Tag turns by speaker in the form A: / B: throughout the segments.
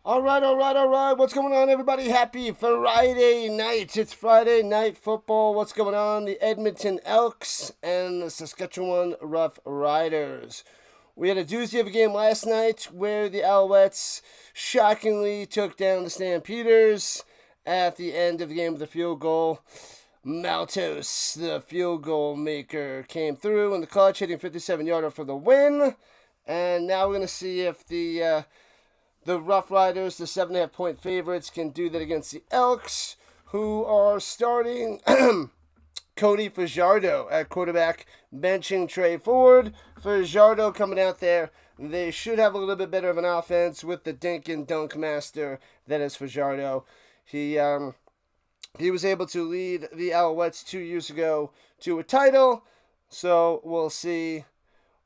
A: All right. What's going on, everybody? Happy Friday night. It's Friday night football. What's going on? The Edmonton Elks and the Saskatchewan Roughriders. We had a doozy of a game last night where the Alouettes shockingly took down the Stampeders at the end of the game with a field goal. Maltos, the field goal maker, came through in the clutch, hitting 57-yarder for the win. And now we're going to see if the Rough Riders, the 7.5-point favorites, can do that against the Elks, who are starting Cody Fajardo at quarterback, benching Tre Ford. Fajardo coming out there. They should have a little bit better of an offense with the dink and dunk master that is Fajardo. He was able to lead the Alouettes 2 years ago to a title, so we'll see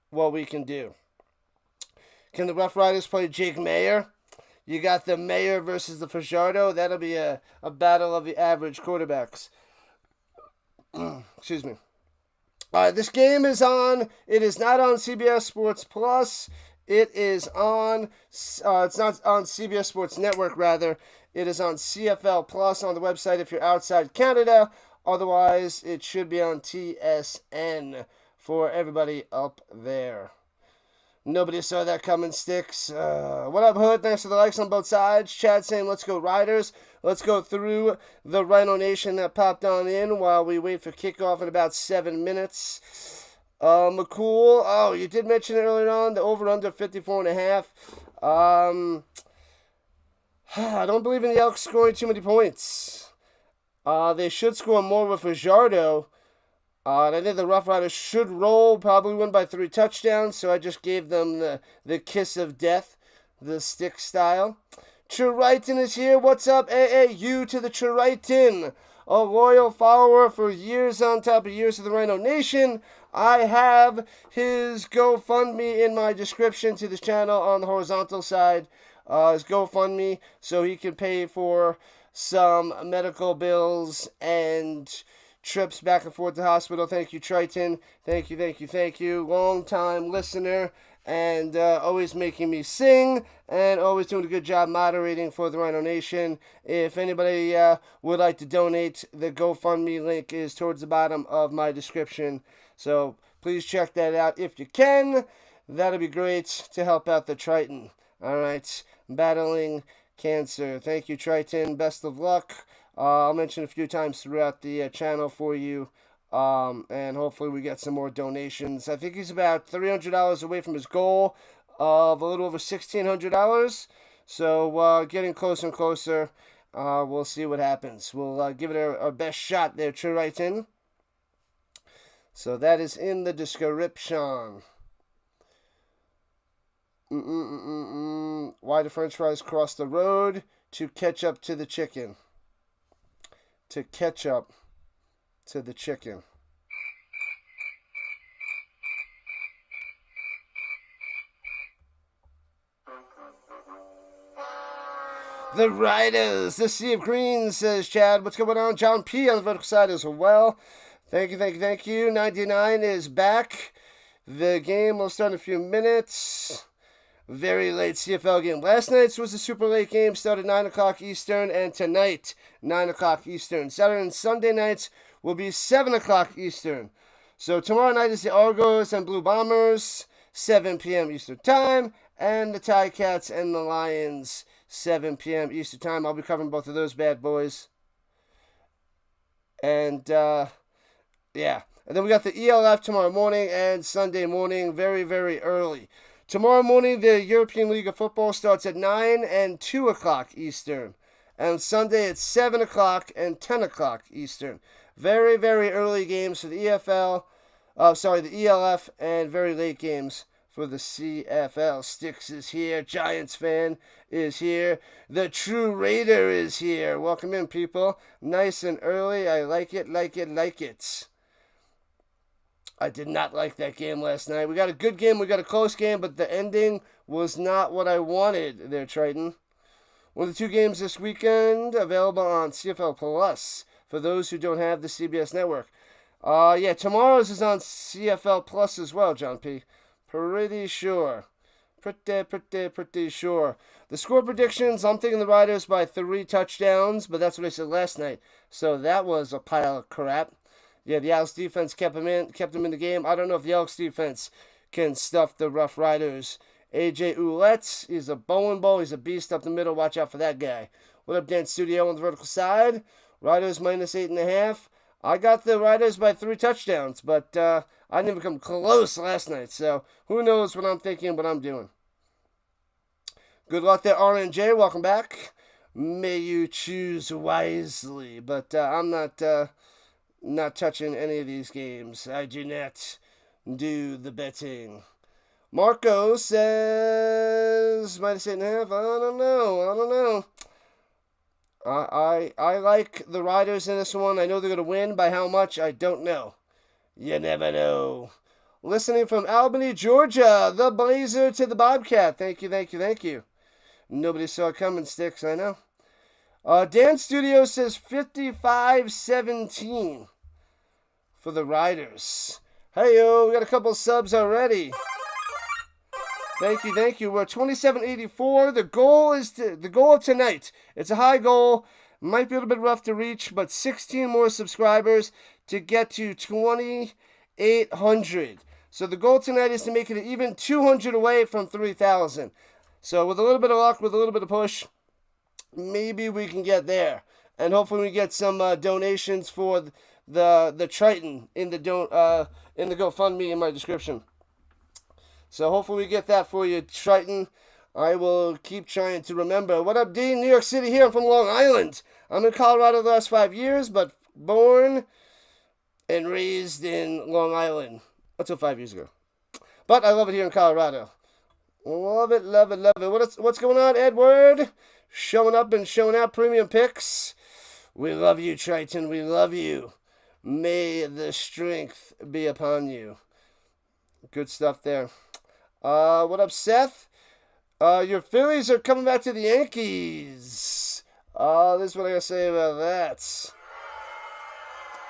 A: what we can do. Can the Rough Riders play Jake Mayer? You got the Mayer versus the Fajardo. That'll be a battle of the average quarterbacks. Excuse me. This game is on. It is not on CBS Sports Plus. It is on. It's not on CBS Sports Network, rather. It is on CFL Plus on the website if you're outside Canada. Otherwise, it should be on TSN for everybody up there. Nobody saw that coming, Sticks. What up, Hood? Thanks for the likes on both sides. Chad saying, let's go Riders. Let's go through the Rhino Nation that popped on in while we wait for kickoff in about 7 minutes. McCool. Oh, you did mention it earlier on. The over-under 54.5. I don't believe in the Elks scoring too many points. They should score more with Fajardo. And I think the Rough Riders should roll, probably win by 3 touchdowns, so I just gave them the kiss of death, the stick style. Triton is here. What's up, AAU to the Triton? A loyal follower for years on top of years of the Rhino Nation. I have his GoFundMe in my description to this channel on the horizontal side. His GoFundMe, so he can pay for some medical bills and trips back and forth to the hospital. Thank you, Triton. Thank you. Long time listener and always making me sing and always doing a good job moderating for the Rhino Nation. If anybody would like to donate, the GoFundMe link is towards the bottom of my description. So please check that out if you can. That'll be great to help out the Triton. All right, battling cancer. Thank you, Triton. Best of luck. I'll mention a few times throughout the channel for you, and hopefully we get some more donations. I think he's about $300 away from his goal of a little over $1,600, so getting closer and closer. We'll see what happens. We'll give it our best shot there, Triton. So that is in the description. Why do French fries cross the road? To catch up to the chicken. To catch up to the chicken. The Riders, the Sea of Green, says Chad. What's going on? John P. on the vertical side as well. Thank you. 99 is back. The game will start in a few minutes. Very late CFL game. Last night's was a super late game. Started 9 o'clock Eastern. And tonight, 9 o'clock Eastern. Saturday and Sunday nights will be 7 o'clock Eastern. So tomorrow night is the Argos and Blue Bombers, 7 p.m. Eastern Time. And the Ticats and the Lions, 7 p.m. Eastern Time. I'll be covering both of those bad boys. And, yeah. And then we got the ELF tomorrow morning and Sunday morning, very, very early. Tomorrow morning, the European League of Football starts at 9 and 2 o'clock Eastern. And Sunday at 7 o'clock and 10 o'clock Eastern. Very, very early games for the the ELF, and very late games for the CFL. Sticks is here. Giants fan is here. The True Raider is here. Welcome in, people. Nice and early. I like it. I did not like that game last night. We got a good game, we got a close game, but the ending was not what I wanted there, Triton. One of the 2 games this weekend available on CFL Plus for those who don't have the CBS network. Tomorrow's is on CFL Plus as well, John P. Pretty sure. Pretty sure. The score predictions, I'm thinking the Riders by 3 touchdowns, but that's what I said last night. So that was a pile of crap. Yeah, the Elks defense kept them in the game. I don't know if the Elks defense can stuff the Rough Riders. AJ Ouellette, he's a bowling ball. He's a beast up the middle. Watch out for that guy. What up, Dan Studio on the vertical side? Riders minus 8.5. I got the Riders by 3 touchdowns, but I didn't even come close last night. So who knows what I'm thinking, what I'm doing. Good luck there, R&J. Welcome back. May you choose wisely. But I'm not touching any of these games. I do not do the betting. Marco says minus 8.5. I don't know. I like the Riders in this one. I know they're going to win. By how much, I don't know. You never know. Listening from Albany, Georgia, the Blazer to the Bobcat. Thank you. Nobody saw it coming, Sticks, I know. Dan Studio says 55-17 for the Riders. Hey, yo, we got a couple subs already. Thank you. We're 2784. The goal of tonight. It's a high goal. Might be a little bit rough to reach, but 16 more subscribers to get to 2,800. So the goal tonight is to make it even 200 away from 3,000. So with a little bit of luck, with a little bit of push, maybe we can get there. And hopefully we get some donations for the Triton in the GoFundMe in my description. So hopefully we get that for you, Triton. I will keep trying to remember. What up, Dean? New York City here. I'm from Long Island. I'm in Colorado the last 5 years, but born and raised in Long Island until 5 years ago. But I love it here in Colorado. Love it. What's going on, Edward? Showing up and showing out premium picks. We love you, Triton. We love you. May the strength be upon you. Good stuff there. What up, Seth? Your Phillies are coming back to the Yankees. This is what I gotta say about that.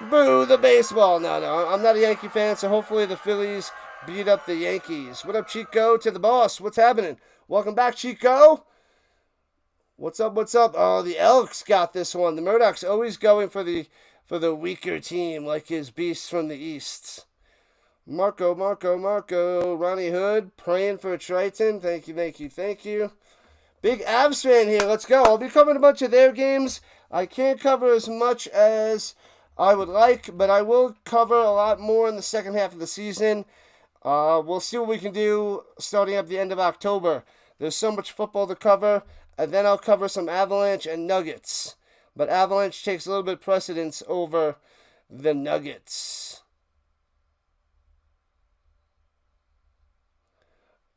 A: Boo the baseball. No, I'm not a Yankee fan, so hopefully the Phillies beat up the Yankees. What up, Chico? To the boss. What's happening? Welcome back, Chico. What's up? Oh, the Elks got this one. The Murdoch's always going for the weaker team, like his beasts from the East. Marco. Ronnie Hood, praying for a Triton. Thank you. Big Avs fan here. Let's go. I'll be covering a bunch of their games. I can't cover as much as I would like, but I will cover a lot more in the second half of the season. We'll see what we can do starting up the end of October. There's so much football to cover, and then I'll cover some Avalanche and Nuggets. But Avalanche takes a little bit precedence over the Nuggets.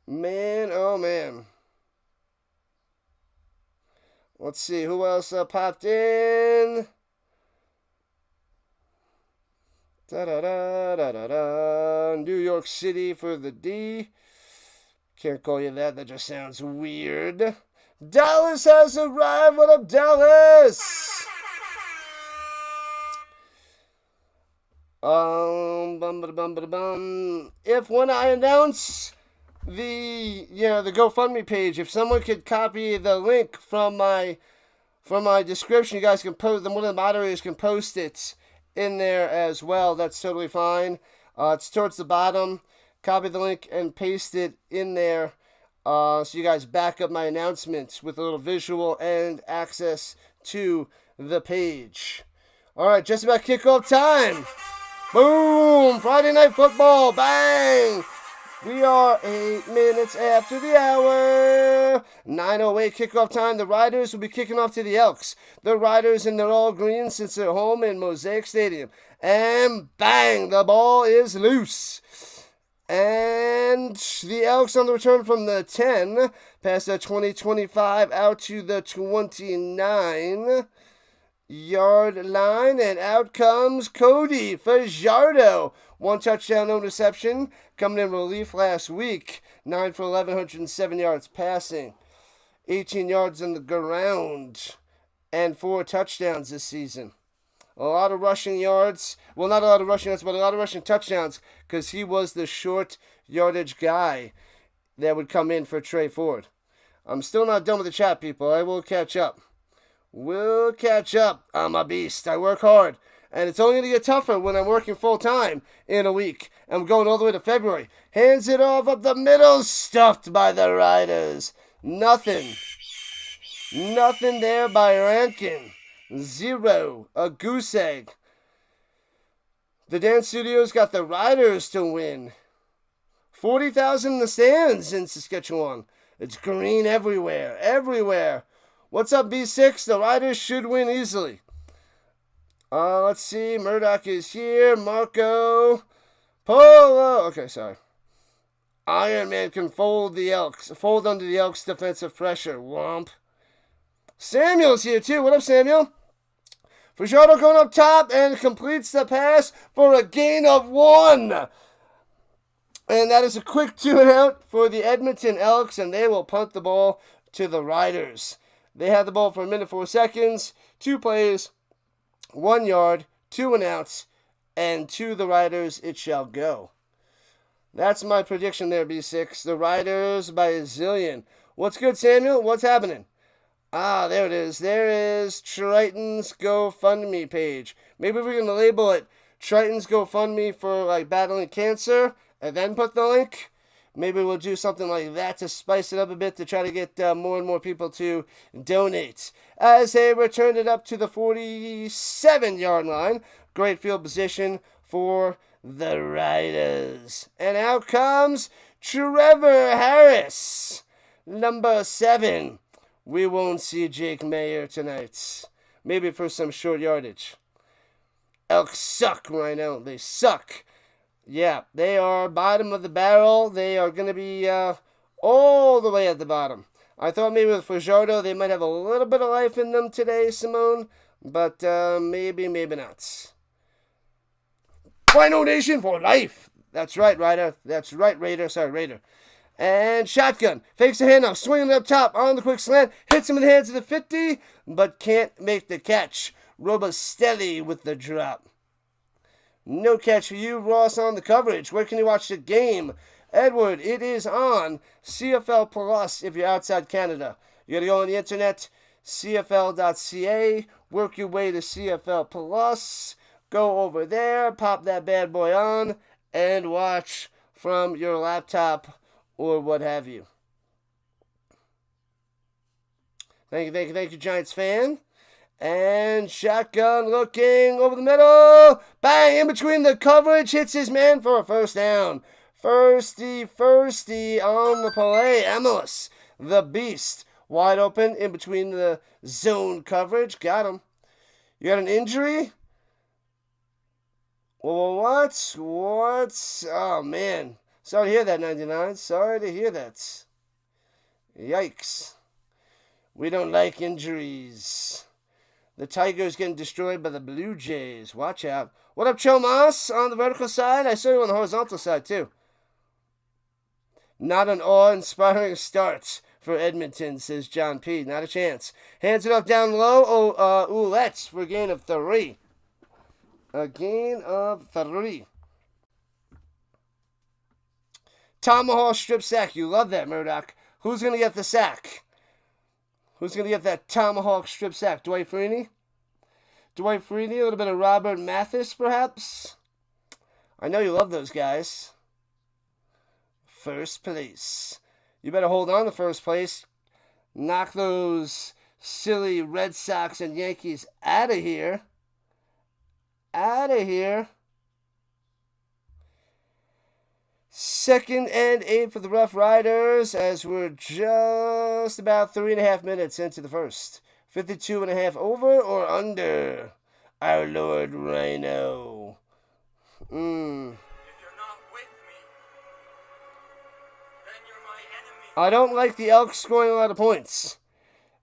A: Man, oh man. Let's see, who else popped in? New York City for the D. Can't call you that just sounds weird. Dallas has arrived. What up, Dallas? If when I announce the GoFundMe page, if someone could copy the link from my description, you guys can post them. One of the moderators can post it in there as well. That's totally fine. It's towards the bottom. Copy the link and paste it in there, so you guys back up my announcements with a little visual and access to the page. All right, just about kickoff time. Boom! Friday Night Football. Bang! We are 8 minutes after the hour. 9:08 kickoff time. The Riders will be kicking off to the Elks. The Riders in their all green since they're home in Mosaic Stadium. And bang! The ball is loose. And the Elks on the return from the 10, past the 20-25 out to the 29-yard line, and out comes Cody Fajardo. 1 touchdown, no interception, coming in relief last week. 9 for 11, 107 yards passing, 18 yards on the ground, and 4 touchdowns this season. A lot of rushing yards. Well, not a lot of rushing yards, but a lot of rushing touchdowns because he was the short yardage guy. that would come in for Tre Ford. I'm still not done with the chat, people. I will catch up. We'll catch up. I'm a beast. I work hard. And it's only going to get tougher when I'm working full-time in a week. I'm going all the way to February. Hands it off up the middle. Stuffed by the Riders. Nothing. Nothing there by Rankin. 0. A goose egg. The Dance Studios got the Riders to win. 40,000 in the stands in Saskatchewan. It's green everywhere. Everywhere. What's up, B6? The Riders should win easily. Let's see. Murdoch is here. Marco. Polo. Okay, sorry. Iron Man can fold under the Elks' defensive pressure. Womp. Samuel's here, too. What up, Samuel? Fajardo going up top and completes the pass for a gain of 1. And that is a quick 2-and-out for the Edmonton Elks, and they will punt the ball to the Riders. They had the ball for a minute 4 seconds, 2 plays, 1 yard, 2-and-outs, and to the Riders it shall go. That's my prediction there, B6. The Riders by a zillion. What's good, Samuel? What's happening? Ah, there it is. There is Triton's GoFundMe page. Maybe we're going to label it Triton's GoFundMe for like battling cancer and then put the link. Maybe we'll do something like that to spice it up a bit to try to get more and more people to donate. As they returned it up to the 47-yard line. Great field position for the Riders. And out comes Trevor Harris, number 7. We won't see Jake Mayer tonight. Maybe for some short yardage. Elks suck, Rhino. They suck. Yeah, they are bottom of the barrel. They are going to be all the way at the bottom. I thought maybe with Fajardo they might have a little bit of life in them today, Simone. But maybe not. Rhino Nation for life. That's right, Ryder. That's right, Raider. Sorry, Raider. And shotgun. Fakes the handoff. Swinging it up top on the quick slant. Hits him in the hands of the 50, but can't make the catch. Robostelli with the drop. No catch for you. Ross on the coverage. Where can you watch the game? Edward, it is on CFL Plus if you're outside Canada. You got to go on the internet, CFL.ca. Work your way to CFL Plus. Go over there. Pop that bad boy on. And watch from your laptop or what have you. Thank you, Giants fan. And shotgun looking over the middle. Bang, in between the coverage. Hits his man for a first down. Firsty on the play. Amos, the beast. Wide open in between the zone coverage. Got him. You got an injury? Well, what? Oh, man. Sorry to hear that, 99. Sorry to hear that. Yikes. We don't like injuries. The Tigers getting destroyed by the Blue Jays. Watch out. What up, Chomas? On the vertical side? I saw you on the horizontal side, too. Not an awe-inspiring start for Edmonton, says John P. Not a chance. Hands it up down low. Ouellette for a gain of 3. A gain of 3. Tomahawk strip sack. You love that, Murdoch. Who's going to get the sack? Who's going to get that tomahawk strip sack? Dwight Freeney? Dwight Freeney, a little bit of Robert Mathis, perhaps? I know you love those guys. First place. You better hold on to first place. Knock those silly Red Sox and Yankees out of here. Out of here. 2nd and 8 for the Rough Riders as we're just about 3.5 minutes into the first. 52.5 over or under? Our Lord Rhino. If you're not with me, then you're my enemy. I don't like the Elks scoring a lot of points.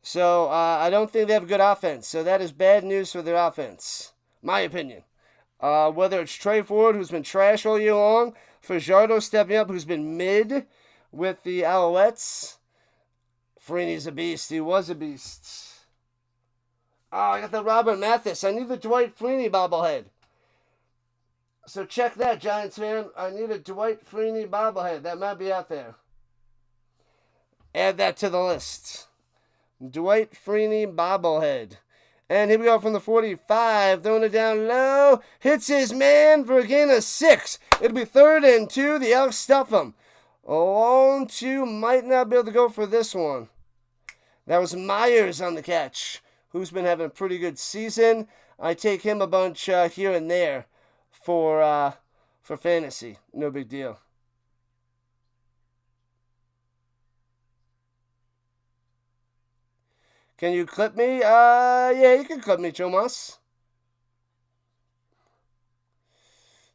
A: So I don't think they have a good offense. So that is bad news for their offense. My opinion. Whether it's Tre Ford, who's been trash all year long, Fajardo stepping up, who's been mid with the Alouettes. Freeney's a beast. He was a beast. Oh, I got the Robert Mathis. I need the Dwight Freeney bobblehead. So check that, Giants fan. I need a Dwight Freeney bobblehead. That might be out there. Add that to the list. Dwight Freeney bobblehead. And here we go from the 45. Throwing it down low. Hits his man for a gain of 6. It'll be 3rd and 2. The Elks stuff him. Long 2 might not be able to go for this one. That was Myers on the catch, who's been having a pretty good season. I take him a bunch here and there for fantasy. No big deal. Can you clip me? Yeah, you can clip me, Chomas.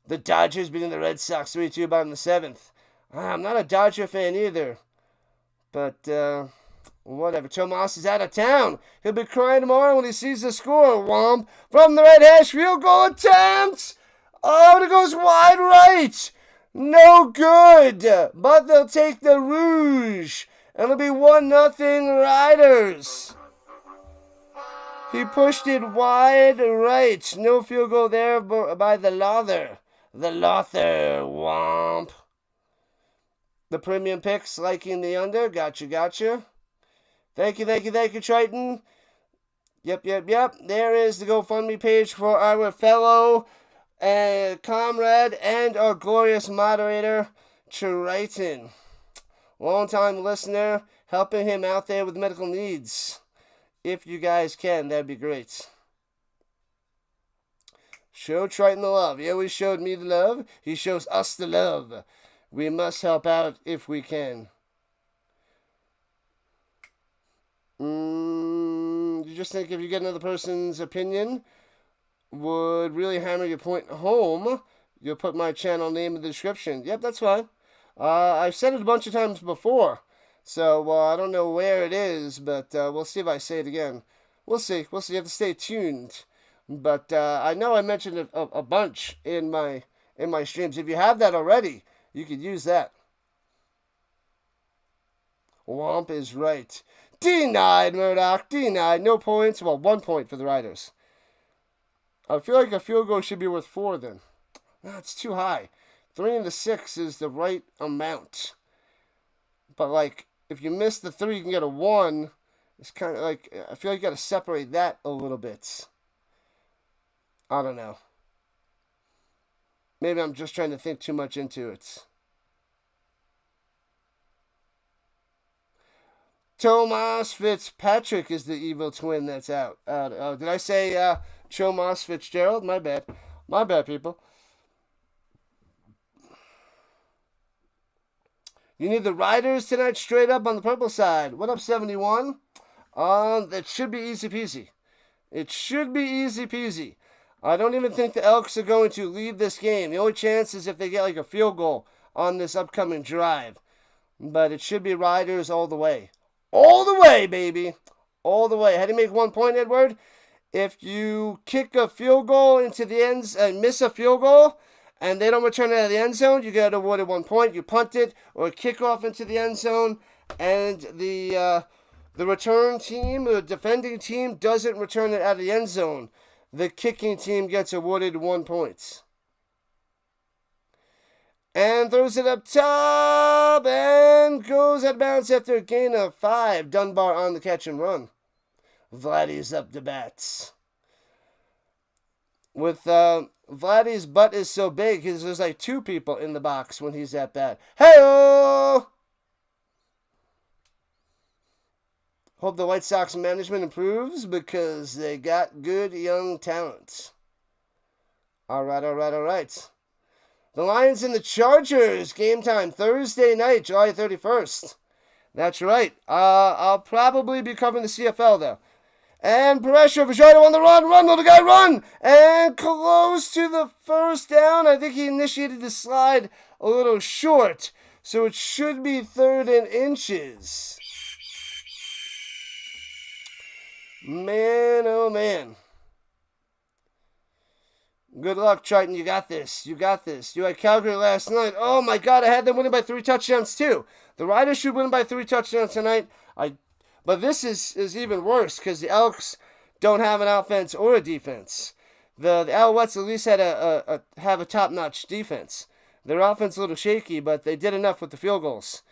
A: The Dodgers beating the Red Sox 3-2 about in the 7th. I'm not a Dodger fan either. But, whatever. Chomas is out of town. He'll be crying tomorrow when he sees the score. Womp. From the right hash, field goal attempt. Oh, it goes wide right. No good. But they'll take the rouge. And it'll be 1-0 Riders. He pushed it wide right. No field goal there by the Lother. The Lother. Womp. The premium picks liking the under. Gotcha. Thank you, Triton. Yep. There is the GoFundMe page for our fellow comrade and our glorious moderator, Triton. Long-time listener, helping him out there with medical needs. If you guys can, that'd be great. Show Triton the love. He always showed me the love. He shows us the love. We must help out if we can. You just think if you get another person's opinion would really hammer your point home, you'll put my channel name in the description. Yep, that's fine. I've said it a bunch of times before. So, I don't know where it is, but we'll see if I say it again. We'll see. You have to stay tuned. But I know I mentioned it a bunch in my streams. If you have that already, you could use that. Womp is right. Denied, Murdoch. Denied. No points. Well, 1 point for the Riders. I feel like a field goal should be worth 4 then. No, it's too high. 3 and 6 is the right amount. But, like, if you miss the 3, you can get a 1. It's kind of like, I feel like you got to separate that a little bit. I don't know. Maybe I'm just trying to think too much into it. Tomas Fitzpatrick is the evil twin that's out. Did I say Tomas Fitzgerald? My bad. My bad, people. You need the Riders tonight straight up on the purple side. What up, 71? That should be easy peasy. It should be easy peasy. I don't even think the Elks are going to leave this game. The only chance is if they get like a field goal on this upcoming drive. But it should be Riders all the way. All the way, baby. All the way. How do you make 1 point, Edward? If you kick a field goal into the ends and miss a field goal, and they don't return it out of the end zone, you get awarded 1 point. You punt it or kick off into the end zone, and the return team, the defending team, doesn't return it out of the end zone. The kicking team gets awarded 1 point. And throws it up top and goes out of bounds after a gain of 5. Dunbar on the catch and run. Vladdy's up to bats. With Vladdy's butt is so big, there's like 2 people in the box when he's at bat. Hey-oh! Hope the White Sox management improves because they got good young talent. All right. The Lions and the Chargers. Game time Thursday night, July 31st. That's right. I'll probably be covering the CFL, though. And pressure for Showdown on the run. Run, little guy, run! And close to the first down. I think he initiated the slide a little short. So it should be 3rd and inches. Man, oh man. Good luck, Triton. You got this. You had Calgary last night. Oh my God, I had them winning by 3 touchdowns too. The Riders should win by 3 touchdowns tonight. But this is even worse because the Elks don't have an offense or a defense. The Alouettes at least had have a top-notch defense. Their offense is a little shaky, but they did enough with the field goals.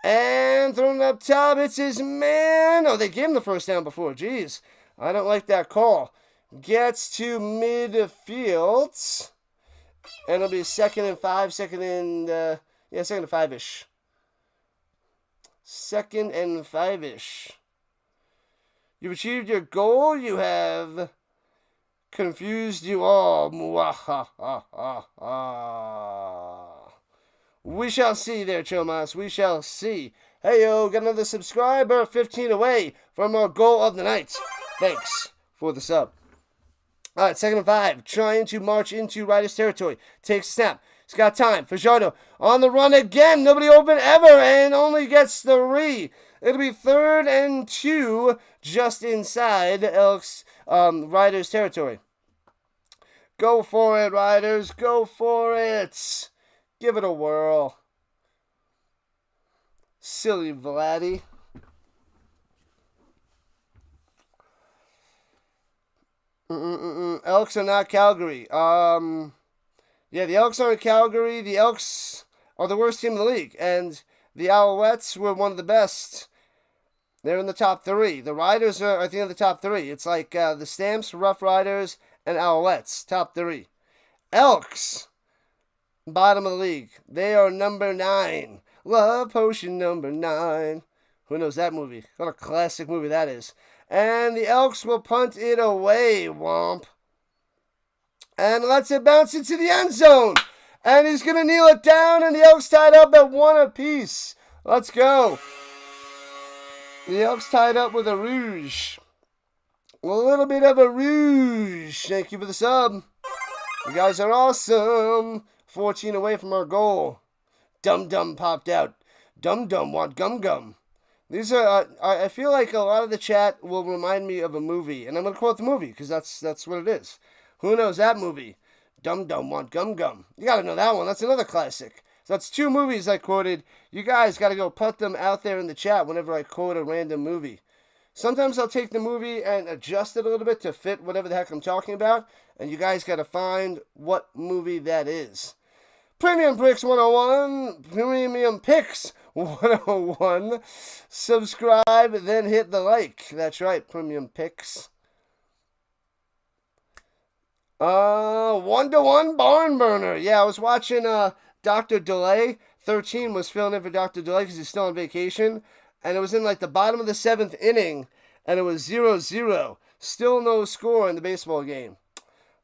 A: And thrown up top. It's his man. Oh, they gave him the first down before. Jeez. I don't like that call. Gets to midfield. And it'll be second and 5. Second and 5-ish. Second and 5-ish. You've achieved your goal. You have confused you all. We shall see there, Chomas. We shall see. Hey, yo, got another subscriber. 15 away from our goal of the night. Thanks for the sub. All right, second and 5. Trying to march into Riders territory. Takes a snap. He's got time. Fajardo on the run again. Nobody open ever and only gets 3. It'll be 3rd and 2 just inside Elks Riders territory. Go for it, Riders. Go for it. Give it a whirl. Silly Vladdy. Elks are not Calgary. Yeah, the Elks aren't Calgary. The Elks are the worst team in the league. And the Alouettes were one of the best. They're in the top 3. The Riders are, I think, in the top 3. It's like the Stamps, Roughriders, and Alouettes. Top 3. Elks, bottom of the league. They are number 9. Love Potion number 9. Who knows that movie? What a classic movie that is. And the Elks will punt it away, Womp. And lets it bounce into the end zone. And he's going to kneel it down, and the Elks tied up at 1 apiece. Let's go. The Elks tied up with a rouge. A little bit of a rouge. Thank you for the sub. You guys are awesome. 14 away from our goal. Dum Dum popped out. Dum Dum want Gum Gum. These are, I feel like a lot of the chat will remind me of a movie. And I'm going to quote the movie because that's what it is. Who knows that movie? Dum Dum want Gum Gum. You got to know that one. That's another classic. So that's 2 movies I quoted. You guys got to go put them out there in the chat whenever I quote a random movie. Sometimes I'll take the movie and adjust it a little bit to fit whatever the heck I'm talking about. And you guys got to find what movie that is. Premium Picks 101. Premium Picks 101. Subscribe, then hit the like. That's right, Premium Picks. 1-to-1 barn burner. Yeah, I was watching Dr. Delay. 13 was filling in for Dr. Delay because he's still on vacation. And it was in like the bottom of the 7th inning. And it was 0-0. Still no score in the baseball game.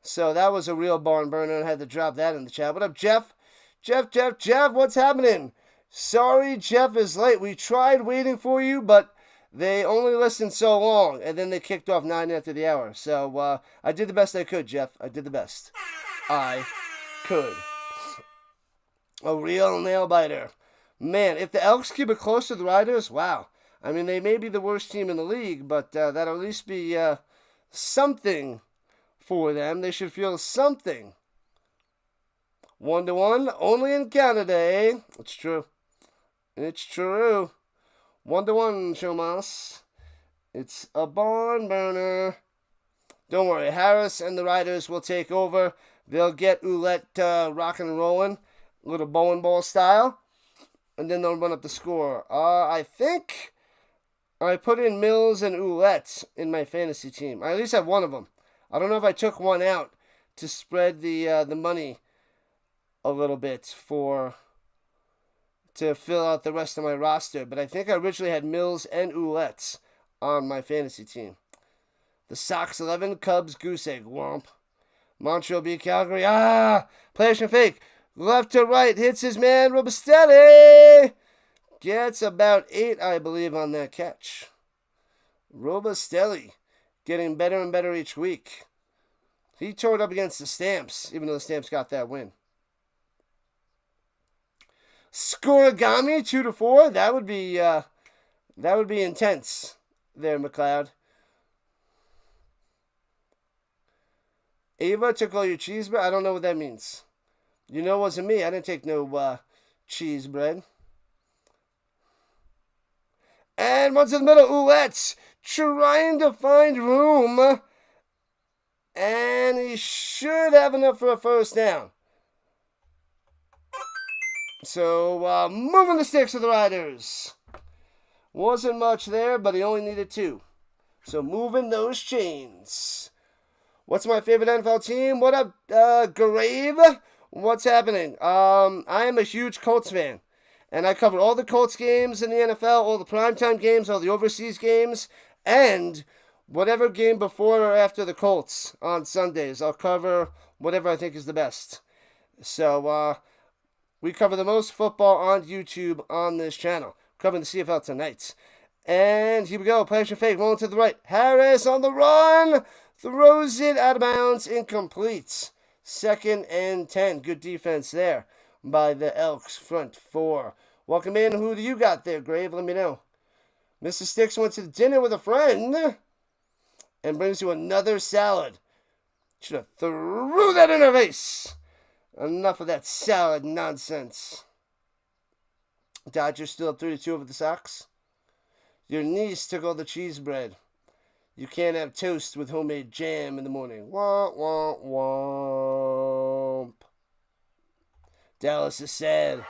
A: So that was a real barn burner. And I had to drop that in the chat. What up, Jeff? Jeff, what's happening? Sorry, Jeff is late. We tried waiting for you, but they only listened so long, and then they kicked off 9 after the hour. So I did the best I could, Jeff. I did the best I could. A real nail-biter. Man, if the Elks keep it close to the Riders, wow. I mean, they may be the worst team in the league, but that'll at least be something for them. They should feel something. 1-to-1, only in Canada, eh? It's true. It's true. 1-to-1, Shomas. It's a barn burner. Don't worry, Harris and the Riders will take over. They'll get Ouellette rocking and rolling, little bowling ball style, and then they'll run up the score. I think I put in Mills and Ouellette in my fantasy team. I at least have one of them. I don't know if I took one out to spread the money a little bit to fill out the rest of my roster, but I think I originally had Mills and Ouellette on my fantasy team. The Sox 11, Cubs, Goose Egg, Womp. Montreal beat Calgary. Play action fake. Left to right, hits his man, Robustelli. Gets about 8, I believe, on that catch. Robustelli getting better and better each week. He tore it up against the Stamps, even though the Stamps got that win. Scorigami 2-4. That would be intense there, McLeod. Ava took all your cheese bread. I don't know what that means. You know it wasn't me. I didn't take no cheese bread. And runs in the middle. Ouellette trying to find room. And he should have enough for a first down. So, moving the sticks of the Riders. Wasn't much there, but he only needed 2. So, moving those chains. What's my favorite NFL team? What up, Grave? What's happening? I am a huge Colts fan. And I cover all the Colts games in the NFL, all the primetime games, all the overseas games, and whatever game before or after the Colts on Sundays. I'll cover whatever I think is the best. So, we cover the most football on YouTube on this channel. Covering the CFL tonight. And here we go. Play action fake. Rolling to the right. Harris on the run. Throws it out of bounds. Incomplete. 2nd and 10. Good defense there by the Elks front 4. Welcome in. Who do you got there, Grave? Let me know. Mr. Sticks went to dinner with a friend and brings you another salad. Should have threw that in her face. Enough of that salad nonsense. Dodgers still up 3-2 over the Sox. Your niece took all the cheese bread. You can't have toast with homemade jam in the morning. Womp, womp, womp. Dallas is sad.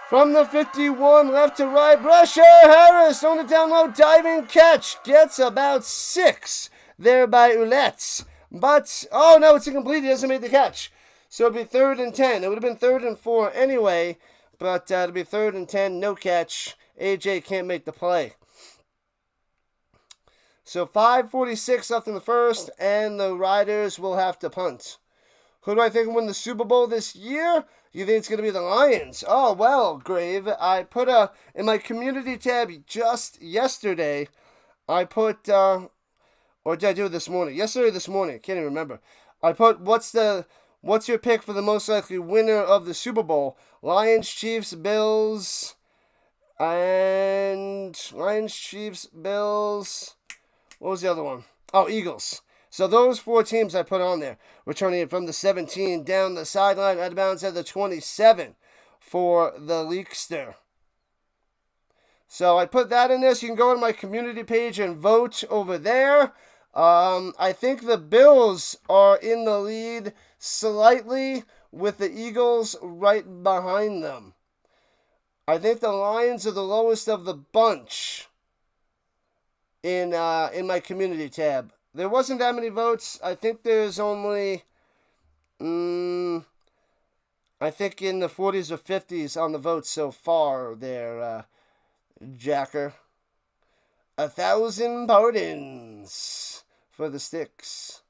A: From the 51, left to right, Brusher, Harris on the down low, diving catch, gets about 6 there by Ouellette. But, oh no, it's incomplete, he hasn't made the catch. So it'll be 3rd and 10. It would have been 3rd and 4 anyway, but it'll be 3rd and 10, no catch. AJ can't make the play. So 5:46 left in the first, and the Riders will have to punt. Who do I think will win the Super Bowl this year? You think it's going to be the Lions? Oh, well, Grave, I put in my community tab just yesterday, I put, or did I do it this morning? Yesterday or this morning, I can't even remember. I put, what's your pick for the most likely winner of the Super Bowl? Lions, Chiefs, Bills, and Lions, Chiefs, Bills, what was the other one? Oh, Eagles. So those 4 teams I put on there, returning it from the 17 down the sideline, out of bounds at the 27 for the Leakster. So I put that in this. You can go to my community page and vote over there. I think the Bills are in the lead slightly with the Eagles right behind them. I think the Lions are the lowest of the bunch in my community tab. There wasn't that many votes. I think there's only, I think in the 40s or 50s on the votes so far there, Jacker. 1,000 pardons for the Sticks.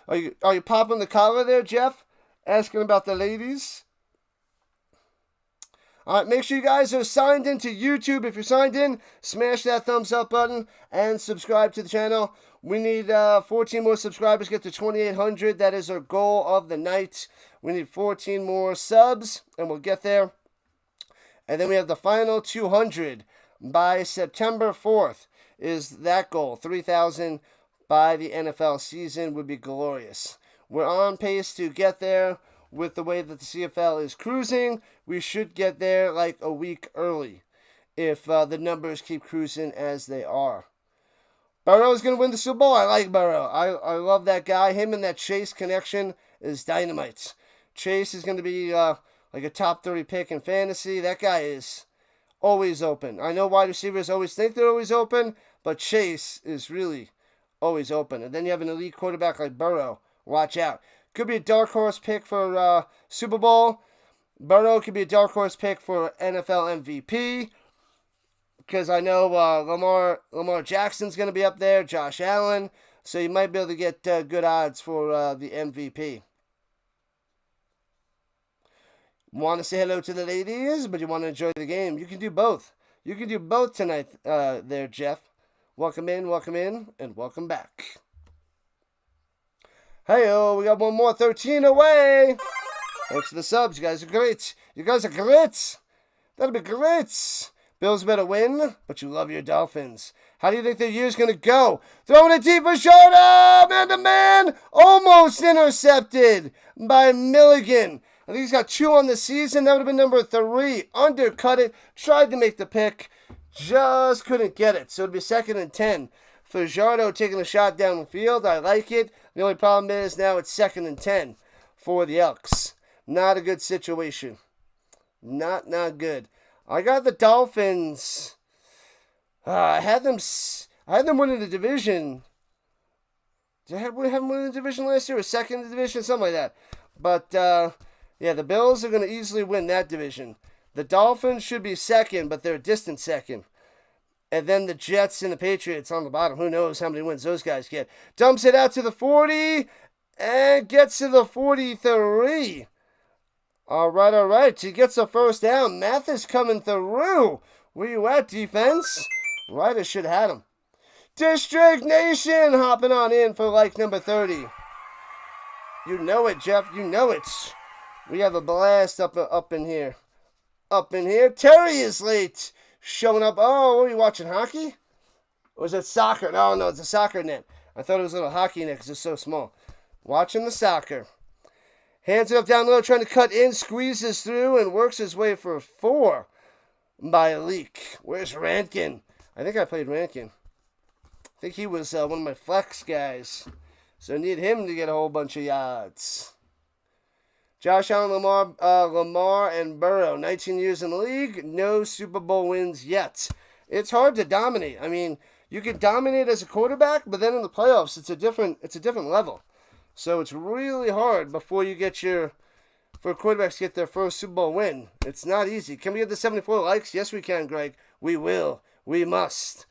A: Are you popping the collar there, Jeff? Asking about the ladies? All right, make sure you guys are signed into YouTube. If you're signed in, smash that thumbs up button and subscribe to the channel. We need 14 more subscribers, get to 2,800. That is our goal of the night. We need 14 more subs, and we'll get there. And then we have the final 200 by September 4th is that goal. 3,000 by the NFL season would be glorious. We're on pace to get there. With the way that the CFL is cruising, we should get there like a week early if the numbers keep cruising as they are. Burrow is going to win the Super Bowl. I like Burrow. I love that guy. Him and that Chase connection is dynamite. Chase is going to be like a top 30 pick in fantasy. That guy is always open. I know wide receivers always think they're always open, but Chase is really always open. And then you have an elite quarterback like Burrow. Watch out. Could be a dark horse pick for Super Bowl. Burrow could be a dark horse pick for NFL MVP. Because I know Lamar Jackson's going to be up there. Josh Allen. So you might be able to get good odds for the MVP. Want to say hello to the ladies, but you want to enjoy the game. You can do both. You can do both tonight there, Jeff. Welcome in, and welcome back. Hey-oh, we got one more. 13 away. Thanks for the subs. You guys are great. That'll be great. Bills better win, but you love your Dolphins. How do you think their year's going to go? Throwing it deep for Showdown. Man-to-man. Almost intercepted by Milligan. I think he's got 2 on the season. That would have been number 3. Undercut it. Tried to make the pick. Just couldn't get it. So it'll be 2nd and 10. Fajardo taking a shot downfield. I like it. The only problem is now it's 2nd and 10. for the Elks. Not a good situation. Not good. I got the Dolphins. I had them winning the division. Did I have them winning the division last year, or second in the division, something like that? But yeah, the Bills are going to easily win that division. The Dolphins should be second, but they're a distant second. And then the Jets and the Patriots on the bottom. Who knows how many wins those guys get? Dumps it out to the 40 and gets to the 43. All right. He gets a first down. Mathis coming through. Where you at, defense? Riders should have had him. District Nation hopping on in for like number 30. You know it, Jeff. You know it. We have a blast up in here. Terry is late. Showing up. Oh, are you watching hockey? Or is it soccer? No, it's a soccer net. I thought it was a little hockey net because it's so small. Watching the soccer. Hands it up down low, trying to cut in, squeezes through, and works his way for 4 by Leak. Where's Rankin? I think I played Rankin. I think he was one of my flex guys. So I need him to get a whole bunch of yards. Josh Allen, Lamar, and Burrow, 19 years in the league, no Super Bowl wins yet. It's hard to dominate. I mean, you can dominate as a quarterback, but then in the playoffs, it's a different level. So it's really hard before you get for quarterbacks to get their first Super Bowl win. It's not easy. Can we get the 74 likes? Yes, we can, Greg. We will. We must.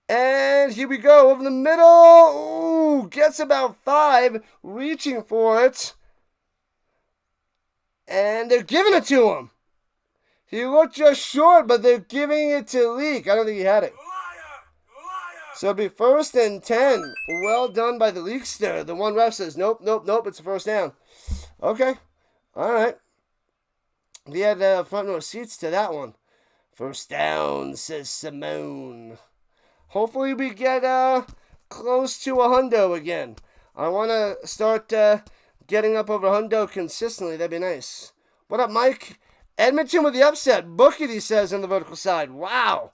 A: And here we go, over the middle. Ooh, gets about 5, reaching for it. And they're giving it to him. He looked just short, but they're giving it to Leak. I don't think he had it. So it'll be 1st and 10. Well done by the Leakster. The one ref says, nope, it's a first down. Okay. All right. We had front row seats to that one. First down, says Simone. Hopefully we get close to a hundo again. I want to start getting up over hundo consistently. That'd be nice. What up, Mike? Edmonton with the upset. Book it, he says, on the vertical side. Wow.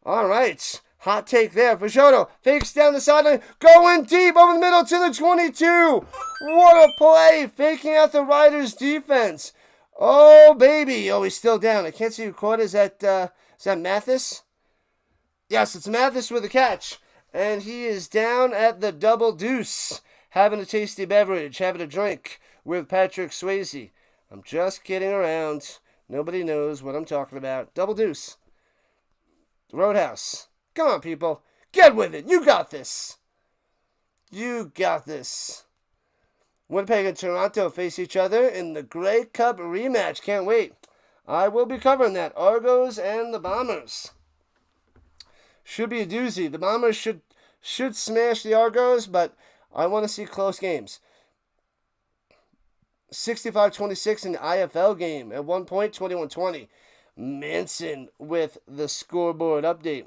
A: All right. Hot take there. Fajoto fakes down the sideline. Going deep over the middle to the 22. What a play. Faking out the Riders' defense. Oh, baby. Oh, he's still down. I can't see who caught it. Is that Mathis? Yes, it's Mathis with a catch. And he is down at the Double Deuce. Having a tasty beverage. Having a drink with Patrick Swayze. I'm just kidding around. Nobody knows what I'm talking about. Double Deuce. Roadhouse. Come on, people. Get with it. You got this. You got this. Winnipeg and Toronto face each other in the Grey Cup rematch. Can't wait. I will be covering that. Argos and the Bombers. Should be a doozy. The Bombers should smash the Argos, but I want to see close games. 65-26 in the IFL game. At one point, 21-20. Manson with the scoreboard update.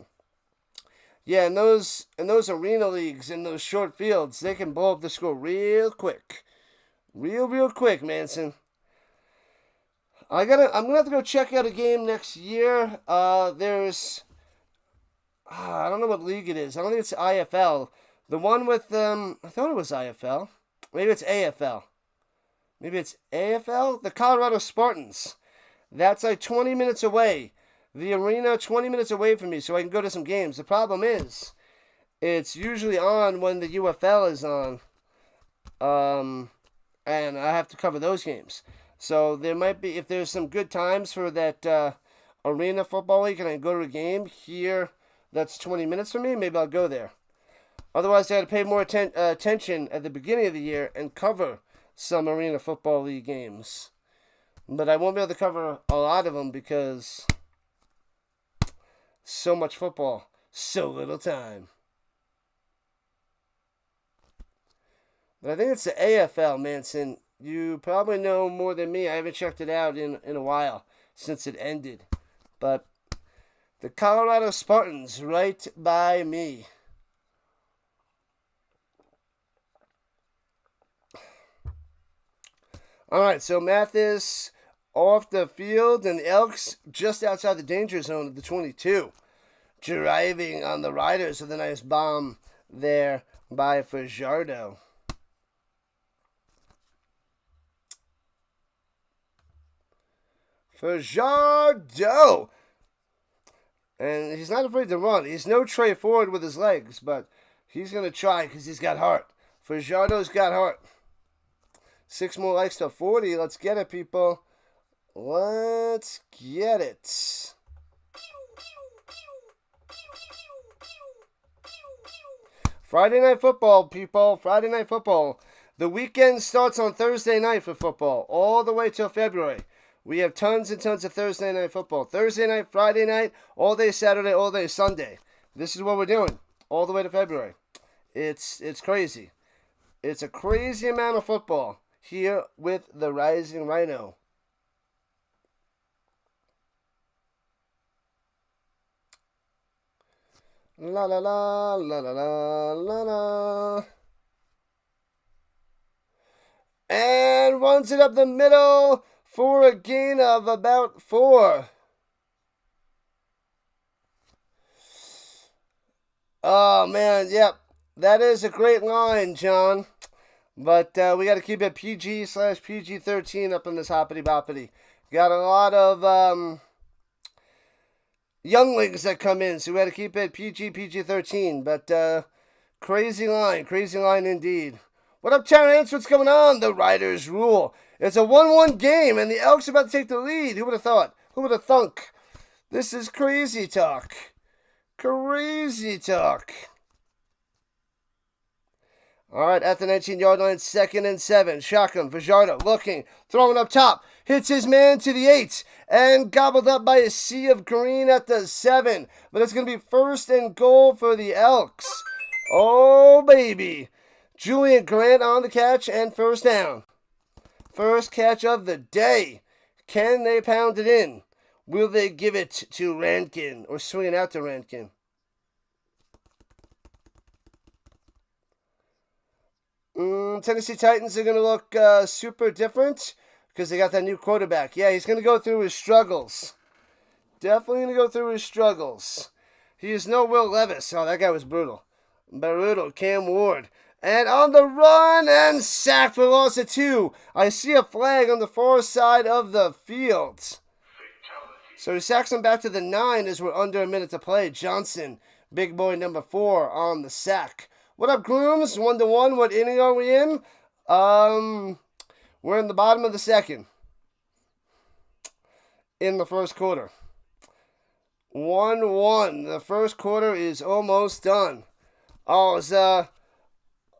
A: Yeah, in those arena leagues, in those short fields, they can blow up the score real quick. Real quick, Manson. I'm gonna have to go check out a game next year. There's I don't know what league it is. I don't think it's IFL. The one with I thought it was IFL. Maybe it's AFL. Maybe it's AFL? The Colorado Spartans. That's like 20 minutes away. The arena, 20 minutes away from me, so I can go to some games. The problem is, it's usually on when the UFL is on. And I have to cover those games. So there might be, if there's some good times for that arena football league and I can go to a game here that's 20 minutes from me, maybe I'll go there. Otherwise, I got to pay more attention at the beginning of the year and cover some arena football league games. But I won't be able to cover a lot of them because so much football, so little time. But I think it's the AFL, Manson. You probably know more than me. I haven't checked it out in a while since it ended. But the Colorado Spartans, right by me. All right, so Mathis off the field and the Elks just outside the danger zone of the 22. Driving on the Riders with a nice bomb there by Fajardo. Fajardo. And he's not afraid to run. He's no Tre Ford with his legs, but he's going to try because he's got heart. Fajardo's got heart. 6 more likes to 40. Let's get it, people. Let's get it. Friday night football, people. Friday night football. The weekend starts on Thursday night for football, all the way till February. We have tons and tons of Thursday night football. Thursday night, Friday night, all day Saturday, all day Sunday. This is what we're doing all the way to February. It's crazy. It's a crazy amount of football here with the Rising Rhino. La la la la la la la la. And runs it up the middle for a gain of about 4. Oh, man, yep. That is a great line, John. But we got to keep it PG/PG-13 up in this hoppity-boppity. Got a lot of younglings that come in, so we got to keep it PG/PG-13. But crazy line indeed. What up, Terrence? What's going on? The Riders rule. It's a 1-1 game, and the Elks are about to take the lead. Who would have thought? Who would have thunk? This is crazy talk. Crazy talk. All right, at the 19-yard line, 2nd and 7. Shotgun, Fajardo looking, throwing up top. Hits his man to the 8, and gobbled up by a sea of green at the 7. But it's going to be 1st and goal for the Elks. Oh, baby. Julian Grant on the catch and 1st down. First catch of the day. Can they pound it in? Will they give it to Rankin or swing it out to Rankin? Tennessee Titans are going to look super different because they got that new quarterback. Yeah, he's going to go through his struggles. Definitely going to go through his struggles. He is no Will Levis. Oh, that guy was brutal. Brutal. Cam Ward. And on the run and sacked for loss of 2. I see a flag on the far side of the field. So he sacks him back to the 9 as we're under a minute to play. Johnson, big boy number 4 on the sack. What up, Grooms? 1-1. What inning are we in? We're in the bottom of the 2nd. In the 1st quarter. 1-1. The 1st quarter is almost done. Oh, it's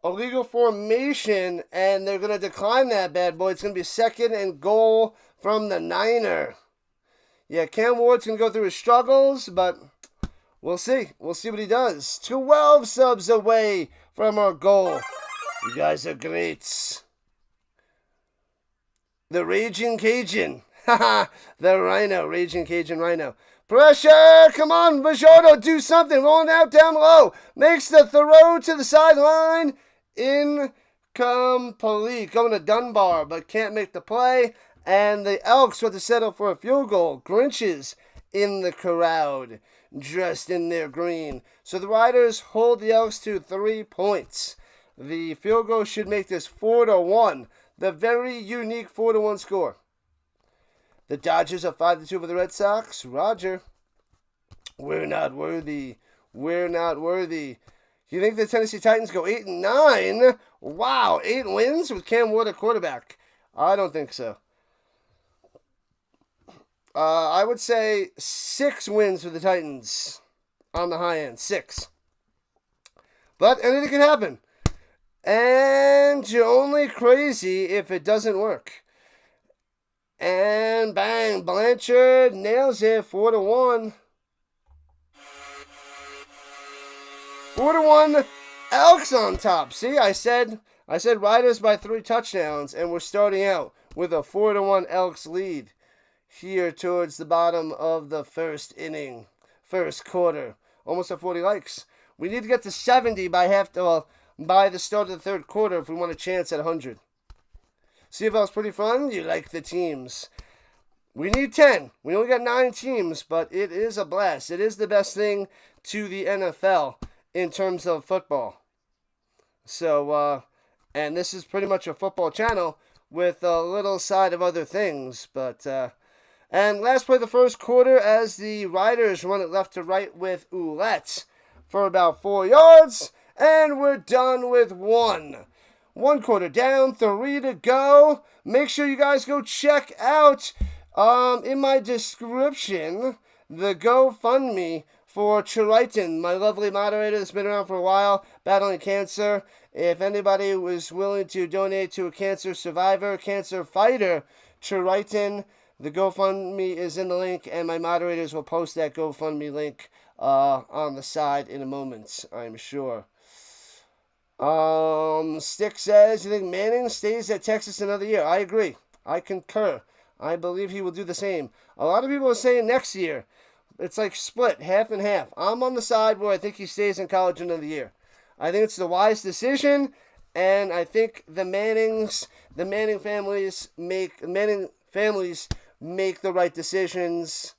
A: illegal formation, and they're going to decline that bad boy. It's going to be 2nd and goal from the 9er. Yeah, Cam Ward's going to go through his struggles, but we'll see. We'll see what he does. 12 subs away from our goal. You guys are great. The Raging Cajun. Haha, the Rhino. Raging Cajun Rhino. Pressure! Come on, Fajardo, do something. Rolling out down low. Makes the throw to the sideline. Incomplete. Going to Dunbar, but can't make the play. And the Elks want to settle for a field goal. Grinches in the crowd, dressed in their green. So the Riders hold the Elks to 3 points. The field goal should make this 4-1. The very unique 4-1 score. The Dodgers are 5-2 for the Red Sox. Roger. We're not worthy. We're not worthy. You think the Tennessee Titans go 8-9? Wow, 8 wins with Cam Ward at quarterback. I don't think so. I would say 6 wins for the Titans on the high end. 6. But anything can happen. And you're only crazy if it doesn't work. And bang, Blanchard nails it. 4-1. 4-1. Elks on top. See, I said Riders by 3 touchdowns, and we're starting out with a 4-1 Elks lead here towards the bottom of the 1st inning, 1st quarter. Almost at 40 likes. We need to get to 70 by the start of the 3rd quarter if we want a chance at 100. CFL's pretty fun. You like the teams. We need 10. We only got 9 teams, but it is a blast. It is the best thing to the NFL in terms of football. So, and this is pretty much a football channel with a little side of other things. But And last play of the first quarter as the Riders run it left to right with Ouellette for about 4 yards. And we're done with one. 1 quarter down, 3 to go. Make sure you guys go check out in my description the GoFundMe for Tre, my lovely moderator that's been around for a while, battling cancer. If anybody was willing to donate to a cancer survivor, cancer fighter, Tre, the GoFundMe is in the link, and my moderators will post that GoFundMe link on the side in a moment, I'm sure. Stick says, you think Manning stays at Texas another year? I agree. I concur. I believe he will do the same. A lot of people are saying next year. It's like split, half and half. I'm on the side where I think he stays in college another year. I think it's the wise decision, and I think the Manning families make the right decisions.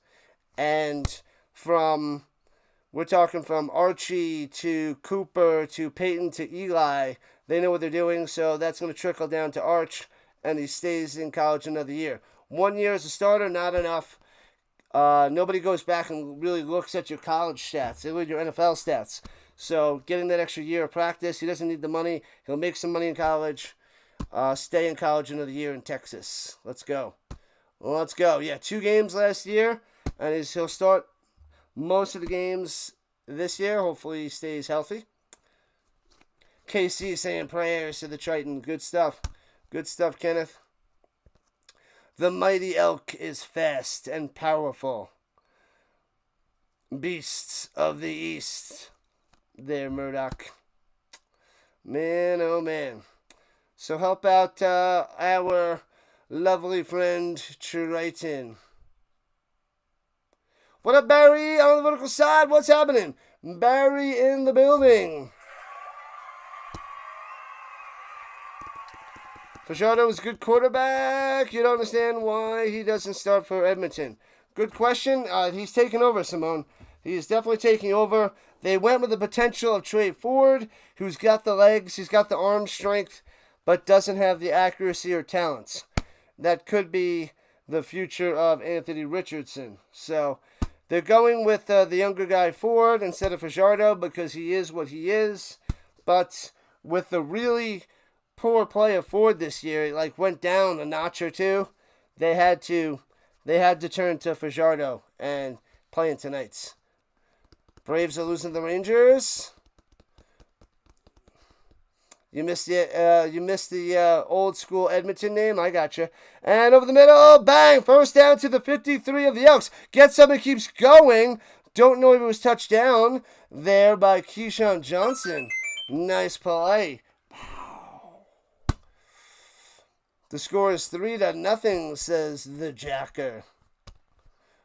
A: And we're talking from Archie to Cooper to Peyton to Eli. They know what they're doing, so that's going to trickle down to Arch, and he stays in college another year. 1 year as a starter, not enough. Nobody goes back and really looks at your college stats. They look at your NFL stats. So getting that extra year of practice, he doesn't need the money. He'll make some money in college. Stay in college another year in Texas. Let's go. Let's go. Yeah, 2 games last year, and he'll start most of the games this year. Hopefully he stays healthy. KC saying prayers to the Triton. Good stuff. Good stuff, Kenneth. The mighty elk is fast and powerful. Beasts of the East. There, Murdoch. Man, oh man. So help out our lovely friend Triton. What up, Barry? On the vertical side, what's happening? Barry in the building. Fajardo is a good quarterback. You don't understand why he doesn't start for Edmonton. Good question. He's taking over, Simone. He's definitely taking over. They went with the potential of Tre Ford, who's got the legs, he's got the arm strength, but doesn't have the accuracy or talents. That could be the future of Anthony Richardson. So they're going with the younger guy Ford instead of Fajardo because he is what he is. But with the really poor play of Ford this year, it went down a notch or two. They had to turn to Fajardo and playing tonight's. Braves are losing the Rangers. You missed the old school Edmonton name. I gotcha. And over the middle, bang! First down to the 53 of the Elks. Gets up and keeps going. Don't know if it was touchdown there by Keyshawn Johnson. Nice play. The score is 3-0, says the Jacker.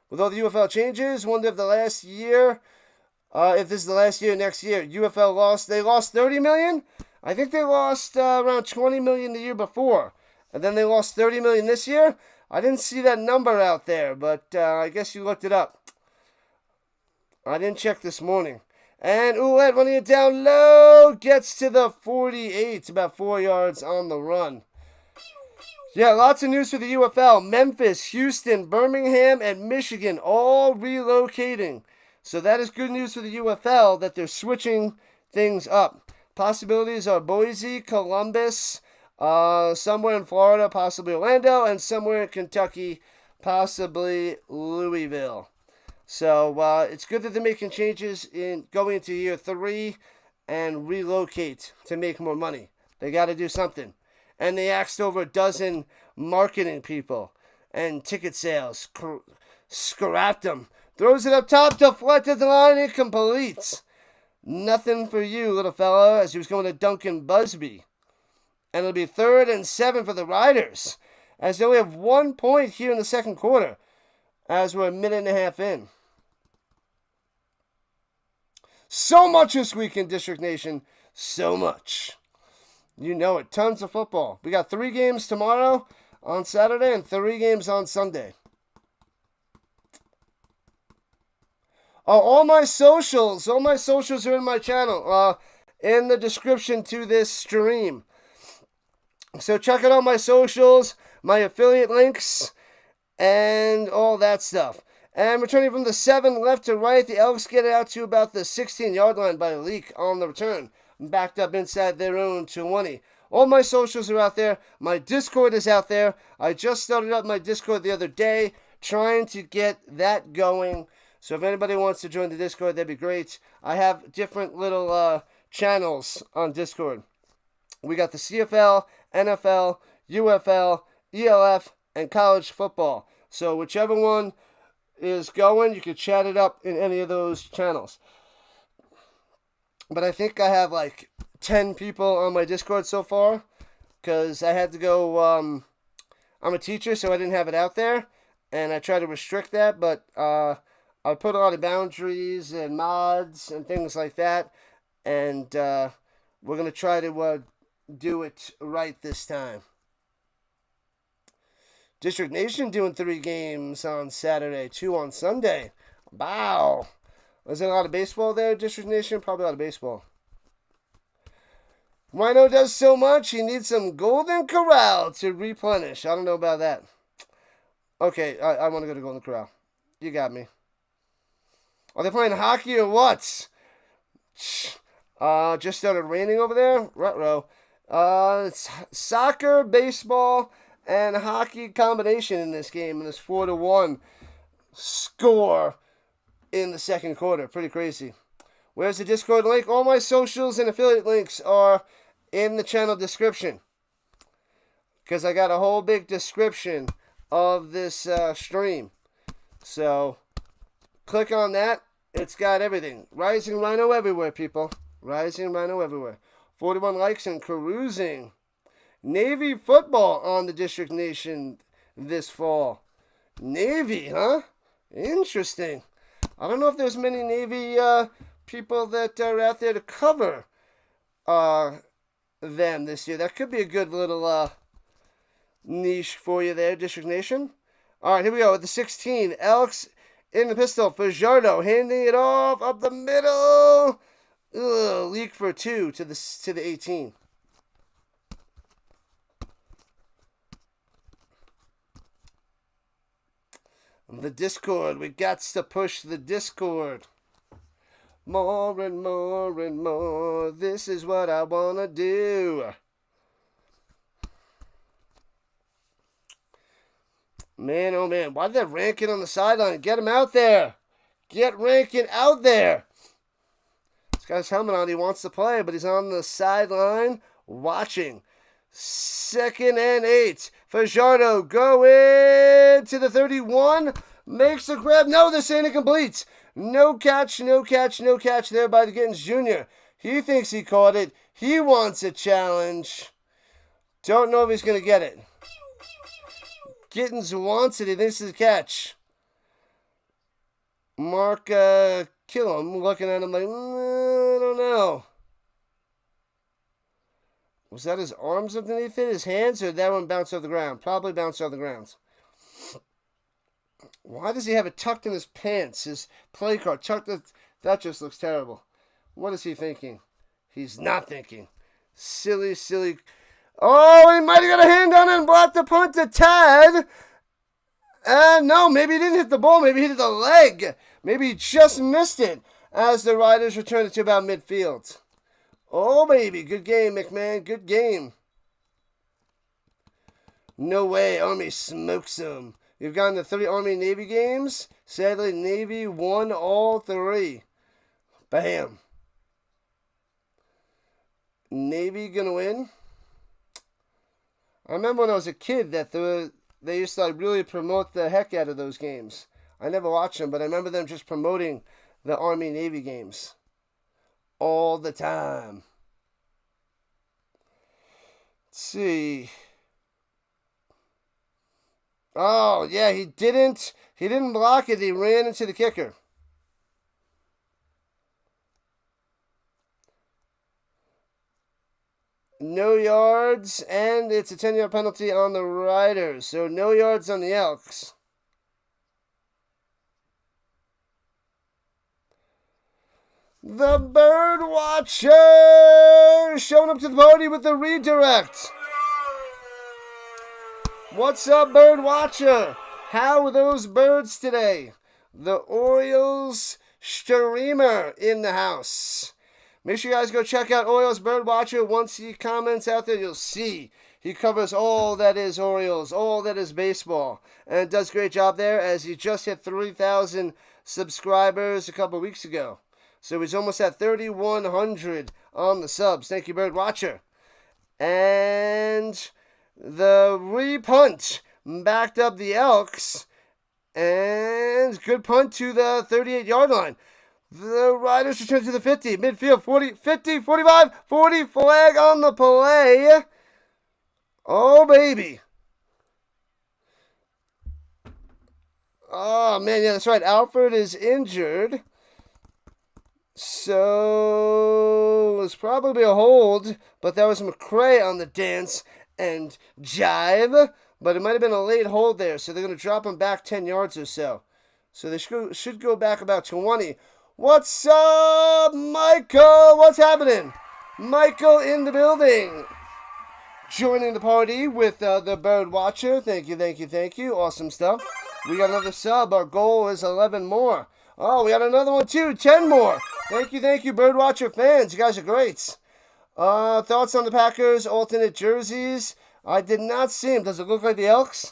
A: With all the UFL changes, wonder if the last year, if this is the last year, next year, UFL lost. They lost $30 million. I think they lost around $20 million the year before, and then they lost $30 million this year. I didn't see that number out there, but I guess you looked it up. I didn't check this morning. And Ouellette running it down low, gets to the 48, about 4 yards on the run. Yeah, lots of news for the UFL. Memphis, Houston, Birmingham, and Michigan all relocating. So that is good news for the UFL that they're switching things up. Possibilities are Boise, Columbus, somewhere in Florida, possibly Orlando, and somewhere in Kentucky, possibly Louisville. So it's good that they're making changes in going into year 3 and relocate to make more money. They got to do something. And they axed over a dozen marketing people and ticket sales. Scrapped them. Throws it up top, deflected the line, incomplete. Nothing for you, little fella, as he was going to Duncan Busby. And it'll be 3rd and 7 for the Riders, as they only have 1 point here in the second quarter, as we're a minute and a half in. So much this week in District Nation. So much. You know it. Tons of football. We got 3 games tomorrow on Saturday and 3 games on Sunday. Oh, all my socials are in my channel, in the description to this stream. So check out all my socials, my affiliate links, and all that stuff. And returning from the 7 left to right, the Elks get it out to about the 16-yard line by a leak on the return. Backed up inside their own 20. All my socials are out there. My Discord is out there. I just started up my Discord the other day, trying to get that going. So if anybody wants to join the Discord, that'd be great. I have different little channels on Discord. We got the CFL, NFL, UFL, ELF, and college football. So whichever one is going, you can chat it up in any of those channels. But I think I have like 10 people on my Discord so far, because I had to go, I'm a teacher, so I didn't have it out there, and I try to restrict that, but I put a lot of boundaries and mods and things like that, and we're going to try to do it right this time. District Nation doing 3 games on Saturday, 2 on Sunday. Wow. Was there a lot of baseball there, District Nation? Probably a lot of baseball. Rhino does so much, he needs some Golden Corral to replenish. I don't know about that. Okay, I want to go to Golden Corral. You got me. Are they playing hockey or what? Just started raining over there? Ruh-roh. It's soccer, baseball, and hockey combination in this game, and it's 4-1 score in the second quarter. Pretty crazy. Where's the Discord link? All my socials and affiliate links are in the channel description, because I got a whole big description of this stream. So click on that. It's got everything. Rising Rhino everywhere, people. Rising Rhino everywhere. 41 likes and cruising. Navy football on the District Nation this fall. Navy, huh? Interesting. I don't know if there's many Navy people that are out there to cover them this year. That could be a good little niche for you there, District Nation. All right, here we go with the 16. Elks in the pistol for Fajardo, handing it off up the middle. Ugh, leak for 2 to the 18. The Discord. We got to push the Discord. More and more and more. This is what I want to do. Man, oh man. Why did that Rankin on the sideline? Get him out there. Get Rankin out there. He's got his helmet on. He wants to play, but he's on the sideline watching. 2nd and 8. Fajardo going to the 31. Makes the grab. No, this ain't incomplete. No catch, no catch, no catch there by the Gittins Jr. He thinks he caught it. He wants a challenge. Don't know if he's going to get it. Gittins wants it. He thinks it's a catch. Mark Killam looking at him like, I don't know. Was that his arms underneath it, his hands, or did that one bounce off the ground? Probably bounced off the ground. Why does he have it tucked in his pants? His play card tucked. That just looks terrible. What is he thinking? He's not thinking. Silly, silly. Oh, he might have got a hand on it and blocked the punt to Tad. No, maybe he didn't hit the ball. Maybe he hit the leg. Maybe he just missed it as the Riders returned it to about midfield. Oh, baby. Good game, McMahon. Good game. No way. Army smokes them. We've gotten the 3 Army-Navy games. Sadly, Navy won all 3. Bam. Navy gonna win. I remember when I was a kid that they used to really promote the heck out of those games. I never watched them, but I remember them just promoting the Army-Navy games all the time. Let's see. Oh, yeah, he didn't block it. He ran into the kicker. No yards, and it's a 10-yard penalty on the Riders. So no yards on the Elks. The Bird Watcher showing up to the party with the redirect. What's up, Bird Watcher? How are those birds today? The Orioles streamer in the house. Make sure you guys go check out Orioles Birdwatcher. Once he comments out there, you'll see he covers all that is Orioles, all that is baseball, and does a great job there as he just hit 3,000 subscribers a couple weeks ago. So he's almost at 3,100 on the subs. Thank you, Birdwatcher. And the repunt backed up the Elks, and good punt to the 38-yard line. The Riders return to the 50, midfield, 40, 50, 45, 40, flag on the play. Oh, baby. Oh, man, yeah, that's right. Alfred is injured. So, it was probably a hold, but that was McCray on the dance and jive. But it might have been a late hold there, so they're going to drop him back 10 yards or so. So they should go back about 20. What's up, Michael? What's happening? Michael in the building. Joining the party with the Bird Watcher. Thank you, thank you, thank you. Awesome stuff. We got another sub. Our goal is 11 more. Oh, we got another one too. 10 more. Thank you, Bird Watcher fans. You guys are great. Thoughts on the Packers alternate jerseys? I did not see them. Does it look like the Elks?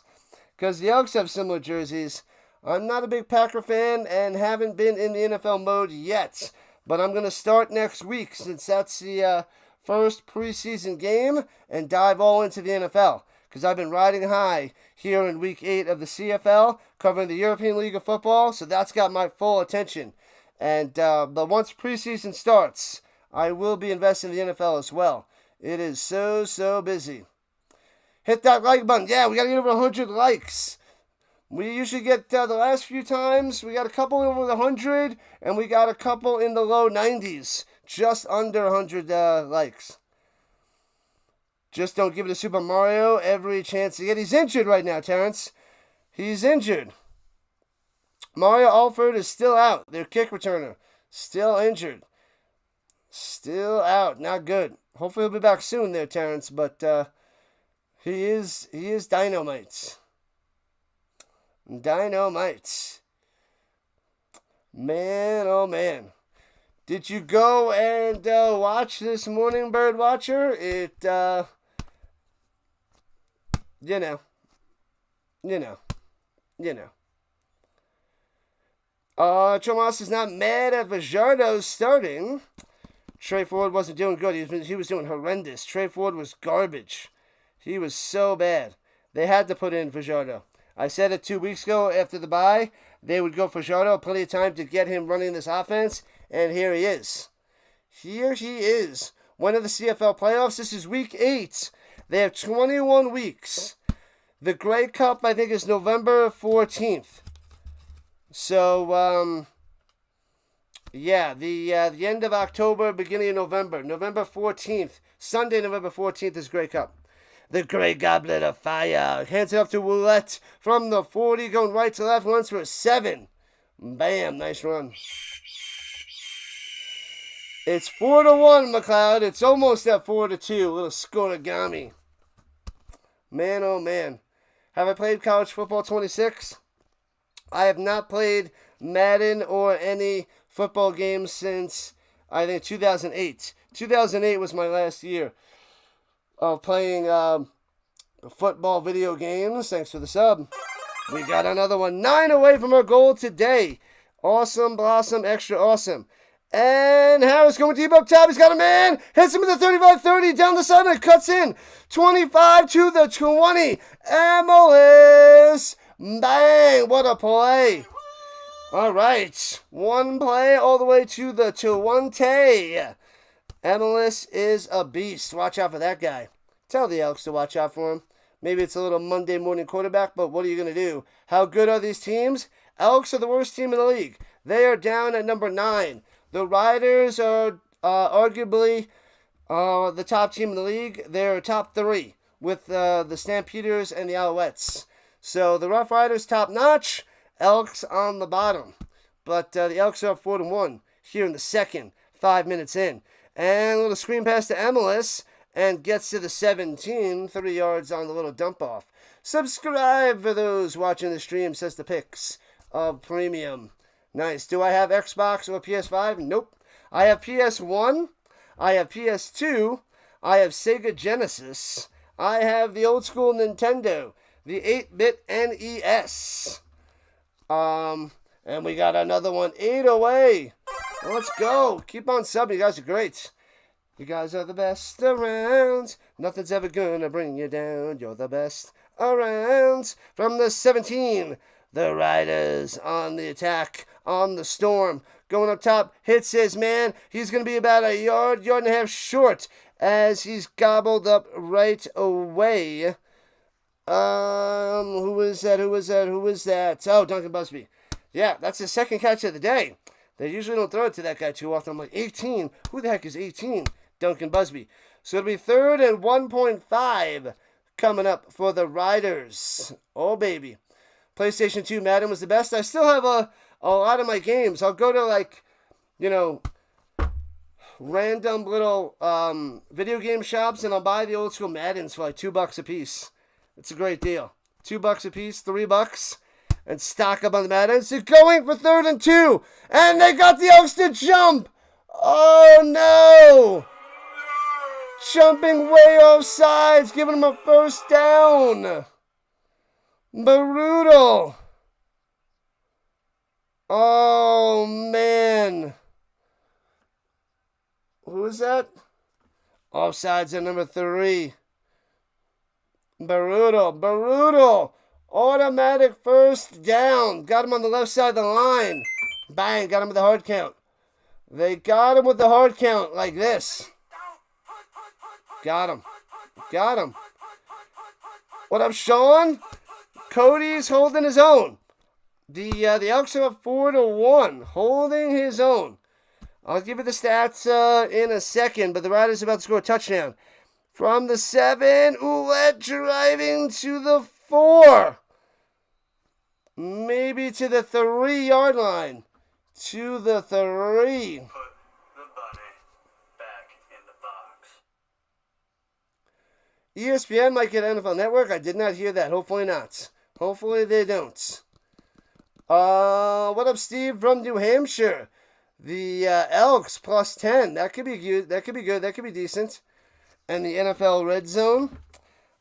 A: Because the Elks have similar jerseys. I'm not a big Packer fan and haven't been in the NFL mode yet. But I'm going to start next week since that's the first preseason game and dive all into the NFL. Because I've been riding high here in Week 8 of the CFL, covering the European League of Football. So that's got my full attention. And but once preseason starts, I will be investing in the NFL as well. It is so busy. Hit that like button. Yeah, we got to get over 100 likes. We usually get the last few times, we got a couple over the 100, and we got a couple in the low 90s. Just under 100 likes. Just don't give it to Super Mario every chance to get. He's injured right now, Terrence. He's injured. Mario Alford is still out. Their kick returner. Still injured. Still out. Not good. Hopefully he'll be back soon there, Terrence, but he is dynamite. Dynamite. Man, oh man. Did you go and watch this morning, Bird Watcher? It, you know. Tomas is not mad at Fajardo starting. Tre Ford wasn't doing good. He was doing horrendous. Tre Ford was garbage. He was so bad. They had to put in Fajardo. I said it 2 weeks ago after the bye. They would go Fajardo. Plenty of time to get him running this offense. And here he is. Here he is. One of the CFL playoffs. This is week 8. They have 21 weeks. The Grey Cup, I think, is November 14th. So, yeah, the end of October, beginning of November. November 14th. Sunday, November 14th is Grey Cup. The Grey Goblet of Fire. Hands it up to Roulette from the 40, going right to left. Runs for a 7. Bam, nice run. It's 4-1, McLeod. It's almost at 4-2. A little scorigami. Man, oh man. Have I played College Football 26? I have not played Madden or any football games since, I think, 2008. 2008 was my last year of playing football video games. Thanks for the sub. We got another one. 9 away from our goal today. Awesome, blossom, extra awesome. And Harris going deep up top. He's got a man. Hits him with the 35-30 down the sideline. Cuts in. 25 to the 20. Emilus. Bang. What a play. All right. One play all the way to the 20. Emilus is a beast. Watch out for that guy. Tell the Elks to watch out for him. Maybe it's a little Monday morning quarterback, but what are you going to do? How good are these teams? Elks are the worst team in the league. They are down at number 9. The Riders are arguably the top team in the league. They're top 3 with the Stampeders and the Alouettes. So the Roughriders top notch, Elks on the bottom. But the Elks are up 4-1 here in the second, 5 minutes in. And a little screen pass to Emilus. and gets to the 17, 3 yards on the little dump off. Subscribe for those watching the stream, says the picks of Premium. Nice. Do I have Xbox or PS5? Nope. I have PS1. I have PS2. I have Sega Genesis. I have the old school Nintendo, the 8-bit NES. And we got another one 8 away. Let's go. Keep on subbing. You guys are great. You guys are the best around. Nothing's ever gonna bring you down. You're the best around. From the 17, the Riders on the attack, on the storm. Going up top, hits his man. He's gonna be about a yard and a half short as he's gobbled up right away. Who is that? Oh, Duncan Busby. Yeah, that's his second catch of the day. They usually don't throw it to that guy too often. I'm like, 18? Who the heck is 18? Duncan Busby. So it'll be 3rd and 1.5 coming up for the Riders. Oh, baby. PlayStation 2 Madden was the best. I still have a lot of my games. I'll go to, random little video game shops, and I'll buy the old school Maddens for like $2 a piece. It's a great deal. $2 a piece, $3, and stock up on the Maddens. They're going for 3rd and 2, and they got the Elks to jump. Oh no! Jumping way off sides, giving them a first down. Brutal. Oh man. Who is that? Offsides at number 3. Brutal. Automatic first down. Got him on the left side of the line. Bang, got him with the hard count. They got him with the hard count like this. Got him. What up, Sean? Cody's holding his own. The Elks are up 4-1, holding his own. I'll give you the stats in a second, but the Riders are about to score a touchdown. From the 7, Ouellette driving to the 4. Maybe to the 3-yard line. To the 3.
B: Put the bunny back in the box.
A: ESPN might get NFL Network. I did not hear that. Hopefully not. Hopefully they don't. What up, Steve from New Hampshire? The Elks plus 10. That could be good. That could be decent. And the NFL Red Zone.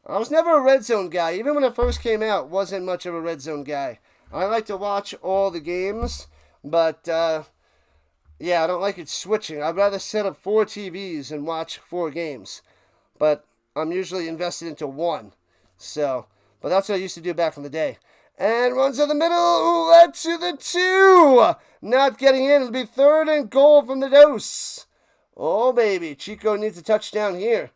A: I was never a Red Zone guy. Even when it first came out, wasn't much of a Red Zone guy. I like to watch all the games. But, yeah, I don't like it switching. I'd rather set up 4 TVs and watch 4 games. But I'm usually invested into 1. So, but that's what I used to do back in the day. And runs to the middle. Ouellette to the 2. Not getting in. It'll be 3rd and goal from the dose. Oh, baby. Chico needs a touchdown here.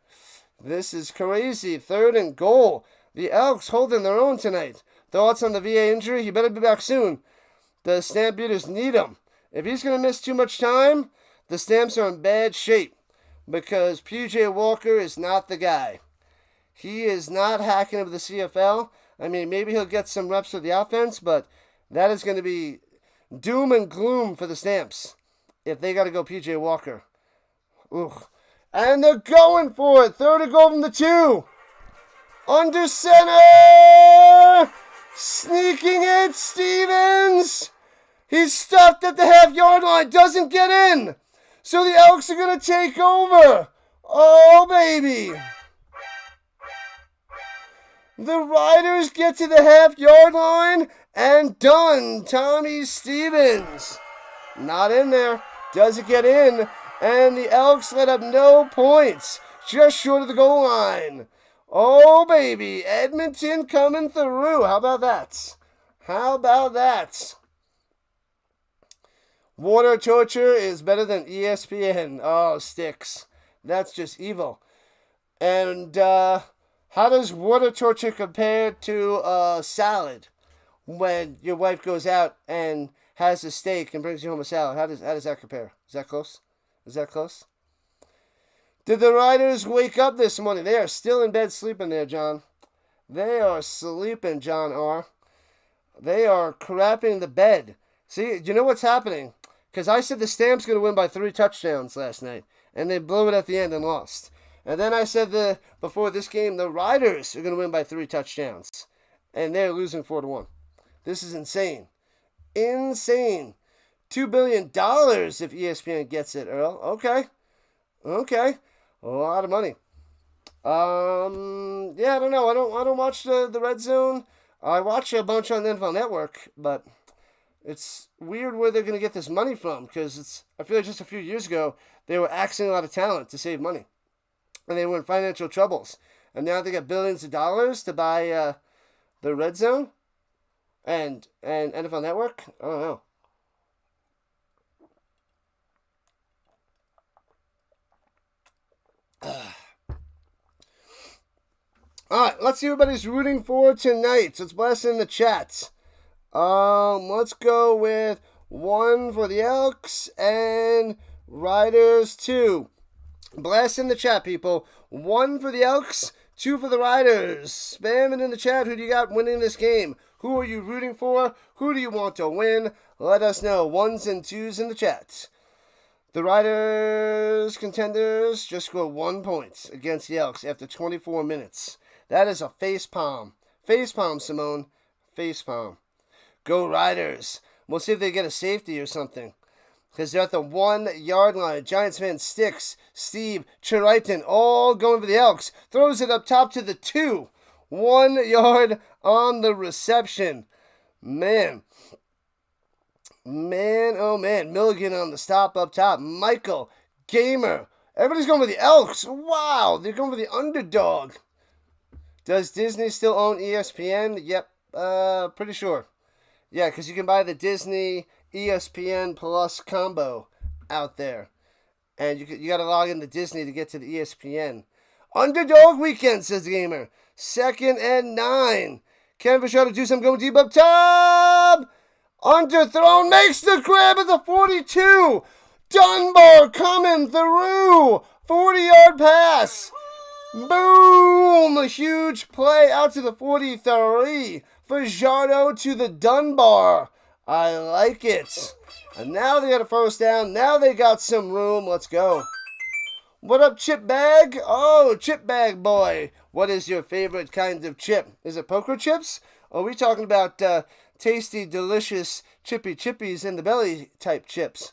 A: This is crazy. 3rd and goal. The Elks holding their own tonight. Thoughts on the VA injury? He better be back soon. The Stampeders need him. If he's going to miss too much time, the Stamps are in bad shape. Because P.J. Walker is not the guy. He is not hacking into the CFL. I mean, maybe he'll get some reps with the offense, but that is going to be doom and gloom for the Stamps if they got to go P.J. Walker. Ooh. And they're going for it. 3rd and goal from the 2. Under center. Sneaking it, Stevens. He's stuffed at the half-yard line. Doesn't get in. So the Elks are going to take over. Oh, baby. The Riders get to the half-yard line, and done. Tommy Stevens. Not in there. Doesn't get in. And the Elks let up no points. Just short of the goal line. Oh, baby. Edmonton coming through. How about that? Water torture is better than ESPN. Oh, sticks. That's just evil. And, how does water torture compare to salad when your wife goes out and has a steak and brings you home a salad? How does that compare? Is that close? Did the Riders wake up this morning? They are still in bed sleeping there, John. They are sleeping, John R. They are crapping the bed. See, you know what's happening? Because I said the Stamps going to win by 3 touchdowns last night, and they blew it at the end and lost. And then I said before this game, the Riders are going to win by 3 touchdowns. And they're losing 4-1. This is insane. Insane. $2 billion if ESPN gets it, Earl. Okay. A lot of money. Yeah, I don't know. I don't watch the Red Zone. I watch a bunch on the NFL Network, but it's weird where they're going to get this money from, because I feel like just a few years ago, they were axing a lot of talent to save money. And they were in financial troubles. And now they got billions of dollars to buy the Red Zone and NFL Network. I don't know. Alright, let's see what everybody's rooting for tonight. Let's blast in the chat. Let's go with 1 for the Elks and Riders 2. Blast in the chat, people. 1 for the Elks, 2 for the Riders. Spam it in the chat. Who do you got winning this game? Who are you rooting for? Who do you want to win? Let us know. 1s and 2s in the chat. The Riders contenders just scored 1 point against the Elks after 24 minutes. That is a face palm. Face palm, Simone. Face palm. Go Riders. We'll see if they get a safety or something, because they're at the 1-yard line. Giants fan Sticks, Steve, Cheriton, all going for the Elks. Throws it up top to the 2. 1 yard on the reception. Man, oh man. Milligan on the stop up top. Michael, Gamer. Everybody's going for the Elks. Wow, they're going for the underdog. Does Disney still own ESPN? Yep, pretty sure. Yeah, because you can buy the Disney ESPN Plus combo out there. And you got to log into Disney to get to the ESPN. Underdog weekend, says the Gamer. 2nd and 9. Canvas shot to do some going deep up top. Underthrown, makes the grab at the 42. Dunbar coming through. 40-yard pass. Boom! A huge play out to the 43. Fajardo to the Dunbar. I like it. And now they got a first down. Now they got some room. Let's go. What up, Chip Bag? Oh, Chip Bag boy. What is your favorite kind of chip? Is it poker chips? Or are we talking about tasty, delicious, chippy chippies in the belly type chips?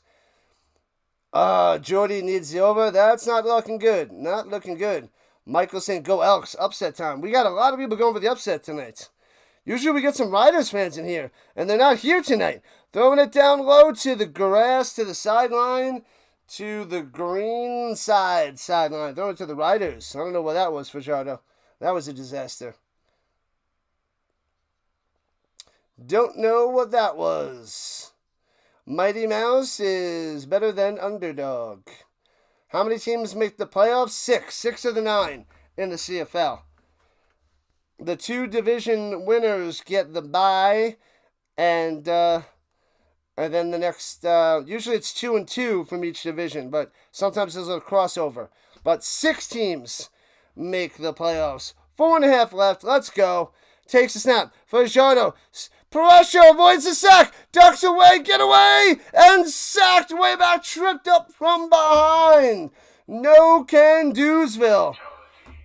A: Jordy needs the over. That's not looking good. Not looking good. Michael saying, go Elks. Upset time. We got a lot of people going for the upset tonight. Usually we get some Riders fans in here, and they're not here tonight. Throwing it down low to the grass, to the sideline, to the green sideline. Throwing it to the Riders. I don't know what that was, Fajardo. That was a disaster. Don't know what that was. Mighty Mouse is better than underdog. How many teams make the playoffs? 6. 6 of the 9 in the CFL. The 2 division winners get the bye, and then the next, usually it's 2 and 2 from each division, but sometimes there's a crossover. But 6 teams make the playoffs. 4.5 left. Let's go. Takes a snap. Fajardo. Pressure, avoids the sack. Ducks away. Get away. And sacked way back. Tripped up from behind. No can do'sville.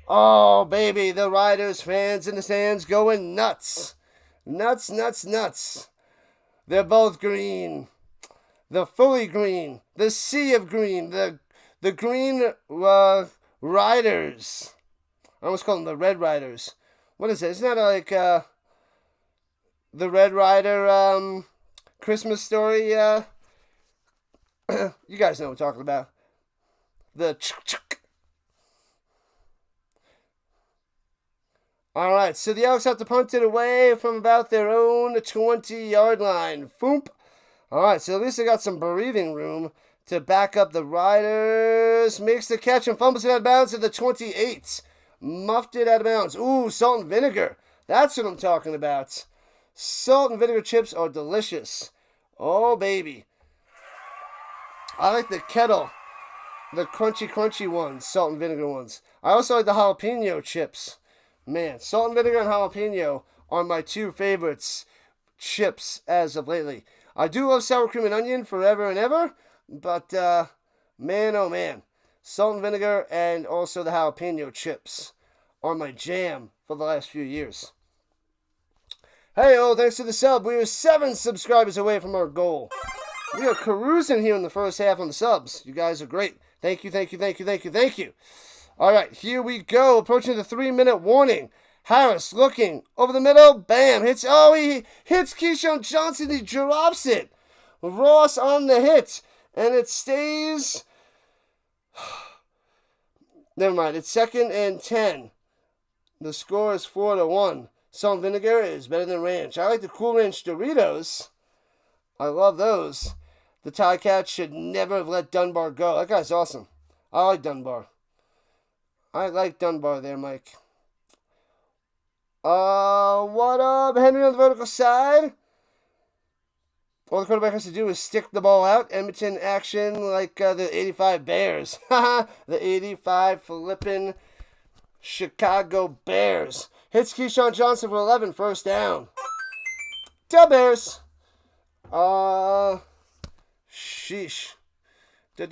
A: Oh, baby. The Riders fans in the stands going nuts. Nuts. They're both green. The fully green. The sea of green. The green Riders. I almost call them the Red Riders. What is it? Isn't that like the Red Rider Christmas story? You guys know what I'm talking about. The All right, so the Elks have to punt it away from about their own 20-yard line. Foomp. All right, so at least they got some breathing room to back up the Riders. Makes the catch and fumbles it out of bounds at the 28. Muffed it out of bounds. Ooh, salt and vinegar. That's what I'm talking about. Salt and vinegar chips are delicious. Oh, baby. I like the kettle. The crunchy ones. Salt and vinegar ones. I also like the jalapeno chips. Man, salt and vinegar and jalapeno are my 2 favorites chips as of lately. I do love sour cream and onion forever and ever. But, man, oh man. Salt and vinegar and also the jalapeno chips are my jam for the last few years. Hey, thanks to the sub. We are 7 subscribers away from our goal. We are cruising here in the first half on the subs. You guys are great. Thank you, thank you, thank you, thank you, thank you. All right, here we go. Approaching the 3-minute warning. Harris looking over the middle. Bam. He hits Keyshawn Johnson. He drops it. Ross on the hit. And it stays. Never mind. It's 2nd and 10. The score is 4-1. Salt and vinegar is better than ranch. I like the Cool Ranch Doritos. I love those. The Ticats should never have let Dunbar go. That guy's awesome. I like Dunbar. I like Dunbar there, Mike. What up? Henry on the vertical side. All the quarterback has to do is stick the ball out. Edmonton action like the 85 Bears. The 85 flippin' Chicago Bears. Hits Keyshawn Johnson for 11. First down. Da Bears. Sheesh. Dallas.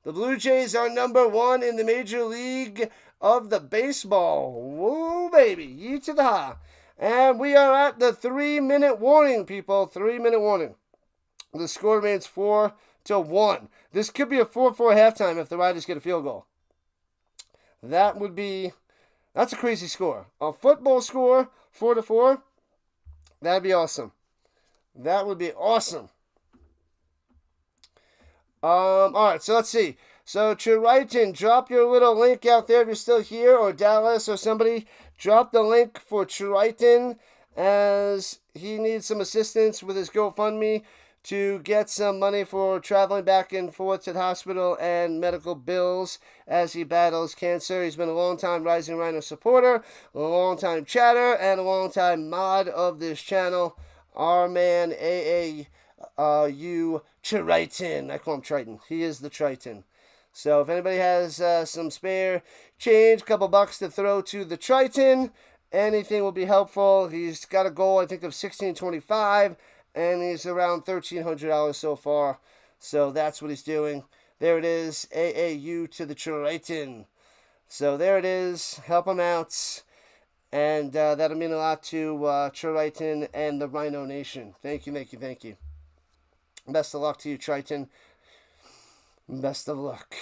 A: The Blue Jays are number 1 in the Major League of the baseball. Woo, baby. Yee to the ha. And we are at the 3-minute warning, people. 3-minute warning. The score remains 4-1. This could be a 4-4 halftime if the Riders get a field goal. That's a crazy score. A football score, 4-4. That'd be awesome. That would be awesome. All right, so let's see. So, Triton, drop your little link out there if you're still here, or Dallas or somebody. Drop the link for Triton as he needs some assistance with his GoFundMe to get some money for traveling back and forth to the hospital and medical bills as he battles cancer. He's been a long-time Rising Rhino supporter, a long-time chatter, and a long-time mod of this channel. Our man, AAU Triton. I call him Triton. He is the Triton. So if anybody has some spare change, a couple bucks to throw to the Triton, anything will be helpful. He's got a goal, I think, of $1,625, and he's around $1,300 so far. So that's what he's doing. There it is, AAU to the Triton. So there it is. Help him out. And that'll mean a lot to Triton and the Rhino Nation. Thank you, thank you, thank you. Best of luck to you, Triton. Best of luck.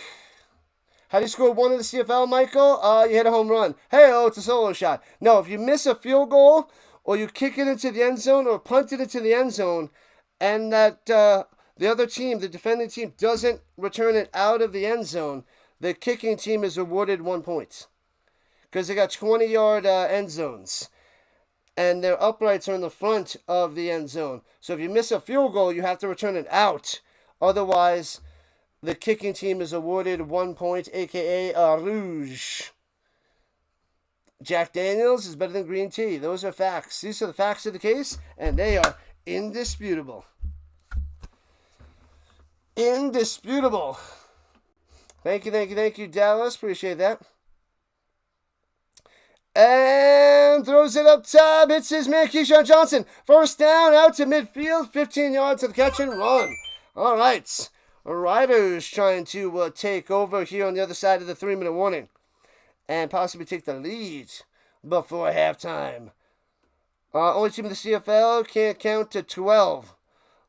A: How do you score 1 in the CFL, Michael? You hit a home run. Hey, it's a solo shot. No, if you miss a field goal, or you kick it into the end zone, or punt it into the end zone, and that the other team, the defending team, doesn't return it out of the end zone, the kicking team is awarded 1 point. Because they got 20-yard end zones. And their uprights are in the front of the end zone. So if you miss a field goal, you have to return it out. Otherwise, the kicking team is awarded 1 point, a.k.a. rouge. Jack Daniels is better than green tea. Those are facts. These are the facts of the case, and they are indisputable. Indisputable. Thank you, Dallas. Appreciate that. And throws it up top. Hits his man, Keyshawn Johnson. First down, out to midfield. 15 yards to the catch and run. All right. Riders trying to take over here on the other side of the 3-minute warning. And possibly take the lead before halftime. Only team in the CFL can't count to 12.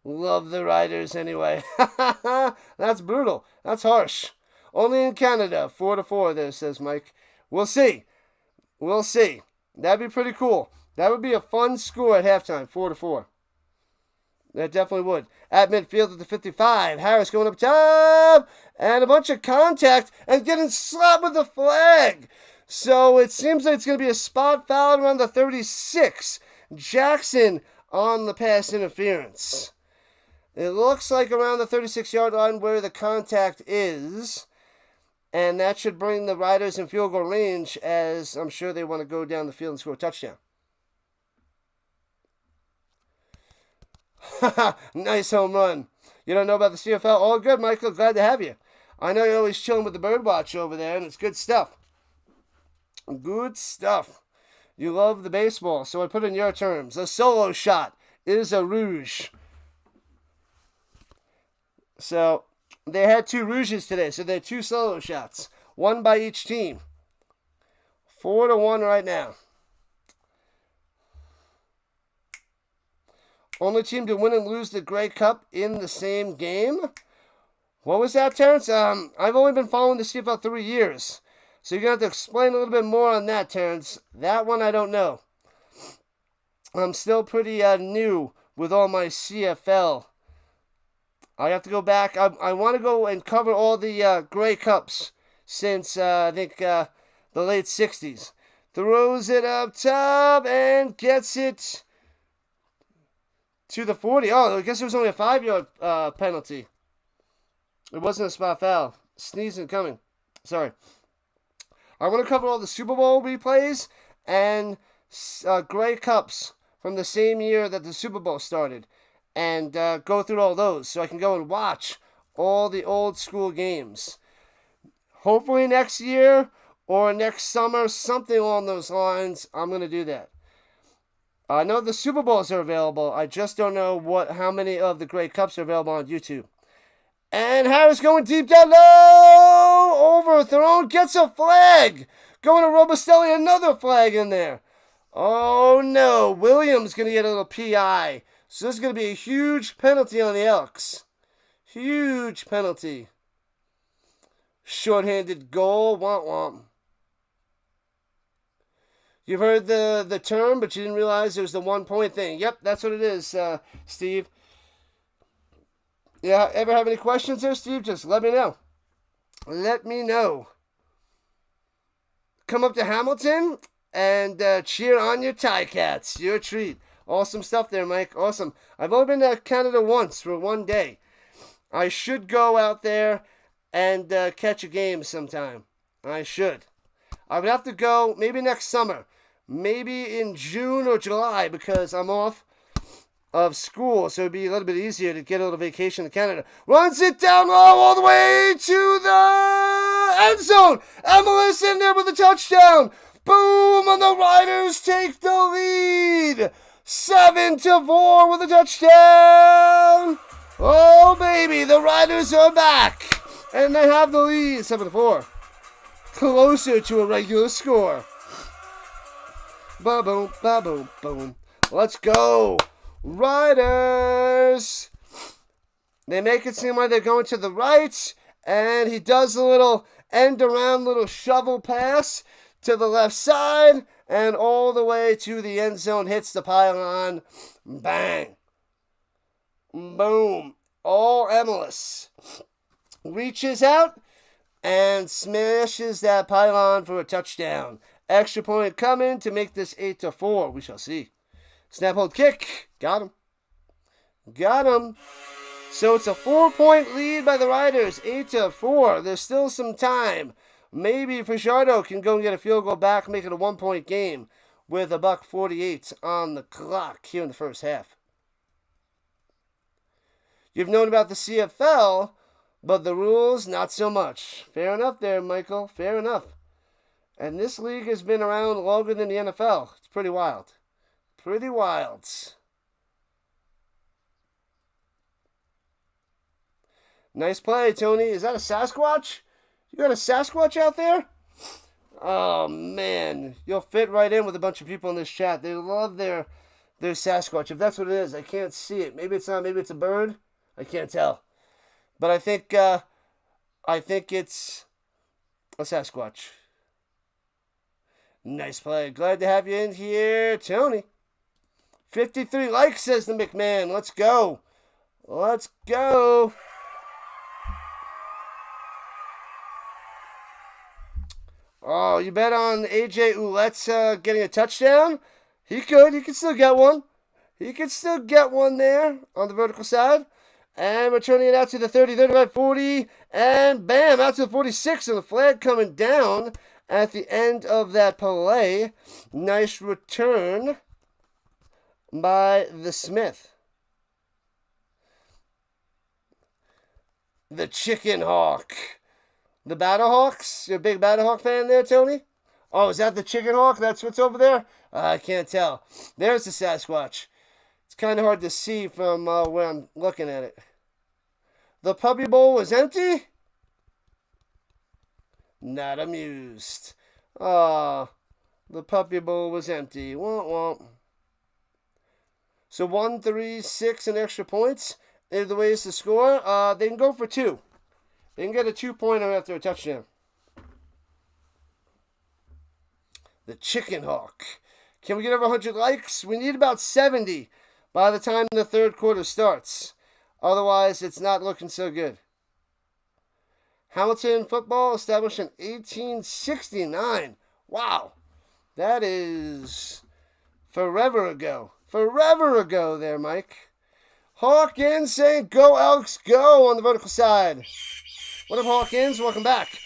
A: Love the Riders anyway. That's brutal. That's harsh. Only in Canada. 4-4 there, says Mike. We'll see. We'll see. That'd be pretty cool. That would be a fun score at halftime. 4-4. That definitely would. At midfield at the 55. Harris going up top. And a bunch of contact. And getting slapped with the flag. So it seems like it's going to be a spot foul around the 36. Jackson on the pass interference. It looks like around the 36-yard line where the contact is. And that should bring the Riders in field goal range, as I'm sure they want to go down the field and score a touchdown. Nice home run. You don't know about the CFL? All good, Michael. Glad to have you. I know you're always chilling with the Birdwatch over there, and it's good stuff. Good stuff. You love the baseball, so I put in your terms. A solo shot is a rouge. So, They had 2 rouges today, so they're 2 solo shots. 1 by each team. 4-1 right now. Only team to win and lose the Grey Cup in the same game. What was that, Terrence? I've only been following the CFL 3 years. So you're going to have to explain a little bit more on that, Terrence. That one I don't know. I'm still pretty new with all my CFL. I have to go back. I want to go and cover all the Grey Cups since, I think, the late 60s. Throws it up top and gets it to the 40. Oh, I guess it was only a 5-yard penalty. It wasn't a spot foul. Sneezing coming. Sorry. I want to cover all the Super Bowl replays and Grey Cups from the same year that the Super Bowl started. And go through all those so I can go and watch all the old school games. Hopefully next year or next summer, something along those lines, I'm going to do that. I know the Super Bowls are available. I just don't know how many of the Grey Cups are available on YouTube. And Harris going deep down low. Overthrown. Gets a flag. Going to Robustelli. Another flag in there. Oh no. Williams going to get a little PI. So this is going to be a huge penalty on the Elks. Huge penalty. Short-handed goal. Womp womp. You've heard the term, but you didn't realize it was the 1-point thing. Yep, that's what it is, Steve. Yeah, ever have any questions there, Steve? Just let me know. Let me know. Come up to Hamilton and cheer on your Ticats. Your treat. Awesome stuff there, Mike. Awesome. I've only been to Canada once for 1 day. I should go out there and catch a game sometime. I should. I would have to go maybe next summer. Maybe in June or July because I'm off of school, so it'd be a little bit easier to get a little vacation in Canada. Runs it down low all the way to the end zone. MLS in there with a touchdown. Boom, and the Riders take the lead. 7-4 with a touchdown. Oh, baby, the Riders are back. And they have the lead, 7-4. Closer to a regular score. Ba-boom, ba-boom, boom. Let's go. Riders. They make it seem like they're going to the right. And he does a little end around, little shovel pass to the left side. And all the way to the end zone. Hits the pylon. Bang. Boom. All MLS. Reaches out and smashes that pylon for a touchdown. Extra point coming to make this 8-4. We shall see. Snap, hold, kick. Got him. Got him. So it's a 4-point lead by the Riders. 8-4. There's still some time. Maybe Fajardo can go and get a field goal back, make it a 1-point game with $1:48 on the clock here in the first half. You've known about the CFL, but the rules, not so much. Fair enough there, Michael. Fair enough. And this league has been around longer than the NFL. It's pretty wild. Pretty wild. Nice play, Tony. Is that a Sasquatch? You got a Sasquatch out there? Oh, man. You'll fit right in with a bunch of people in this chat. They love their Sasquatch. If that's what it is, I can't see it. Maybe it's not. Maybe it's a bird. I can't tell. But I think it's a Sasquatch. Nice play. Glad to have you in here, Tony. 53 likes, says the McMahon. Let's go. Let's go. Oh, you bet on AJ Ouellette's getting a touchdown? He could. He could still get one. He could still get one there on the vertical side. And we're turning it out to the 30, 35, 40. And bam, out to the 46. And the flag coming down at the end of that play. Nice return by the Smith. The Chicken Hawk. The Battlehawks? You're a big Battlehawk fan there, Tony? Oh, is that the Chicken Hawk? That's what's over there? I can't tell. There's the Sasquatch. It's kind of hard to see from where I'm looking at it. The Puppy Bowl was empty? Not amused. Ah, the Puppy Bowl was empty. Womp womp. So 1, 3, 6 and extra points. Either the ways to score. They can go for 2. They can get a 2-pointer after a touchdown. The Chicken Hawk. Can we get over 100 likes? We need about 70 by the time the third quarter starts. Otherwise, it's not looking so good. Hamilton football established in 1869. Wow. That is forever ago. Forever ago there, Mike. Hawkins saying, "Go Elks, go" on the vertical side. What up, Hawkins? Welcome back.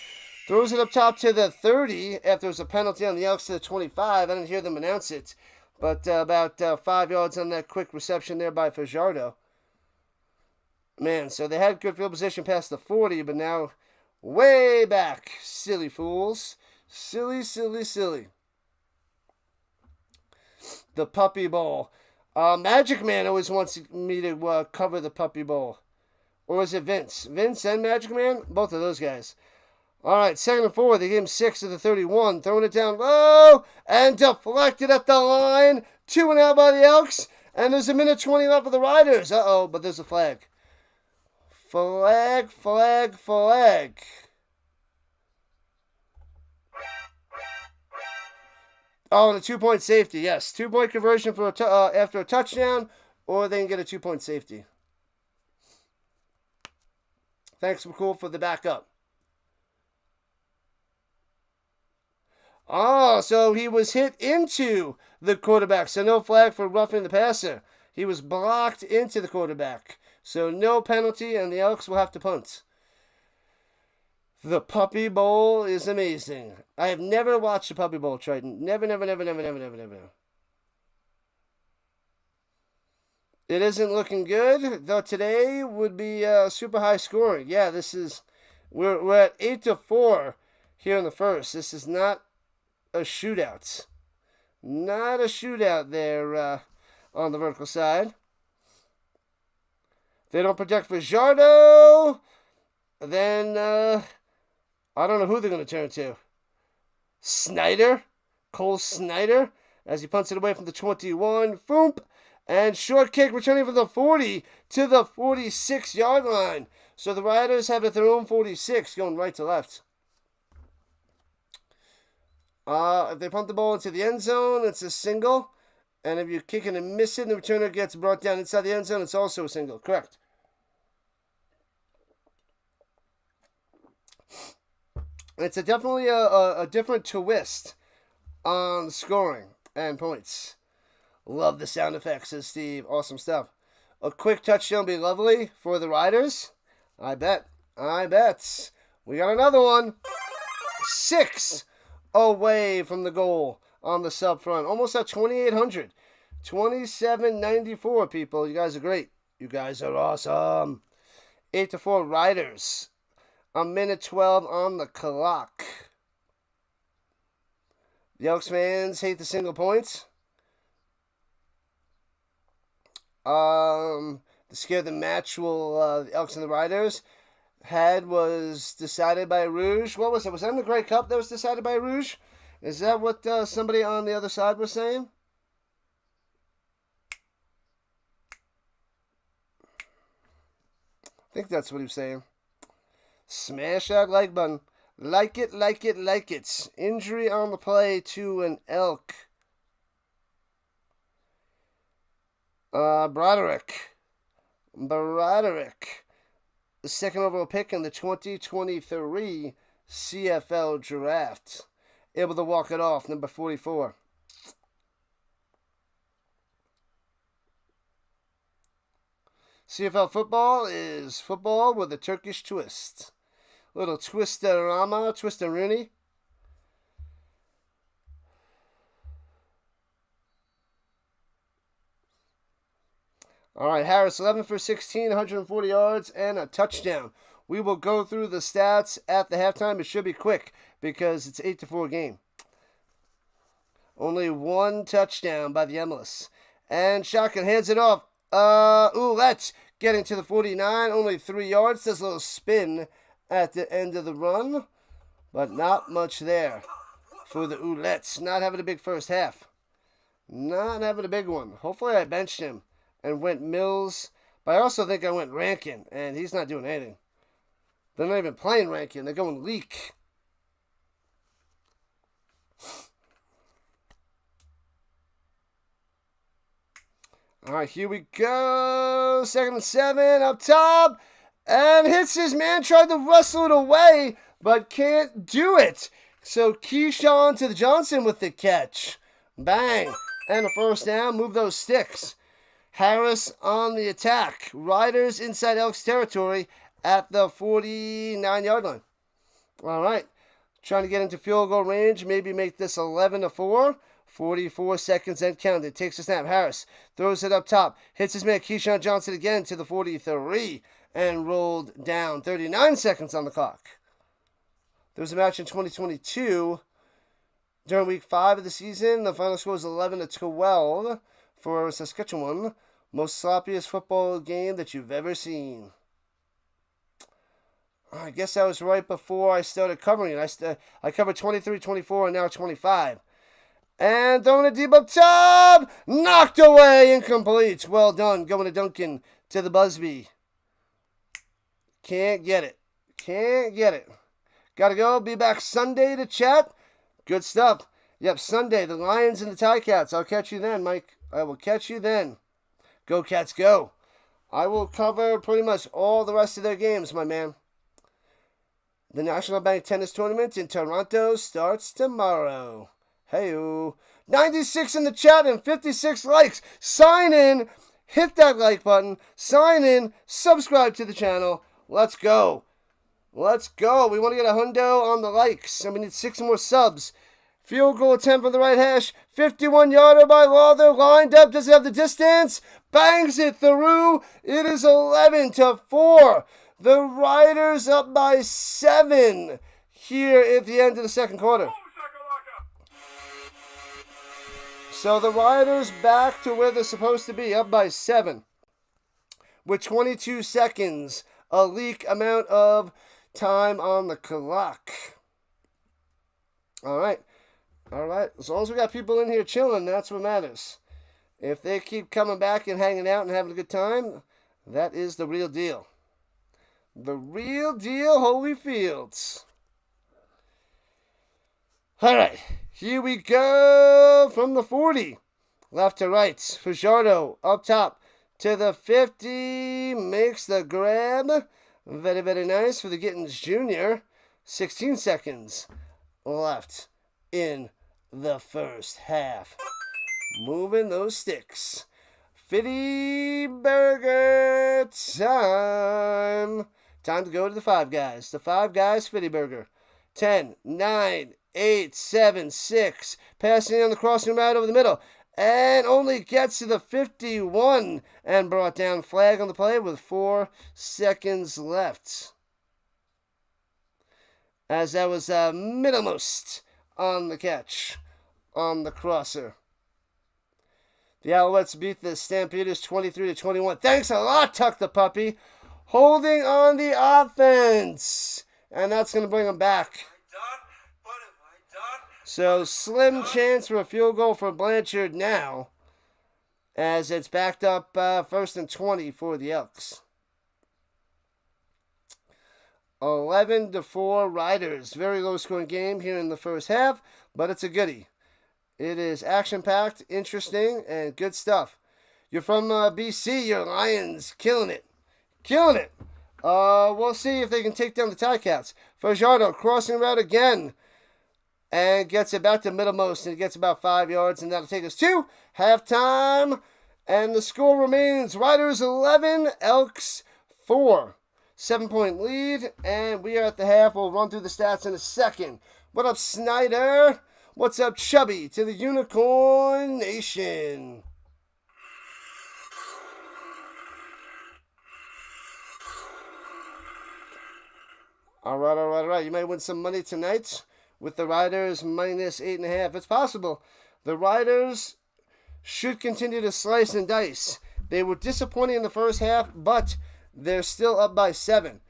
A: Throws it up top to the 30 after there was a penalty on the Elks to the 25. I didn't hear them announce it, but about 5 yards on that quick reception there by Fajardo. Man, so they had good field position past the 40, but now way back. Silly fools. Silly, silly, silly. The Puppy Bowl. Magic Man always wants me to cover the Puppy Bowl. Or is it Vince? Vince and Magic Man? Both of those guys. All right, 2nd and 4. They gave him 6 to the 31. Throwing it down low and deflected at the line. 2 and out by the Elks. And there's a minute 20 left for the Riders. Uh-oh, but there's a flag. Flag, flag, flag. Oh, and a 2-point safety, yes. 2-point conversion for after a touchdown, or they can get a 2-point safety. Thanks, McCool, for the backup. Oh, so he was hit into the quarterback, so no flag for roughing the passer. He was blocked into the quarterback, so no penalty, and the Elks will have to punt. The Puppy Bowl is amazing. I have never watched the Puppy Bowl, Triton. Never. It isn't looking good, though today would be super high scoring. Yeah, this is... We're at 8-4 here in the first. This is not a shootout. Not a shootout there on the vertical side. If they don't protect Fajardo, then... I don't know who they're going to turn to. Snyder? Cole Snyder? As he punts it away from the 21. Foomp! And short kick returning from the 40 to the 46-yard line. So the Riders have at their own 46 going right to left. If they punt the ball into the end zone, it's a single. And if you kick it and miss it and the returner gets brought down inside the end zone, it's also a single. Correct. It's definitely a different twist on scoring and points. Love the sound effects, says Steve. Awesome stuff. A quick touchdown would be lovely for the Riders. I bet. We got another one. 6 away from the goal on the sub front. Almost at 2,800. 2794, people. You guys are great. You guys are awesome. 8-4 Riders. A minute 12 on the clock. The Elks fans hate the single points. The scare the match will the Elks and the Riders was decided by Rouge. What was it? Was that in the Grey Cup that was decided by Rouge? Is that what somebody on the other side was saying? I think that's what he was saying. Smash that like button. Like it. Injury on the play to an Elk. Broderick. The second overall pick in the 2023 CFL draft. Able to walk it off, number 44. CFL football is football with a Turkish twist. Little twister-rama, twister-rooney. All right, Harris, 11 for 16, 140 yards, and a touchdown. We will go through the stats at the halftime. It should be quick because it's 8-4 game. Only one touchdown by the MLS. And Shotgun hands it off. Ouellette getting to the 49, only 3 yards. Does a little spin at the end of the run, but not much there for the Oulettes. Not having a big first half. Not having a big one. Hopefully I benched him and went Mills, but I also think I went Rankin, and he's not doing anything. They're not even playing Rankin. They're going Leak. All right, here we go. 2nd and 7 up top. And hits his man. Tried to wrestle it away, but can't do it. So Keyshawn to the Johnson with the catch. Bang. And a first down. Move those sticks. Harris on the attack. Riders inside Elks territory at the 49-yard line. All right. Trying to get into field goal range. Maybe make this 11-4. 44 seconds and counted. Takes a snap. Harris throws it up top. Hits his man Keyshawn Johnson again to the 43 and rolled down. 39 seconds on the clock. There was a match in 2022 during week 5 of the season. The final score was 11-12 for Saskatchewan. Most sloppiest football game that you've ever seen. I guess I was right before I started covering it. I covered 23, 24, and now 25. And throwing it deep up top. Knocked away. Incomplete. Well done. Going to Duncan to the Busby. Can't get it. Can't get it. Gotta go. Be back Sunday to chat. Good stuff. Yep, Sunday. The Lions and the Ticats. I'll catch you then, Mike. I will catch you then. Go, Cats, go. I will cover pretty much all the rest of their games, my man. The National Bank Tennis Tournament in Toronto starts tomorrow. Hey-o. 96 in the chat and 56 likes. Sign in. Hit that like button. Sign in. Subscribe to the channel. Let's go. Let's go. We want to get a hundo on the likes. And we need 6 more subs. Field goal attempt from the right hash. 51-yarder by Lawther. Lined up. Does it have the distance? Bangs it through. It is 11-4. The Riders up by 7 here at the end of the second quarter. So the Riders back to where they're supposed to be, up by 7. With 22 seconds, a leak amount of time on the clock. All right. As long as we got people in here chilling, that's what matters. If they keep coming back and hanging out and having a good time, that is the real deal. The real deal, Holyfields. All right. Here we go from the 40. Left to right. Fajardo up top to the 50. Makes the grab. Very, very nice for the Gittins Jr. 16 seconds left in the first half. Moving those sticks. Fitty Burger time. Time to go to the 5 guys. The 5 guys, Fitty Burger. 10, 9, 8, 7, 6. Passing on the crossing route over the middle. And only gets to the 51. And brought down. Flag on the play with 4 seconds left. As that was Middlemost on the catch. On the crosser. The Alouettes beat the Stampeders 23-21. Thanks a lot, Tuck the Puppy. Holding on the offense. And that's going to bring them back. So, slim chance for a field goal for Blanchard now. As it's backed up 1st and 20 for the Elks. 11-4 Riders. Very low scoring game here in the first half. But it's a goodie. It is action-packed, interesting, and good stuff. You're from BC. Your Lions killing it. Killing it. We'll see if they can take down the Ticats. Fajardo crossing route again. And gets it back to Middlemost. And it gets about 5 yards. And that'll take us to halftime. And the score remains Riders 11, Elks 4. 7-point lead. And we are at the half. We'll run through the stats in a second. What up, Snyder? What's up, Chubby? To the Unicorn Nation. All right. You might win some money tonight with the Riders minus 8.5. It's possible. The Riders should continue to slice and dice They were disappointing in the first half, but they're still up by 7.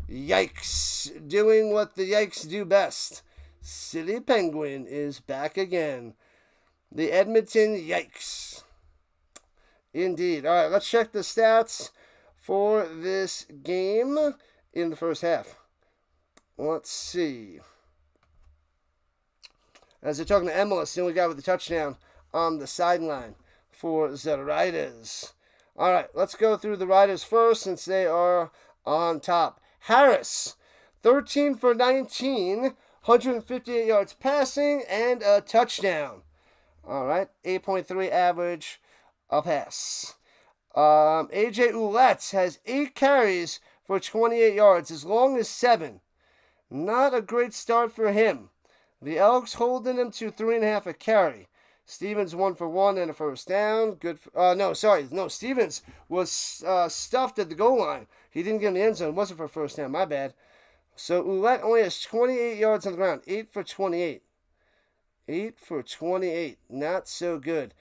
A: Yikes. Doing what the Yikes do best. Silly Penguin is back again. The Edmonton Yikes. Indeed. All right, let's check the stats for this game in the first half. Let's see. As they're talking to MLS, the only guy with the touchdown on the sideline for the Riders. All right, let's go through the Riders first since they are on top. Harris, 13 for 19, 158 yards passing, and a touchdown. All right, 8.3 average a pass. AJ Ouellette has 8 carries for 28 yards, as long as 7. Not a great start for him. The Elks holding him to 3.5 a carry. Stevens 1 for 1 and a first down. Good. Stevens was stuffed at the goal line. He didn't get in the end zone. It wasn't for a first down. My bad. So Ouellette only has 28 yards on the ground. 8 for 28. 8 for 28. Not so good.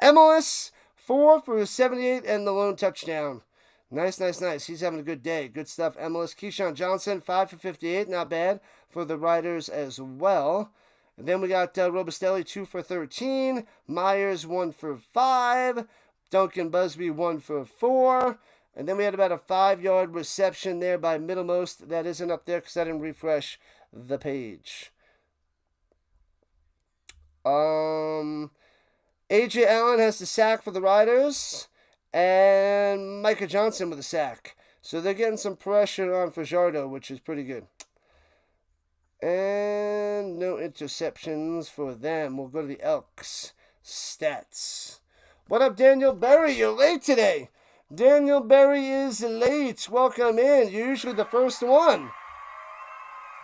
A: MLS 4 for 78 and the lone touchdown. Nice. He's having a good day. Good stuff, MLS. Keyshawn Johnson, 5 for 58. Not bad for the Riders as well. And then we got Robustelli, 2 for 13. Myers, 1 for 5. Duncan Busby, 1 for 4. And then we had about a 5-yard reception there by Middlemost. That isn't up there because I didn't refresh the page. AJ Allen has the sack for the Riders. And Micah Johnson with a sack. So they're getting some pressure on Fajardo, which is pretty good. And no interceptions for them. We'll go to the Elks. Stats. What up, Daniel Berry? You're late today. Daniel Berry is late. Welcome in. You're usually the first one.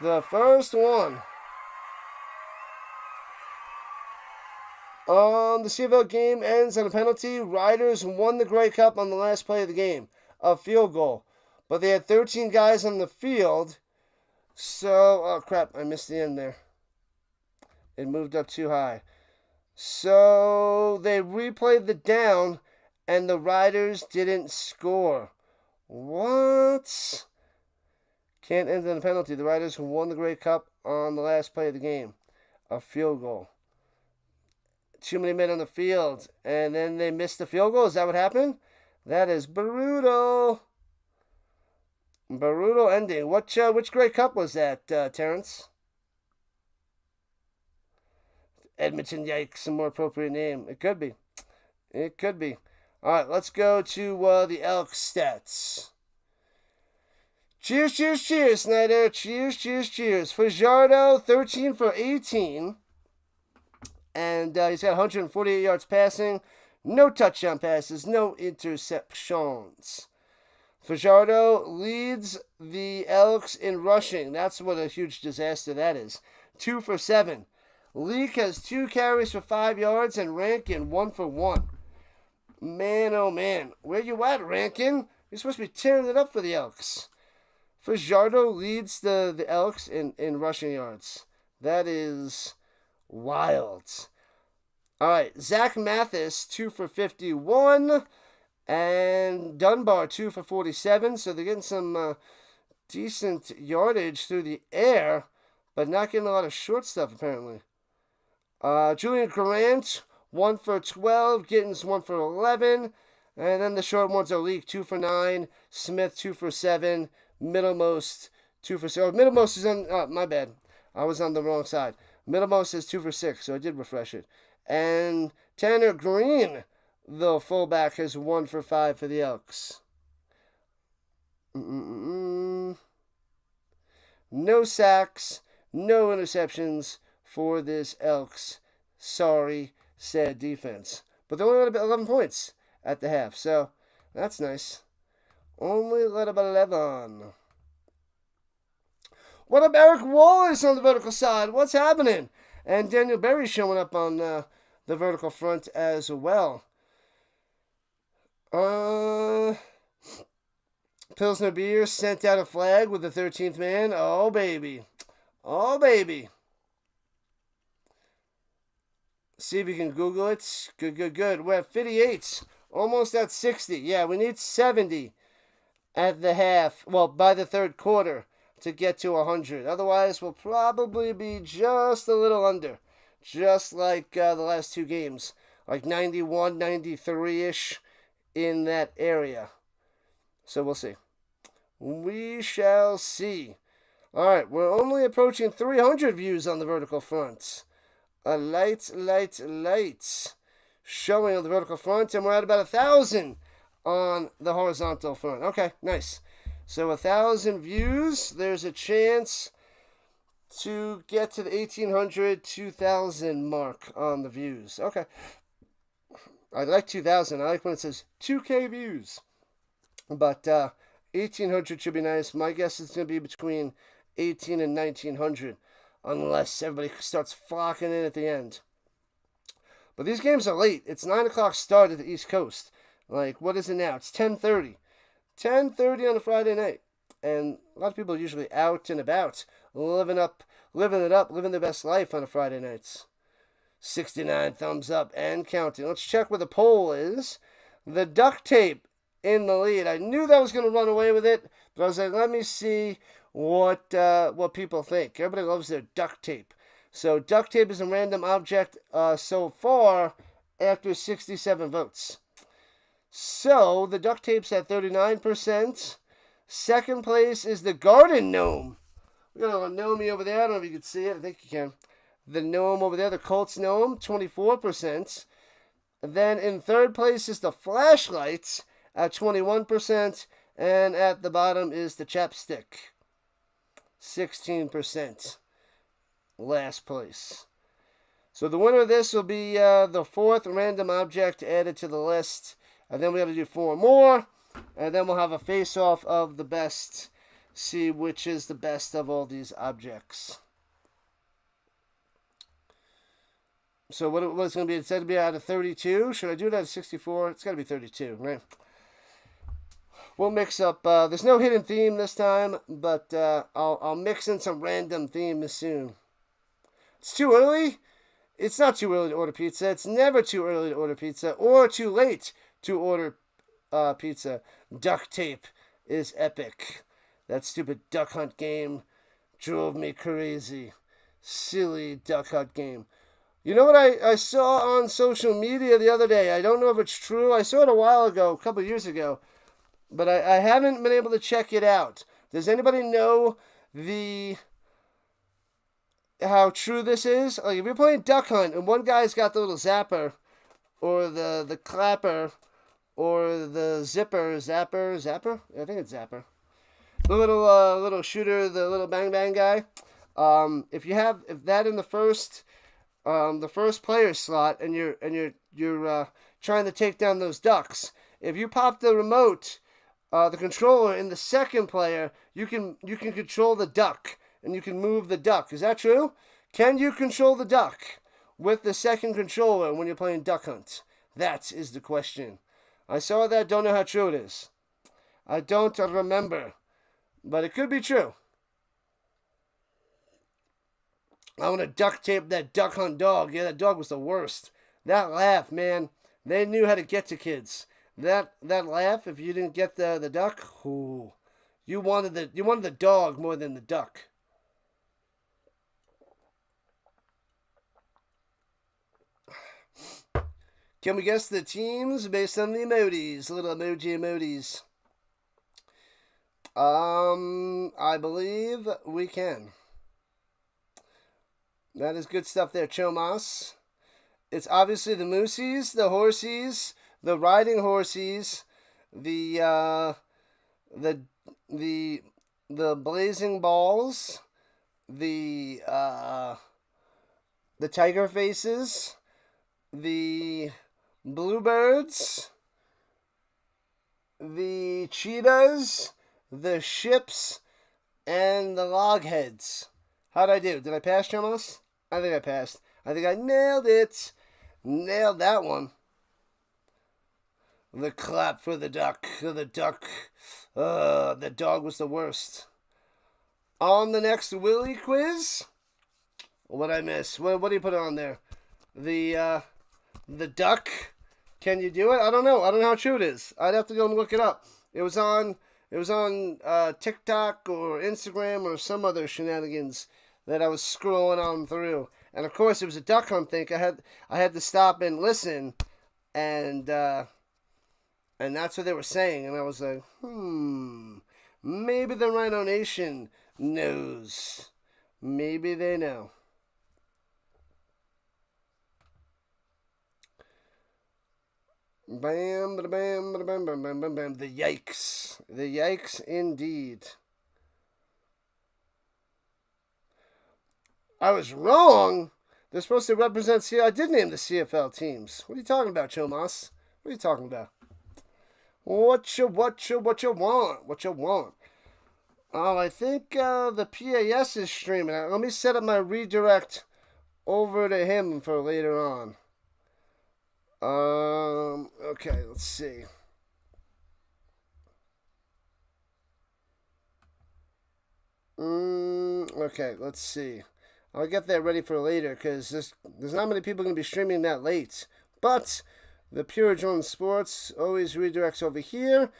A: The first one. The CFL game ends on a penalty. Riders won the Grey Cup on the last play of the game. A field goal. But they had 13 guys on the field. So, oh crap, I missed the end there. It moved up too high. So, they replayed the down, and the Riders didn't score. What? Can't end on a penalty. The Riders won the Grey Cup on the last play of the game. A field goal. Too many men on the field, and then they missed the field goal. Is that what happened? That is brutal. Brutal ending. Which Grey Cup was that, Terrence? Edmonton Yikes, a more appropriate name. It could be. It could be. All right, let's go to the Elks stats. Cheers, Snyder. Cheers. Fajardo, 13 for 18. And he's got 148 yards passing. No touchdown passes. No interceptions. Fajardo leads the Elks in rushing. That's what a huge disaster that is. 2 for 7. Leak has 2 carries for 5 yards, and Rankin 1 for 1. Man, oh man. Where you at, Rankin? You're supposed to be tearing it up for the Elks. Fajardo leads the Elks in rushing yards. That is wild. All right, Zach Mathis, 2 for 51. And Dunbar, 2 for 47. So they're getting some decent yardage through the air, but not getting a lot of short stuff, apparently. Julian Grant, 1 for 12. Gittins, 1 for 11. And then the short ones are Leak, 2 for 9. Smith, 2 for 7. Middlemost, 2 for 6. Oh, Middlemost is on, my bad. I was on the wrong side. Middlemost is 2 for 6, so I did refresh it. And Tanner Green, the fullback, has 1 for 5 for the Elks. No sacks, no interceptions for this Elks. Sorry, said defense. But they only let about 11 points at the half, so that's nice. Only let about 11. What up, Eric Wallace on the vertical side? What's happening? And Daniel Berry showing up on the vertical front as well. Pilsner Beer sent out a flag with the 13th man. Oh, baby. See if you can Google it. Good. We're at 58 Almost at 60. Yeah, we need 70 at the half. Well, by the third quarter to get to 100. Otherwise, we'll probably be just a little under. Just like the last two games. Like 91, 93-ish in that area. So we'll see. We shall see. Alright, we're only approaching 300 views on the vertical front. A light showing on the vertical front, and we're at about 1,000 on the horizontal front. Okay, nice. So 1,000 views. There's a chance to get to the 1,800, 2,000 mark on the views. Okay. I like 2,000. I like when it says 2K views. But 1,800 should be nice. My guess is going to be between 1,800 and 1,900. Unless everybody starts flocking in at the end. But these games are late. It's 9 o'clock start at the East Coast. Like, what is it now? It's 10:30. 10:30 on a Friday night. And a lot of people are usually out and about, living it up, living their best life on a Friday nights. 69 thumbs up and counting. Let's check where the poll is. The duct tape in the lead. I knew that was going to run away with it, but I was like, let me see what people think. Everybody loves their duct tape. So duct tape is a random object so far after 67 votes. So the duct tape's at 39%. Second place is the garden gnome. We got a gnome over there. I don't know if you can see it. I think you can. The gnome over there, the Colts gnome, 24%. Then in third place is the flashlight at 21%. And at the bottom is the chapstick, 16%. Last place. So the winner of this will be the fourth random object added to the list. And then we got to do 4 more. And then we'll have a face-off of the best. See which is the best of all these objects. So what's going to be? It's going to be out of 32. Should I do it out of 64? It's got to be 32, right? We'll mix up. There's no hidden theme this time, but I'll mix in some random themes soon. It's too early. It's not too early to order pizza. It's never too early to order pizza or too late to order pizza. Duct tape is epic. That stupid duck hunt game drove me crazy. Silly duck hunt game. You know what I saw on social media the other day? I don't know if it's true. I saw it a while ago, a couple of years ago. But I haven't been able to check it out. Does anybody know how true this is? Like, if you're playing duck hunt and one guy's got the little zapper or the clapper or the zapper? I think it's zapper. The little shooter, the little bang bang guy. If that in the first player slot and you're trying to take down those ducks, if you pop the remote, the controller in the second player, you can control the duck and you can move the duck. Is that true? Can you control the duck with the second controller when you're playing duck hunt? That is the question. I saw that. Don't know how true it is. I don't remember, but it could be true. I want to duct tape that duck hunt dog. Yeah, that dog was the worst. That laugh, man. They knew how to get to kids. That laugh, if you didn't get the duck, ooh, you wanted the dog more than the duck. Can we guess the teams based on the emojis? Little emojis. I believe we can. That is good stuff there, Chomas. It's obviously the moosies, the horsies, the riding horsies, the blazing balls, the tiger faces, the bluebirds, the cheetahs, the ships, and the logheads. How'd I do? Did I pass, Chomas? I think I passed. I think I nailed it. Nailed that one. The clap for the duck. The duck. The dog was the worst. On the next Willy quiz. What'd I miss? What do you put on there? The duck. Can you do it? I don't know. I don't know how true it is. I'd have to go and look it up. It was on TikTok or Instagram or some other shenanigans that I was scrolling on through. And of course, it was a duck hunt thing. I had to stop and listen, and that's what they were saying. And I was like, maybe the Rhino Nation knows. Maybe they know. Bam, bam, bam, bam, bam, bam, bam, bam. The yikes. The yikes indeed. I was wrong. They're supposed to represent CFL. I did name the CFL teams. What are you talking about, Chomas? What are you talking about? What you want? What you want? I think the PAS is streaming. Let me set up my redirect over to him for later on. Okay, let's see. Okay, let's see. I'll get that ready for later because there's not many people going to be streaming that late. But the Pure Jones Sports always redirects over here,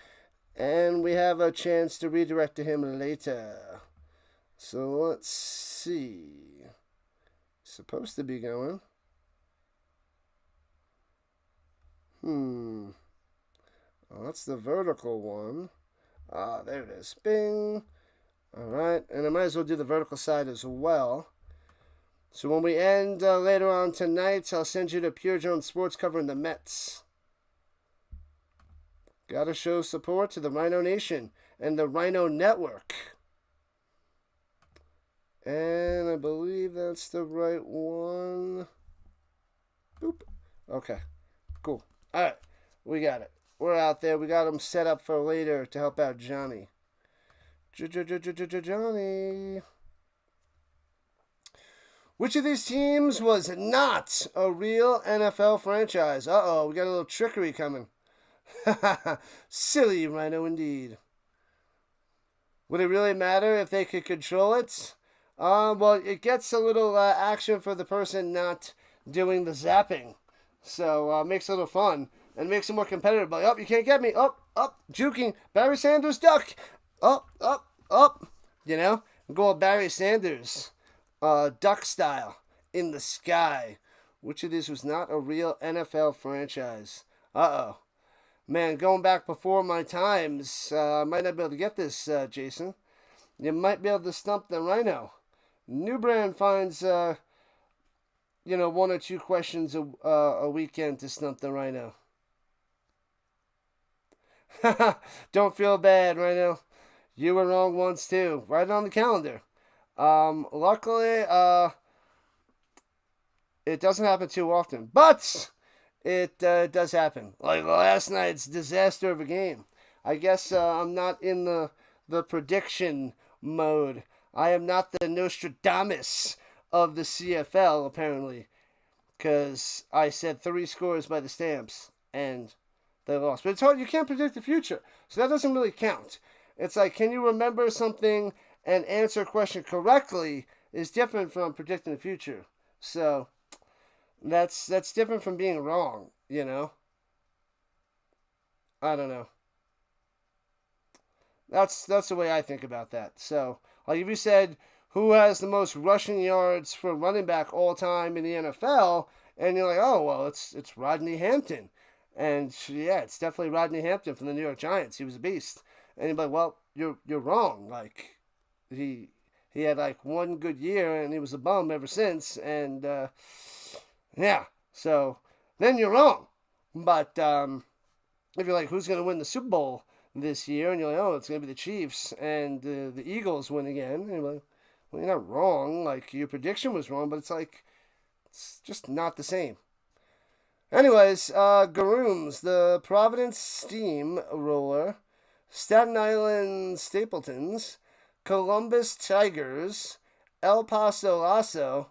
A: and we have a chance to redirect to him later. So let's see. Supposed to be going. Oh, that's the vertical one. Ah, there it is. Bing. Alright, and I might as well do the vertical side as well. So when we end later on tonight, I'll send you to Pure Jones Sports covering the Mets. Gotta show support to the Rhino Nation and the Rhino Network. And I believe that's the right one. Boop. Okay, cool. Alright, we got it. We're out there. We got them set up for later to help out Johnny. Johnny. Which of these teams was not a real NFL franchise? Uh-oh, we got a little trickery coming. Silly Rhino indeed. Would it really matter if they could control it? Well, it gets a little action for the person not doing the zapping. So, makes it a little fun. And makes it more competitive. Like, you can't get me. Up, juking. Barry Sanders, duck. Up. You know? Go Barry Sanders. Duck style. In the sky. Which of these was not a real NFL franchise? Uh-oh. Man, going back before my times, I might not be able to get this, Jason. You might be able to stump the Rhino. Newbrand finds, one or two questions a weekend to stump the Rhino. Don't feel bad, Rhino. You were wrong once, too. Right on the calendar. Luckily, it doesn't happen too often. But it does happen. Like last night's disaster of a game. I guess I'm not in the prediction mode. I am not the Nostradamus of the CFL, apparently. Because I said 3 scores by the Stamps. And they lost. But it's hard. You can't predict the future. So that doesn't really count. It's like, can you remember something and answer a question correctly is different from predicting the future. So that's different from being wrong, you know? I don't know. That's the way I think about that. So, like if you said, who has the most rushing yards for running back all time in the NFL? And you're like, oh, well, it's Rodney Hampton. And yeah, it's definitely Rodney Hampton from the New York Giants. He was a beast. And you're like, well, you're wrong. Like, he had like one good year and he was a bum ever since. And yeah, so then you're wrong. But if you're like, who's going to win the Super Bowl this year? And you're like, oh, it's going to be the Chiefs and the Eagles win again. And you're like, well, you're not wrong. Like, your prediction was wrong, but it's like, it's just not the same. Anyways, Garooms, the Providence Steamroller, Staten Island Stapletons, Columbus Tigers, El Paso Lasso,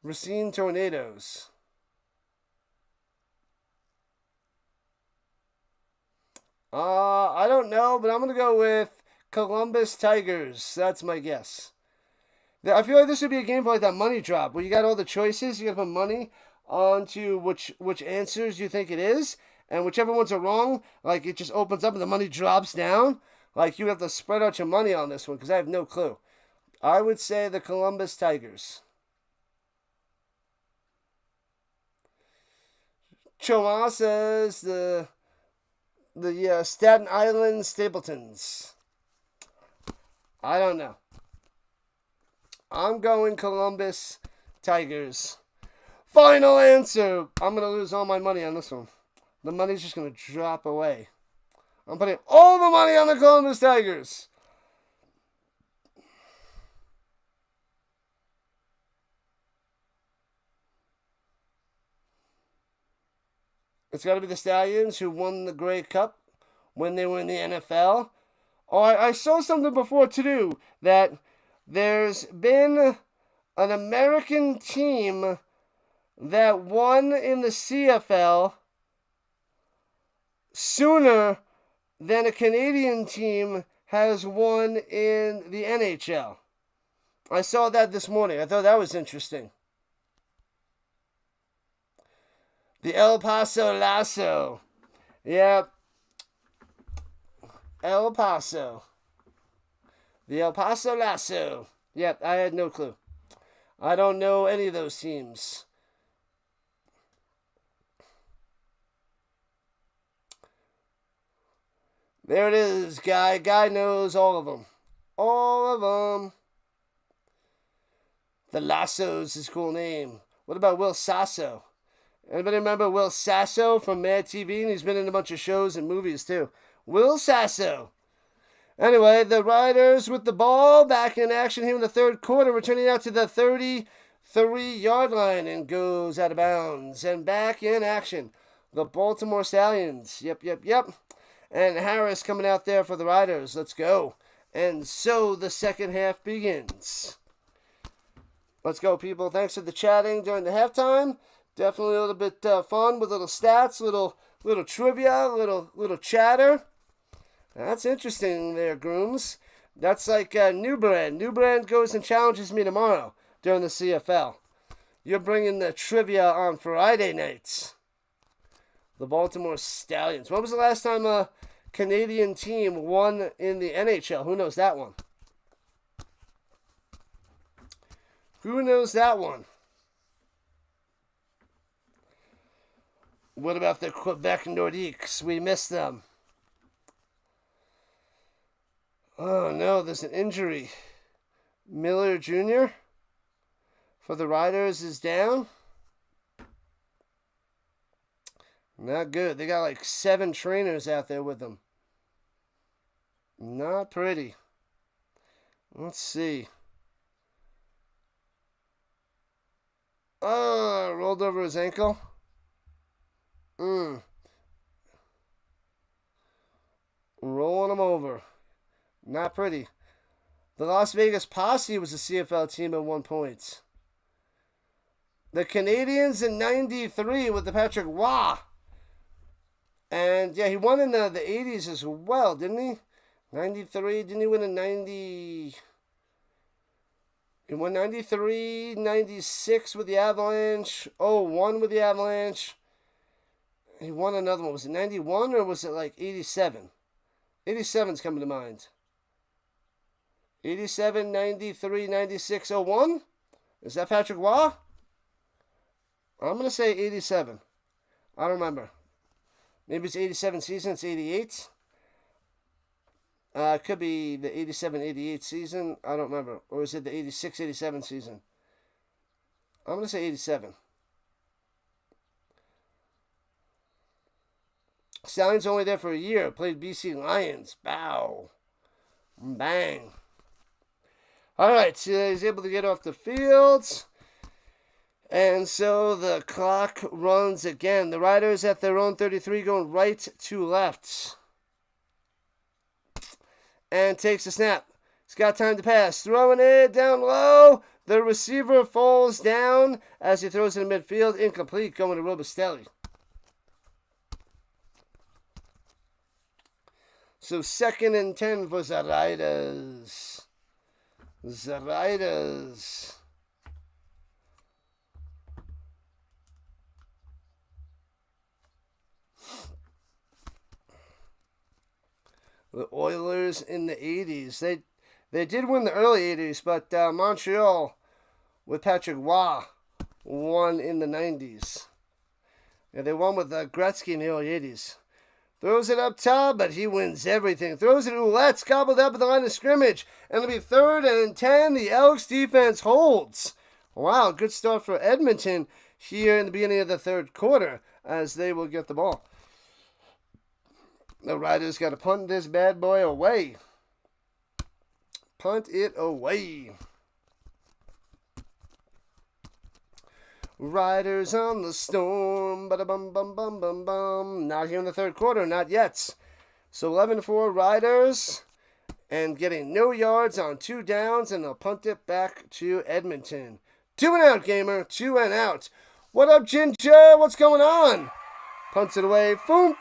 A: Racine Tornadoes. I don't know, but I'm going to go with Columbus Tigers. That's my guess. I feel like this would be a game for like that money drop, where you got all the choices, you got to put money on to which answers you think it is. And whichever ones are wrong, like, it just opens up and the money drops down. Like, you have to spread out your money on this one because I have no clue. I would say the Columbus Tigers. Choma says the Staten Island Stapletons. I don't know. I'm going Columbus Tigers. Final answer. I'm going to lose all my money on this one. The money's just going to drop away. I'm putting all the money on the Columbus Tigers. It's got to be the Stallions who won the Grey Cup when they were in the NFL. Oh, I saw something before, too, that there's been an American team that won in the CFL sooner than a Canadian team has won in the NHL. I saw that this morning. I thought that was interesting. The El Paso Lasso. Yep. El Paso. The El Paso Lasso. Yep, I had no clue. I don't know any of those teams. There it is, Guy. Guy knows all of them. All of them. The Lassos is a cool name. What about Will Sasso? Anybody remember Will Sasso from Mad TV? And he's been in a bunch of shows and movies, too. Will Sasso. Anyway, the Riders with the ball back in action here in the third quarter, returning out to the 33-yard line and goes out of bounds. And back in action, the Baltimore Stallions. Yep. And Harris coming out there for the Riders. Let's go. And so the second half begins. Let's go, people. Thanks for the chatting during the halftime. Definitely a little bit fun with little stats, little trivia, little chatter. That's interesting there, Grooms. That's like New Brand. New Brand goes and challenges me tomorrow during the CFL. You're bringing the trivia on Friday nights. The Baltimore Stallions. When was the last time a Canadian team won in the NHL? Who knows that one? Who knows that one? What about the Quebec Nordiques? We missed them. Oh no, there's an injury. Miller Jr. for the Riders is down. Not good. They got like 7 trainers out there with them. Not pretty. Let's see. Oh, rolled over his ankle. Rolling him over. Not pretty. The Las Vegas Posse was a CFL team at one point. The Canadians in 93 with the Patrick Waugh. And yeah, he won in the 80s as well, didn't he? 93, didn't he win in 90? He won 93, 96 with the Avalanche, 01 with the Avalanche. He won another one. Was it 91 or was it like 87? 87's coming to mind. 87, 93, 96, 01? Is that Patrick Waugh? I'm going to say 87. I don't remember. Maybe it's 87 season, it's 88. It could be the 87-88 season. I don't remember. Or is it the 86-87 season? I'm going to say 87. Stallions only there for a year. Played BC Lions. Bow. Bang. All right. So he's able to get off the field. And so the clock runs again. The Riders at their own 33 going right to left. And takes a snap. He's got time to pass. Throwing it down low. The receiver falls down as he throws it in midfield. Incomplete. Going to Robustelli. So 2nd and 10 for the Riders. The Riders. The Oilers in the 80s. They did win the early 80s, but Montreal with Patrick Roy won in the 90s. Yeah, they won with Gretzky in the early 80s. Throws it up top, but he wins everything. Throws it to Ouellette's gobbled up at the line of scrimmage. And it'll be 3rd and 10. The Elks defense holds. Wow, good start for Edmonton here in the beginning of the third quarter as they will get the ball. The Riders got to punt this bad boy away. Punt it away. Riders on the storm. Ba-da-bum-bum-bum-bum-bum. Not here in the third quarter. Not yet. So 11-4 Riders. And getting no yards on 2 downs. And they'll punt it back to Edmonton. 2 and out, gamer. 2 and out. What up, Ginger? What's going on? Punts it away. Foomp.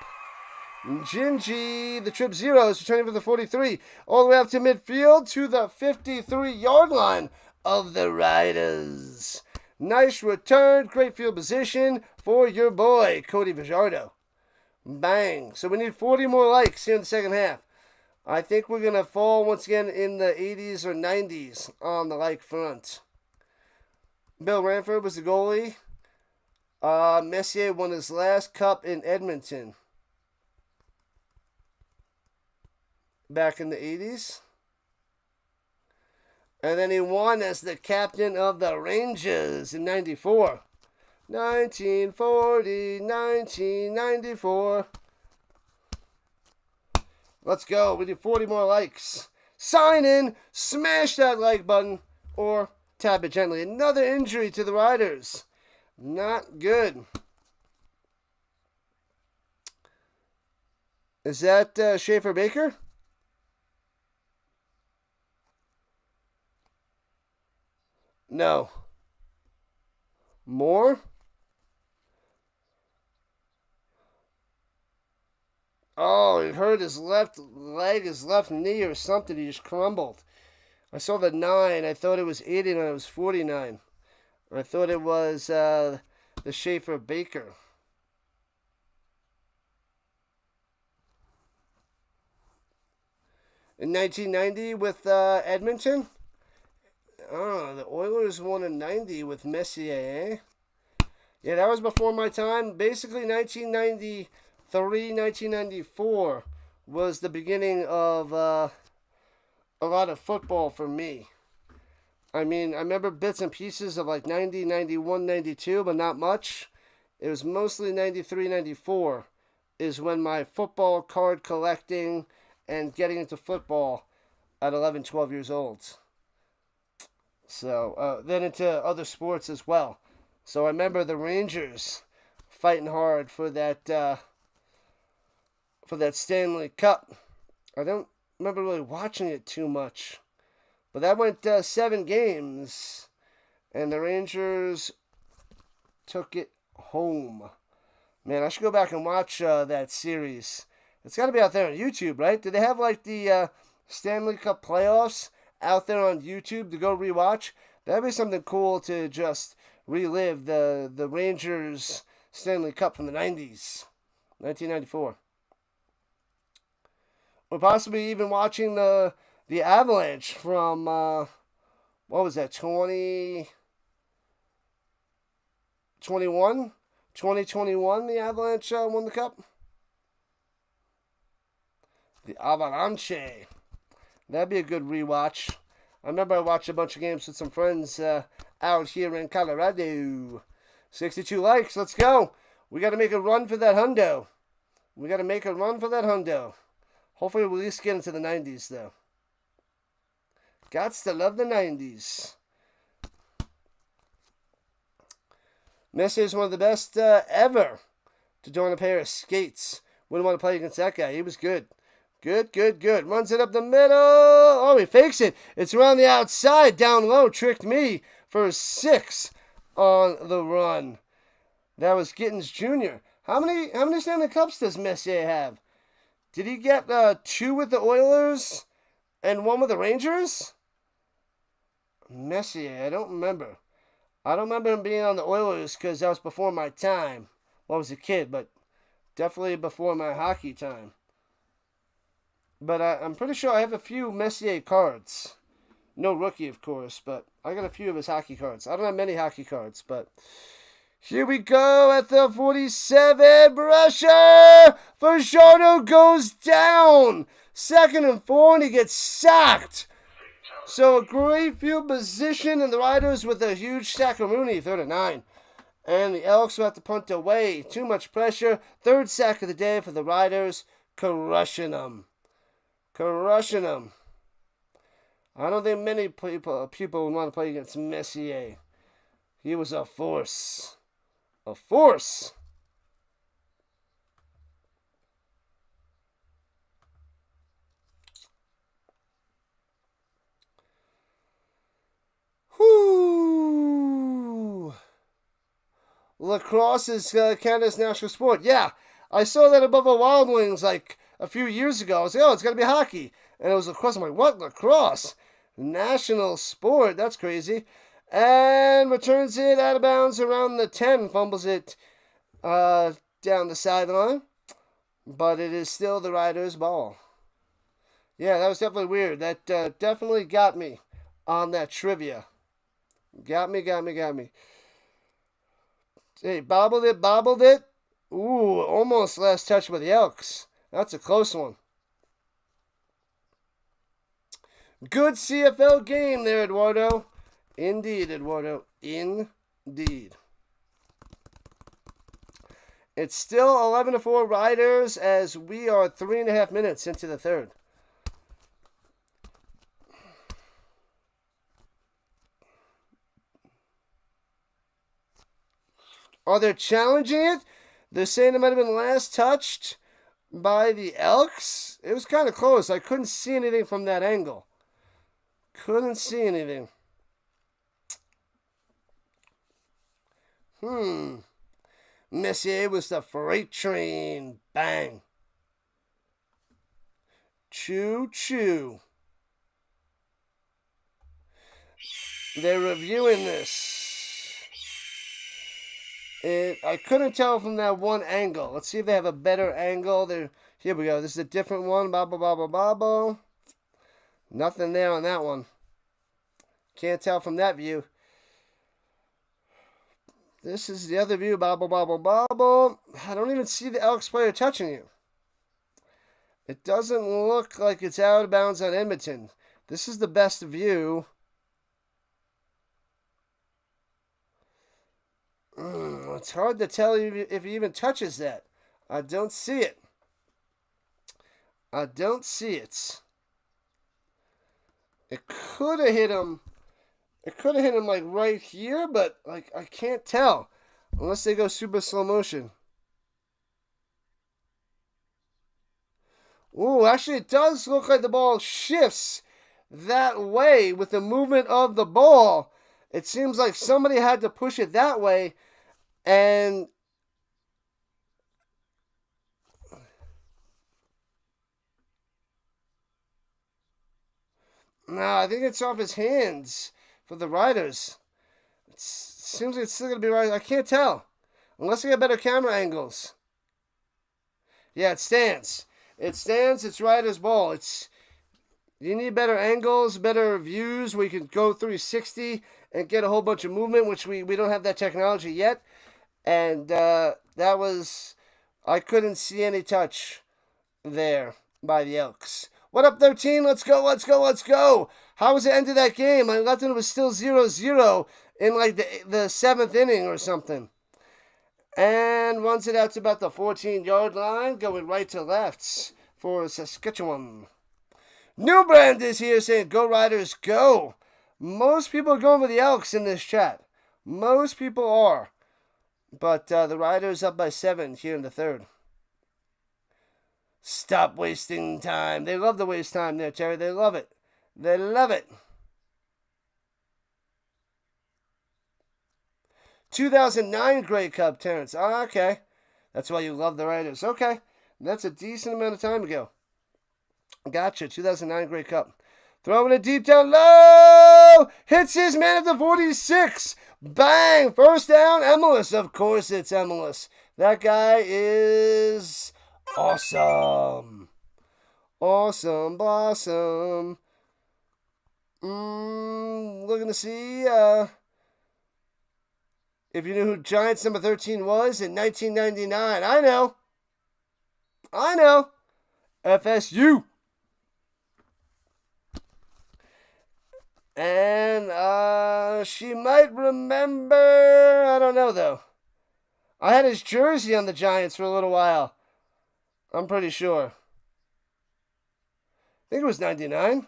A: Gingy, the trip zeros, returning for the 43. All the way up to midfield to the 53-yard line of the Riders. Nice return, great field position for your boy, Cody Fajardo. Bang. So we need 40 more likes here in the second half. I think we're going to fall once again in the 80s or 90s on the like front. Bill Ranford was the goalie. Messier won his last cup in Edmonton back in the 80s. And then he won as the captain of the Rangers in 94. 1940, 1994. Let's go. We need 40 more likes. Sign in, smash that like button, or tap it gently. Another injury to the Riders. Not good. Is that Schaefer Baker? No. More? Oh, he hurt his left leg, his left knee or something. He just crumbled. I saw the 9. I thought it was 89. It was 49. I thought it was the Schaefer Baker. In 1990 with Edmonton? Oh, the Oilers won in 90 with Messier, eh? Yeah, that was before my time. Basically, 1993, 1994 was the beginning of a lot of football for me. I mean, I remember bits and pieces of like 90, 91, 92, but not much. It was mostly 93, 94 is when my football card collecting and getting into football at 11, 12 years old. So, then into other sports as well. So I remember the Rangers fighting hard for that Stanley Cup. I don't remember really watching it too much. But that went 7 games, and the Rangers took it home. Man, I should go back and watch that series. It's got to be out there on YouTube, right? Do they have like the Stanley Cup playoffs out there on YouTube to go rewatch? That'd be something cool to just relive the Rangers Stanley Cup from the 90s, 1994. Or possibly even watching the Avalanche from, what was that, 2021? 2021, the Avalanche won the Cup? The Avalanche. That'd be a good rewatch. I remember I watched a bunch of games with some friends out here in Colorado. 62 likes. Let's go. We got to make a run for that hundo. Hopefully we'll at least get into the 90s, though. Gots to love the 90s. Messi is one of the best ever to don a pair of skates. Wouldn't want to play against that guy. He was good. Good. Runs it up the middle. Oh, he fakes it. It's around the outside. Down low. Tricked me for a 6 on the run. That was Gittins Jr. How many Stanley Cups does Messier have? Did he get 2 with the Oilers and 1 with the Rangers? Messier, I don't remember. I don't remember him being on the Oilers because that was before my time. Well, I was a kid, but definitely before my hockey time. But I'm pretty sure I have a few Messier cards. No rookie, of course, but I got a few of his hockey cards. I don't have many hockey cards, but here we go at the 47. Pressure! Fajardo goes down. 2nd and 4, and he gets sacked. So a great field position, and the Riders with a huge sack of Rooney, 3rd and 9. And the Elks will have to punt away. Too much pressure. 3rd sack of the day for the Riders. Crushing them. Crushing them. I don't think many people would want to play against Messier. He was a force. A force. Whoo! Lacrosse is Canada's national sport. Yeah, I saw that above a Wild Wings like a few years ago. I was like, oh, it's got to be hockey. And it was lacrosse. I'm like, what? Lacrosse? National sport? That's crazy. And returns it out of bounds around the 10. Fumbles it down the sideline. But it is still the Riders' ball. Yeah, that was definitely weird. That definitely got me on that trivia. Got me. Hey, bobbled it. Ooh, almost last touch with the Elks. That's a close one. Good CFL game there, Eduardo. Indeed, Eduardo. Indeed. It's still 11-4 Riders as we are 3.5 minutes into the 3rd. Are they challenging it? They're saying it might have been last touched by the Elks. It was kind of close. I couldn't see anything from that angle. Couldn't see anything. Messier was the freight train. Bang. Choo-choo. They're reviewing this. I couldn't tell from that one angle. Let's see if they have a better angle. Here we go. This is a different one. Bobble. Nothing there on that one. Can't tell from that view. This is the other view. Bobble. I don't even see the Elks player touching you. It doesn't look like it's out of bounds on Edmonton. This is the best view. It's hard to tell if he even touches that. I don't see it. It could have hit him. It could have hit him like right here, but like I can't tell unless they go super slow motion. Ooh, actually it does look like the ball shifts that way with the movement of the ball. It seems like somebody had to push it that way, and no, I think it's off his hands for the Riders. It seems like it's still going to be right. I can't tell. Unless I get better camera angles. Yeah, it stands. It's Riders' ball. You need better angles, better views where you can go 360 and get a whole bunch of movement, which we don't have that technology yet. And I couldn't see any touch there by the Elks. What up, 13? Let's go. How was the end of that game? I left it was still 0-0 in like the 7th inning or something. And runs it out to about the 14-yard line, going right to left for Saskatchewan. Newbrand is here saying, go Riders, go. Most people are going for the Elks in this chat. Most people are. But the Riders up by 7 here in the 3rd. Stop wasting time. They love to waste time there, Terry. They love it. 2009 Grey Cup, Terrence. Okay. That's why you love the Riders. Okay. That's a decent amount of time ago. Gotcha. 2009 Grey Cup. Throwing it deep down low. Hits his man at the 46. Bang. First down, Emilus. Of course it's Emilus. That guy is awesome. Awesome Blossom. Looking to see if you knew who Giants number 13 was in 1999. I know. FSU. And she might remember. I don't know, though. I had his jersey on the Giants for a little while. I'm pretty sure. I think it was 99.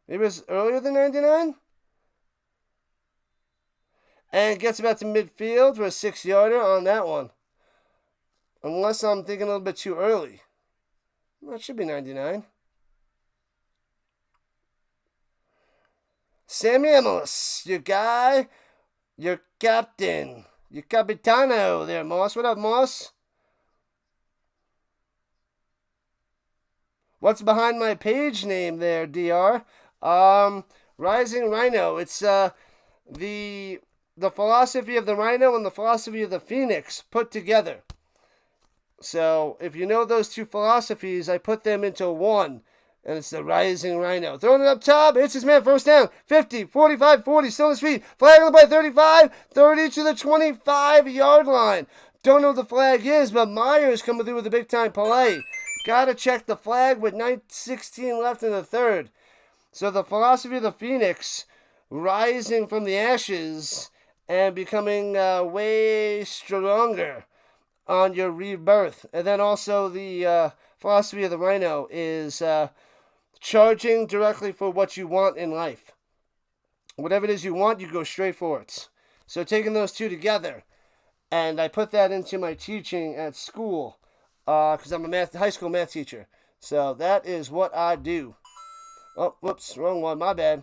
A: Maybe it was earlier than 99. And gets about to midfield for a 6-yarder on that one. Unless I'm thinking a little bit too early. That should be 99. Sammy Amos, your guy, your captain, your capitano there, Moss. What up, Moss? What's behind my page name there, DR? Rising Rhino. It's the philosophy of the Rhino and the philosophy of the Phoenix put together. So, if you know those two philosophies, I put them into one. And it's the Rising Rhino. Throwing it up top. Hits his man. First down. 50, 45, 40. Still on his feet. Flag on the play. 35, 30 to the 25-yard line. Don't know what the flag is, but Myers coming through with a big-time play. Got to check the flag with 9:16 left in the third. So the philosophy of the Phoenix, rising from the ashes and becoming way stronger on your rebirth. And then also the philosophy of the Rhino is charging directly for what you want in life. Whatever it is you want, you go straight for it. So taking those two together, and I put that into my teaching at school because I'm a high school math teacher. So that is what I do. Oh, whoops, wrong one, my bad.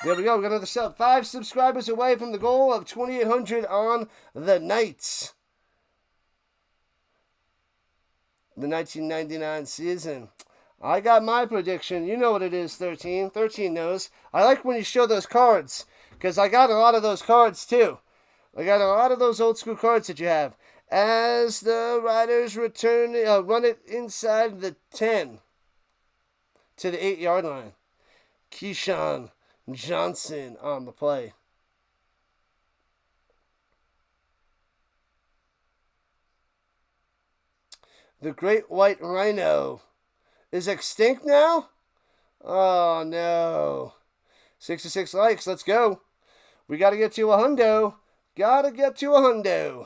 A: There we go, we got another 5 subscribers away from the goal of 2,800 on the night. The 1999 season. I got my prediction. You know what it is, 13. 13 knows. I like when you show those cards, because I got a lot of those cards, too. I got a lot of those old school cards that you have. As the Riders run it inside the 10 to the 8-yard line. Keyshawn Johnson on the play. The Great White Rhino is extinct now? Oh, no. 66 likes. Let's go. We got to get to a hundo. Gotta get to a hundo.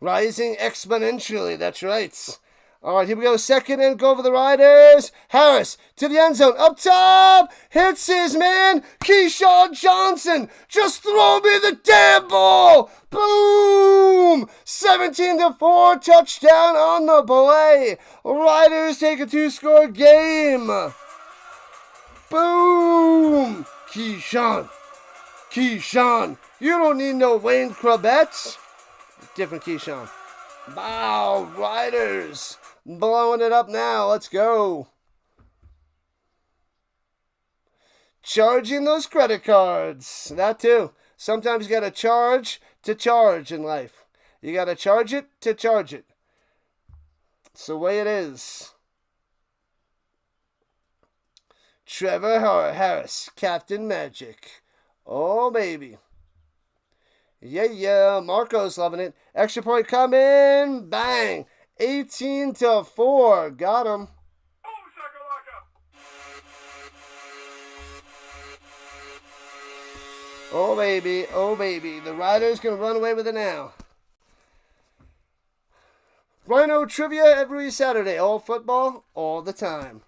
A: Rising exponentially. That's right. All right, here we go. Second and goal for the Riders. Harris to the end zone. Up top. Hits his man. Keyshawn Johnson. Just throw me the damn ball. Boom. 17-4. Touchdown on the play. Riders take a 2-score game. Boom. Keyshawn. You don't need no Wayne Krabets. Different Keyshawn. Wow, Riders. Blowing it up now. Let's go. Charging those credit cards. That too. Sometimes you got to charge in life. You got to charge it to charge it. It's the way it is. Trevor Harris, Captain Magic. Oh, baby. Yeah. Marco's loving it. Extra point coming. Bang. 18-4. Got him. Oh, baby. The Riders going to run away with it now. Rhino trivia every Saturday. All football, all the time.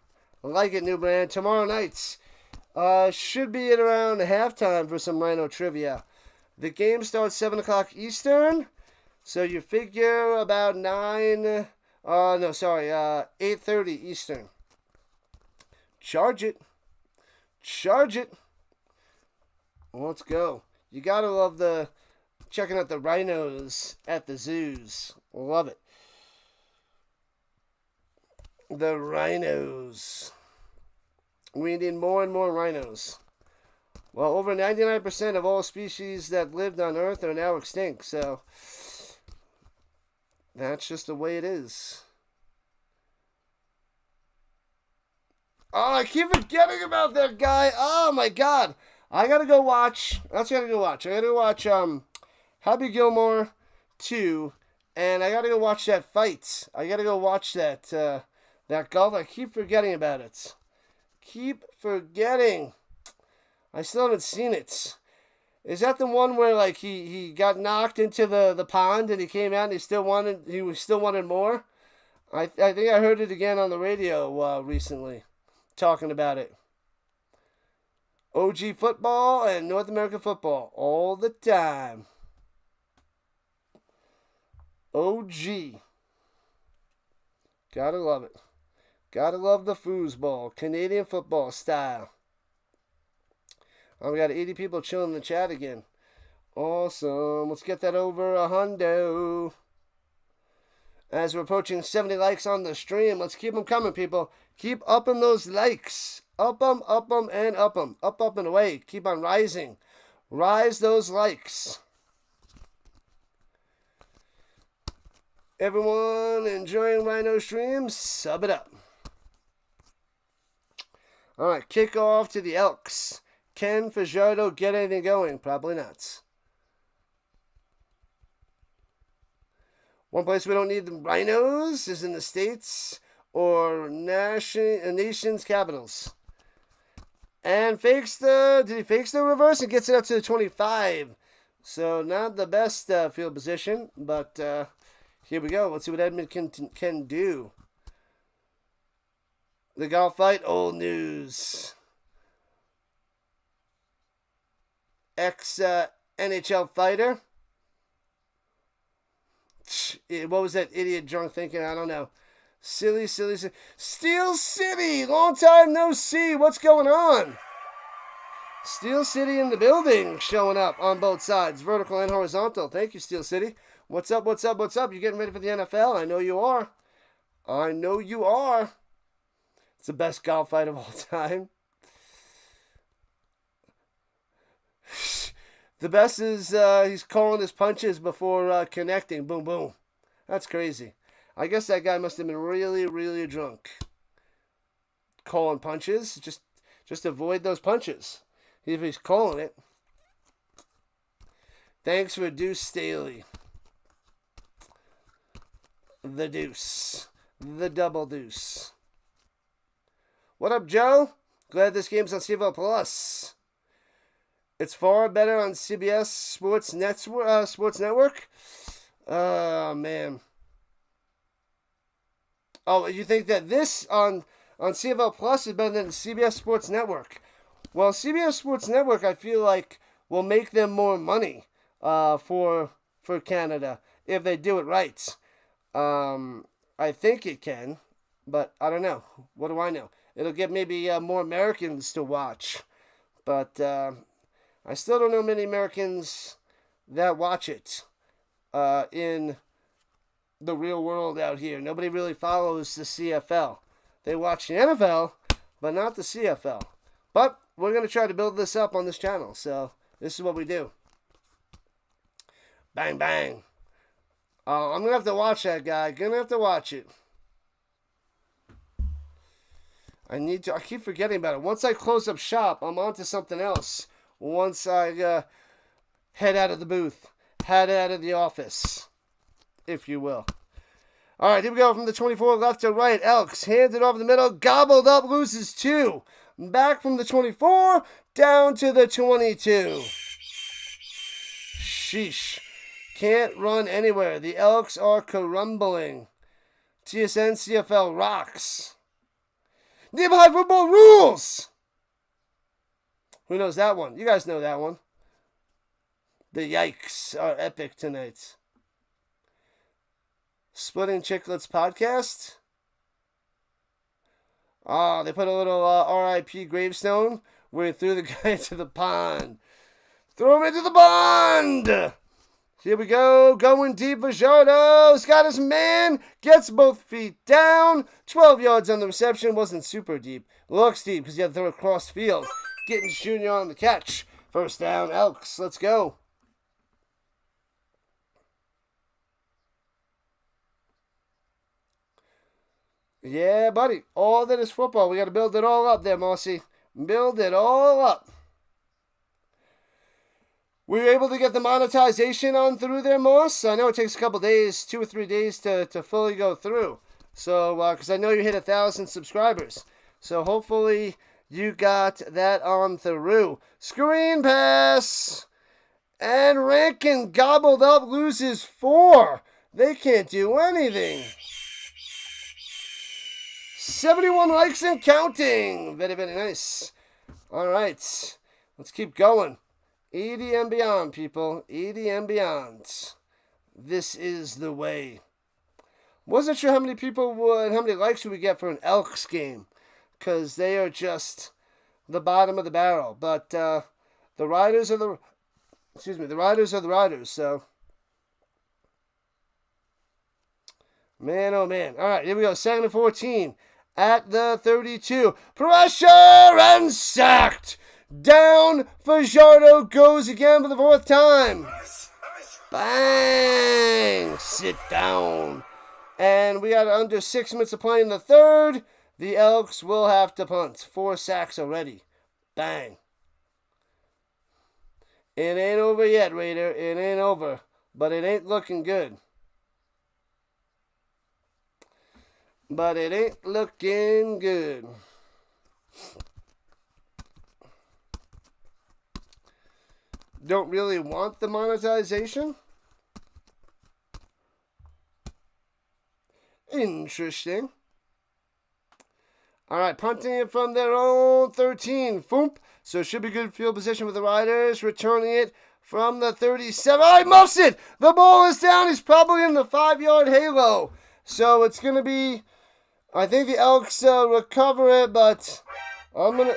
A: I like it, New Brand. Tomorrow nights should be at around halftime for some Rhino trivia. The game starts 7 o'clock Eastern, so you figure about 8:30 Eastern. Charge it. Let's go. You gotta love checking out the rhinos at the zoos. Love it. The rhinos. We need more and more rhinos. Well, over 99% of all species that lived on Earth are now extinct, so That's just the way it is. Oh, I keep forgetting about that guy. Oh my god. I gotta go watch. That's what I gotta go watch. I gotta go watch Happy Gilmore 2. And I gotta go watch that fight. I gotta go watch that that golf. I keep forgetting about it. Keep forgetting. I still haven't seen it. Is that the one where like he got knocked into the pond and he came out and he still wanted more? I think I heard it again on the radio recently, talking about it. OG football and North American football all the time. OG. Gotta love it. Gotta love the foosball. Canadian football style. Oh, we got 80 people chilling in the chat again. Awesome. Let's get that over 100. As we're approaching 70 likes on the stream, let's keep them coming, people. Keep upping those likes. Up them, and up them. Up, and away. Keep on rising. Rise those likes. Everyone enjoying Rhino streams? Sub it up. All right, kickoff to the Elks. Can Fajardo get anything going? Probably not. One place we don't need the Rhinos is in the States or nation's capitals. And did he fakes the reverse and gets it up to the 25. So not the best field position, but here we go. Let's see what Edmonton can do. The golf fight, old news. Ex-NHL fighter. What was that idiot drunk thinking? I don't know. Silly. Steel City! Long time no see. What's going on? Steel City in the building. Showing up on both sides. Vertical and horizontal. Thank you, Steel City. What's up? You getting ready for the NFL? I know you are. It's the best golf fight of all time. The best is he's calling his punches before connecting. Boom, boom. That's crazy. I guess that guy must have been really, really drunk. Calling punches. Just avoid those punches. If he's calling it. Thanks for Deuce Staley. The deuce. The double deuce. What up, Joe? Glad this game's on CFL Plus. It's far better on CBS Sports Network. Oh, man. Oh, you think that this on CFL Plus is better than CBS Sports Network? Well, CBS Sports Network, I feel like, will make them more money for Canada if they do it right. I think it can, but I don't know. What do I know? It'll get maybe more Americans to watch, but I still don't know many Americans that watch it in the real world out here. Nobody really follows the CFL. They watch the NFL, but not the CFL. But we're going to try to build this up on this channel, so this is what we do. Bang, bang. I'm going to have to watch that guy. Going to have to watch it. I keep forgetting about it. Once I close up shop, I'm on to something else. Once I head out of the booth, head out of the office, if you will. All right, here we go from the 24 left to right. Elks handed over the middle, gobbled up, loses 2. Back from the 24 down to the 22. Sheesh. Can't run anywhere. The Elks are crumbling. TSN CFL rocks. Nearby football rules. Who knows that one? You guys know that one. The yikes are epic tonight. Splitting Chicklets podcast. They put a little RIP gravestone where he threw the guy into the pond. Throw him into the pond! Here we go, going deep for Fajardo's got his man, gets both feet down, 12 yards on the reception, wasn't super deep. Looks deep because he had to throw it across field. Getting Junior on the catch. First down, Elks, let's go. Yeah, buddy. All that is football. We got to build it all up there, Mossy. Build it all up. We were able to get the monetization on through there, Moss. I know it takes a couple days, 2 or 3 days to fully go through. So, because I know you hit 1,000 subscribers. So hopefully you got that on through. Screen pass. And Rankin gobbled up, loses 4. They can't do anything. 71 likes and counting. Very, very nice. All right. Let's keep going. 80 and beyond, people. 80 and beyond. This is the way. Wasn't sure how many people would, how many likes would we get for an Elks game, because they are just the bottom of the barrel. But the Riders are the Riders are the Riders. So, man, oh man. All right, here we go. 2nd and 14 at the 32. Pressure and sacked. Down. Fajardo goes again for the 4th time. Bang! Sit down. And we got under 6 minutes of play in the 3rd. The Elks will have to punt. 4 sacks already. Bang. It ain't over yet, Raider. It ain't over. But it ain't looking good. But it ain't looking good. Don't really want the monetization? Interesting. All right, punting it from their own 13. Foomp. So it should be good field position for the Riders. Returning it from the 37. Oh, he muffs it. The ball is down. He's probably in the 5-yard halo. So it's going to be, I think the Elks recover it, but I'm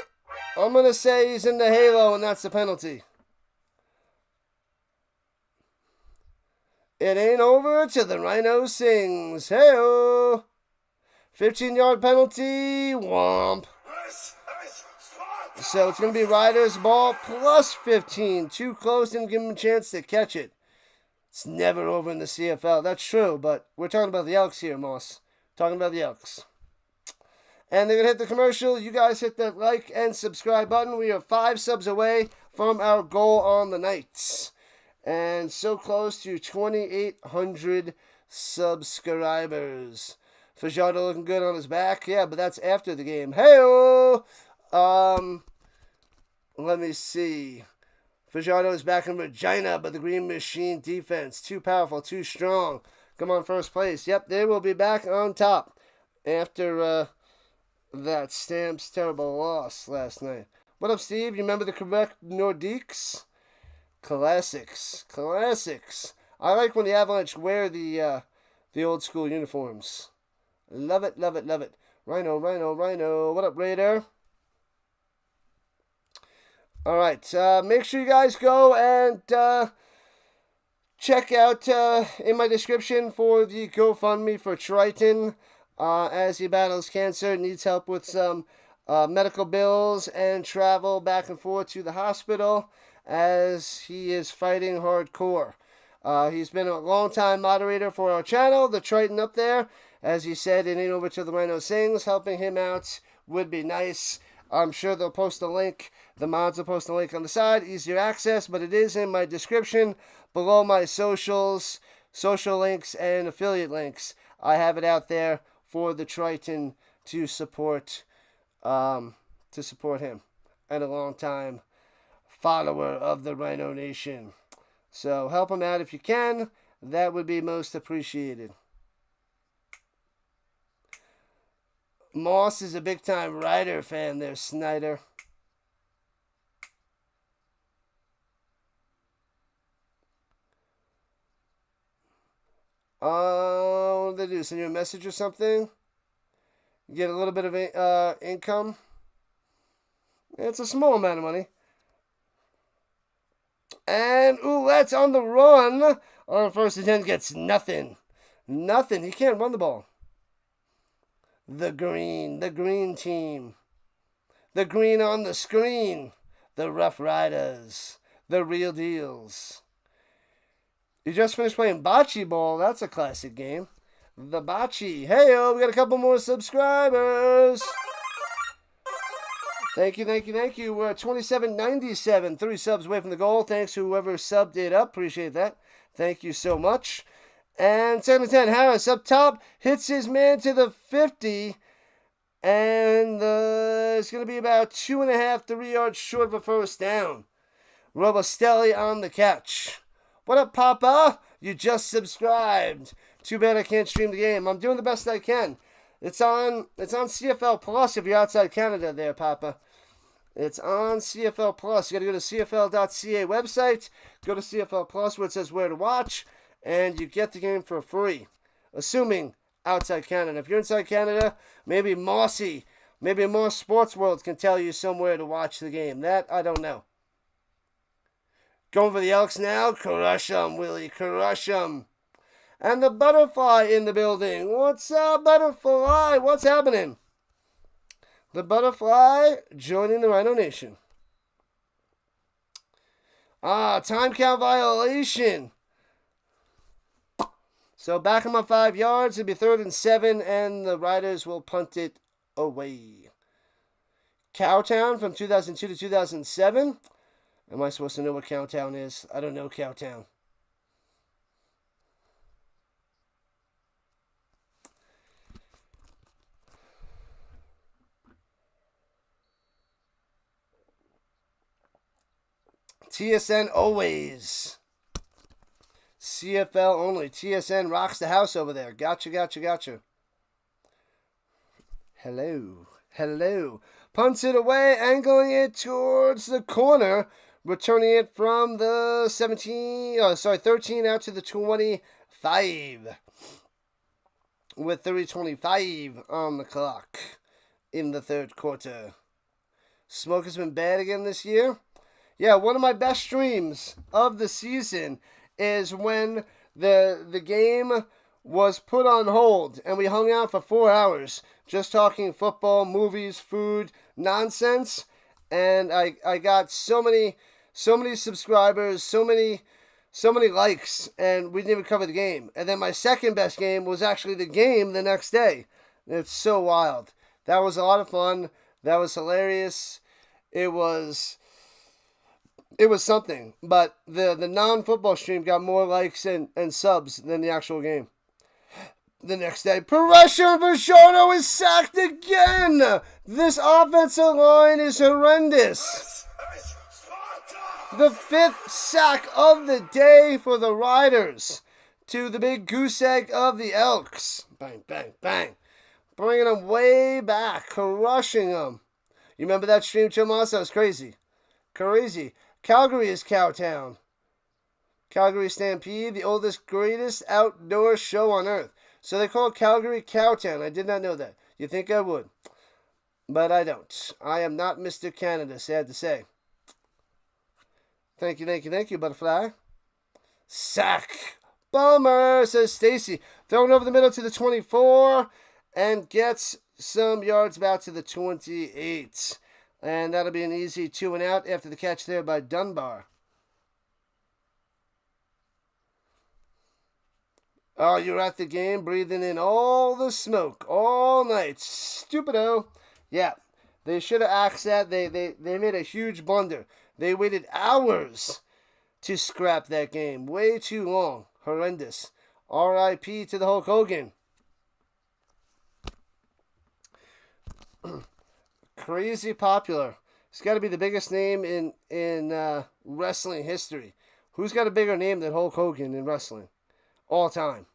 A: gonna say he's in the halo, and that's the penalty. It ain't over till the Rhino sings. Hey-oh. 15-yard penalty. Womp. So it's going to be Riders ball plus 15. Too close, didn't give him a chance to catch it. It's never over in the CFL. That's true, but we're talking about the Elks here, Moss. Talking about the Elks. And they're going to hit the commercial. You guys hit that like and subscribe button. We are 5 subs away from our goal on the night. And so close to 2,800 subscribers. Fajardo looking good on his back. Yeah, but that's after the game. Hey-oh! Let me see. Fajardo is back in Regina, but the Green Machine defense, too powerful, too strong. Come on, first place. Yep, they will be back on top after that Stamps terrible loss last night. What up, Steve? You remember the Quebec Nordiques? Classics. I like when the Avalanche wear the old school uniforms. Love it. Rhino. What up, Raider? All right. Make sure you guys go and check out in my description for the GoFundMe for Triton as he battles cancer, needs help with some medical bills and travel back and forth to the hospital as he is fighting hardcore. He's been a long-time moderator for our channel, the Triton up there. As he said, it ain't over till the Rhino sings. Helping him out would be nice. I'm sure they'll post a link. The mods will post a link on the side. Easier access, but it is in my description below my socials, social links, and affiliate links. I have it out there for the Triton to support him. And a long-time follower of the Rhino Nation. So help him out if you can. That would be most appreciated. Moss is a big-time Rider fan there, Snyder. What did they do? Send you a message or something? You get a little bit of income. It's a small amount of money. And Ouellette's on the run. On 1st and 10 gets nothing. He can't run the ball. The green team. The green on the screen. The Rough Riders. The real deals. You just finished playing bocce ball. That's a classic game. the Bocce. Hey-o, we got a couple more subscribers. Thank you. We're at 2797, 3 subs away from the goal. Thanks to whoever subbed it up. Appreciate that. Thank you so much. And 7-10, Harris up top, hits his man to the 50. And it's going to be about 2.5, 3 yards short of a first down. Robostelli on the catch. What up, Papa? You just subscribed. Too bad I can't stream the game. I'm doing the best I can. It's on CFL Plus if you're outside Canada there, Papa. It's on CFL Plus. You got to go to CFL.ca website, go to CFL Plus where it says where to watch, and you get the game for free. Assuming outside Canada. If you're inside Canada, maybe Moss Sports World can tell you somewhere to watch the game. That, I don't know. Going for the Elks now. Crush 'em, Willie. Crush 'em. And the Butterfly in the building. What's up, Butterfly? What's happening? The Butterfly joining the Rhino Nation. Time count violation. So back on my 5 yards. It'll be 3rd and 7, and the Riders will punt it away. Cowtown from 2002 to 2007. Am I supposed to know what Cowtown is? I don't know Cowtown. TSN always. CFL only. TSN rocks the house over there. Gotcha. Hello. Punts it away, angling it towards the corner. Returning it from the 13 out to the 25. With 3:25 on the clock in the third quarter. Smoke has been bad again this year. Yeah, one of my best streams of the season is when the game was put on hold and we hung out for 4 hours just talking football, movies, food, nonsense. And I got so many subscribers, so many likes, and we didn't even cover the game. And then my second best game was actually the game the next day. It's so wild. That was a lot of fun. That was hilarious. It was something, but the non-football stream got more likes and subs than the actual game. The next day, pressure for Showdown is sacked again. This offensive line is horrendous. The 5th sack of the day for the Riders to the big goose egg of the Elks. Bang, bang, bang. Bringing them way back, crushing them. You remember that stream, Chimas? That was crazy. Calgary is Cowtown. Calgary Stampede, the oldest, greatest outdoor show on earth. So they call Calgary Cowtown. I did not know that. You'd think I would. But I don't. I am not Mr. Canada, sad to say. Thank you, Butterfly. Sack. Bummer, says Stacy. Thrown over the middle to the 24 and gets some yards back to the 28. And that'll be an easy 2 and out after the catch there by Dunbar. Oh, you're at the game breathing in all the smoke all night. Stupido. Yeah, they should have axed that. They made a huge blunder. They waited hours to scrap that game. Way too long. Horrendous. R.I.P. to the Hulk Hogan. Crazy popular. It's got to be the biggest name in wrestling history. Who's got a bigger name than Hulk Hogan in wrestling? All time.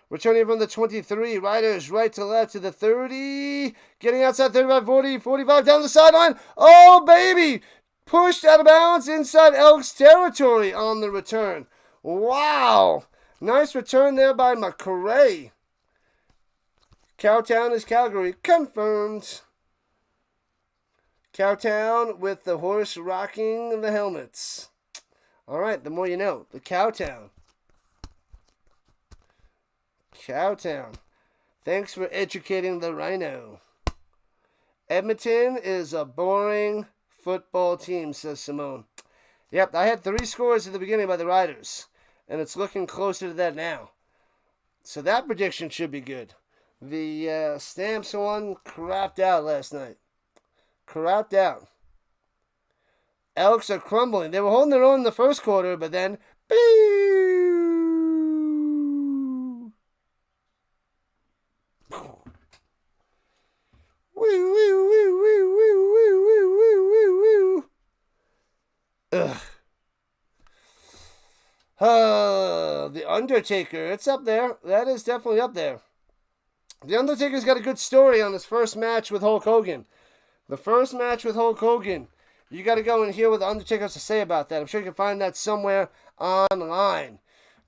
A: Returning from the 23, Riders right to left to the 30. Getting outside 35, 40, 45 down the sideline. Oh, baby! Pushed out of bounds inside Elks territory on the return. Wow! Nice return there by McRae. Cowtown is Calgary. Confirmed. Cowtown with the horse rocking the helmets. All right, the more you know. The Cowtown. Showdown. Thanks for educating the Rhino. Edmonton is a boring football team, says Simone. Yep, I had 3 scores at the beginning by the Riders, and it's looking closer to that now. So that prediction should be good. The Stamps one crapped out last night. Crapped out. Elks are crumbling. They were holding their own in the first quarter, but then... Boo! Ugh. The Undertaker. It's up there. That is definitely up there. The Undertaker's got a good story on his first match with Hulk Hogan. The first match with Hulk Hogan. You got to go and hear what the Undertaker has to say about that. I'm sure you can find that somewhere online.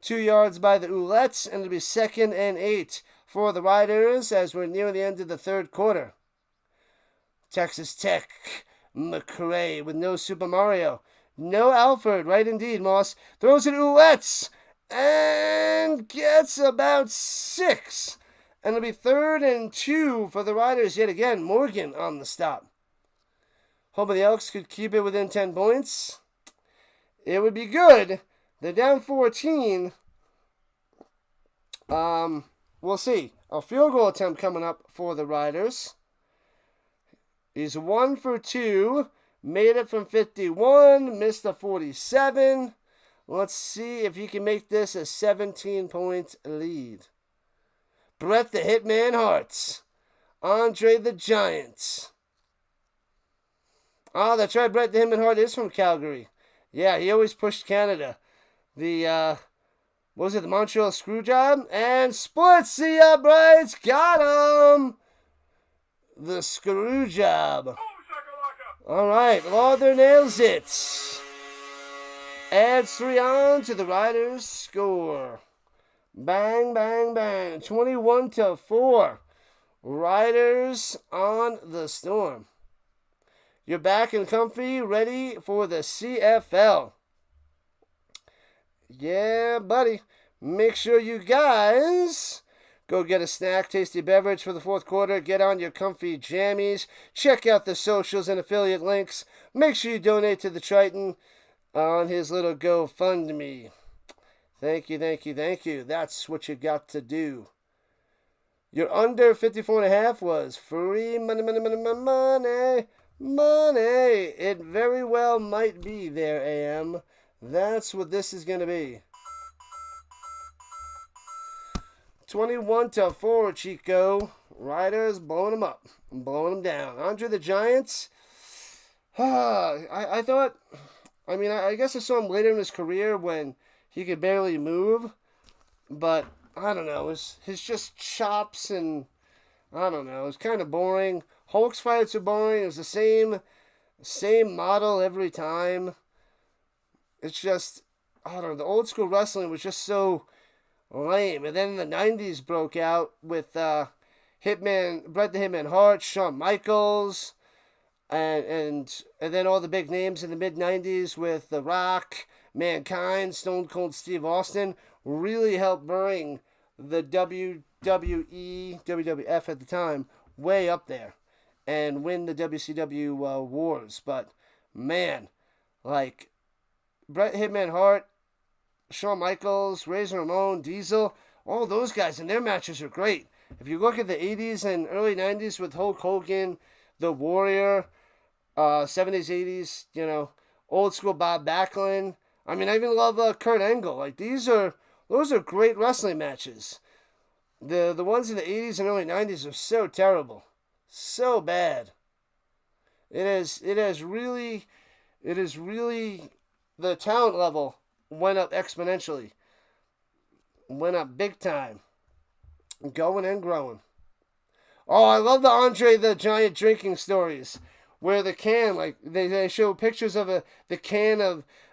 A: 2 yards by the Oulettes, and it'll be 2nd and 8 for the Riders as we're near the end of the third quarter. Texas Tech, McRae with no Super Mario. No Alford, right indeed, Moss. Throws it Oulettes and gets about 6. And it'll be 3rd and 2 for the Riders yet again. Morgan on the stop. Hoping the Elks could keep it within 10 points. It would be good. They're down 14. We'll see. A field goal attempt coming up for the Riders. He's 1 for 2. Made it from 51. Missed a 47. Let's see if he can make this a 17-point lead. Bret the Hitman Hart. Andre the Giant. Oh, that's right. Bret the Hitman Hart is from Calgary. Yeah, he always pushed Canada. The, what was it, the Montreal Screwjob? And splits the uprights. Got him. The Screwjob. All right, Lauder nails it. Adds 3 on to the Riders' score. Bang, bang, bang. 21-4. Riders on the storm. You're back and comfy, ready for the CFL. Yeah, buddy. Make sure you guys go get a snack, tasty beverage for the fourth quarter. Get on your comfy jammies. Check out the socials and affiliate links. Make sure you donate to the Triton on his little GoFundMe. Thank you, thank you, thank you. That's what you got to do. Your under 54.5 was free money, money, money, money, money. Money. It very well might be there, AM. That's what this is going to be. 21-4, Chico. Riders blowing them up. Blowing them down. Andre the Giants. I thought... I guess I saw him later in his career when he could barely move. But, I don't know. His just chops and... I don't know. It was kind of boring. Hulk's fights are boring. It was the same model every time. It's just, I don't know. The old school wrestling was just so lame. And then the 90s broke out with Bret the Hitman Hart, Shawn Michaels, and then all the big names in the mid-90s with The Rock, Mankind, Stone Cold Steve Austin really helped bring the WWE, WWF at the time, way up there and win the WCW wars. But, man, like, Bret Hitman Hart, Shawn Michaels, Razor Ramon, Diesel, all those guys, and their matches are great. If you look at the 80s and early 90s with Hulk Hogan, The Warrior, 70s, 80s, old school Bob Backlund. I even love Kurt Angle. Like, those are great wrestling matches. The ones in the 80s and early 90s are so terrible. So bad. It is really, the talent level went up exponentially. Went up big time. Going and growing. Oh, I love the Andre the Giant drinking stories. Where the can, like, they show pictures of the can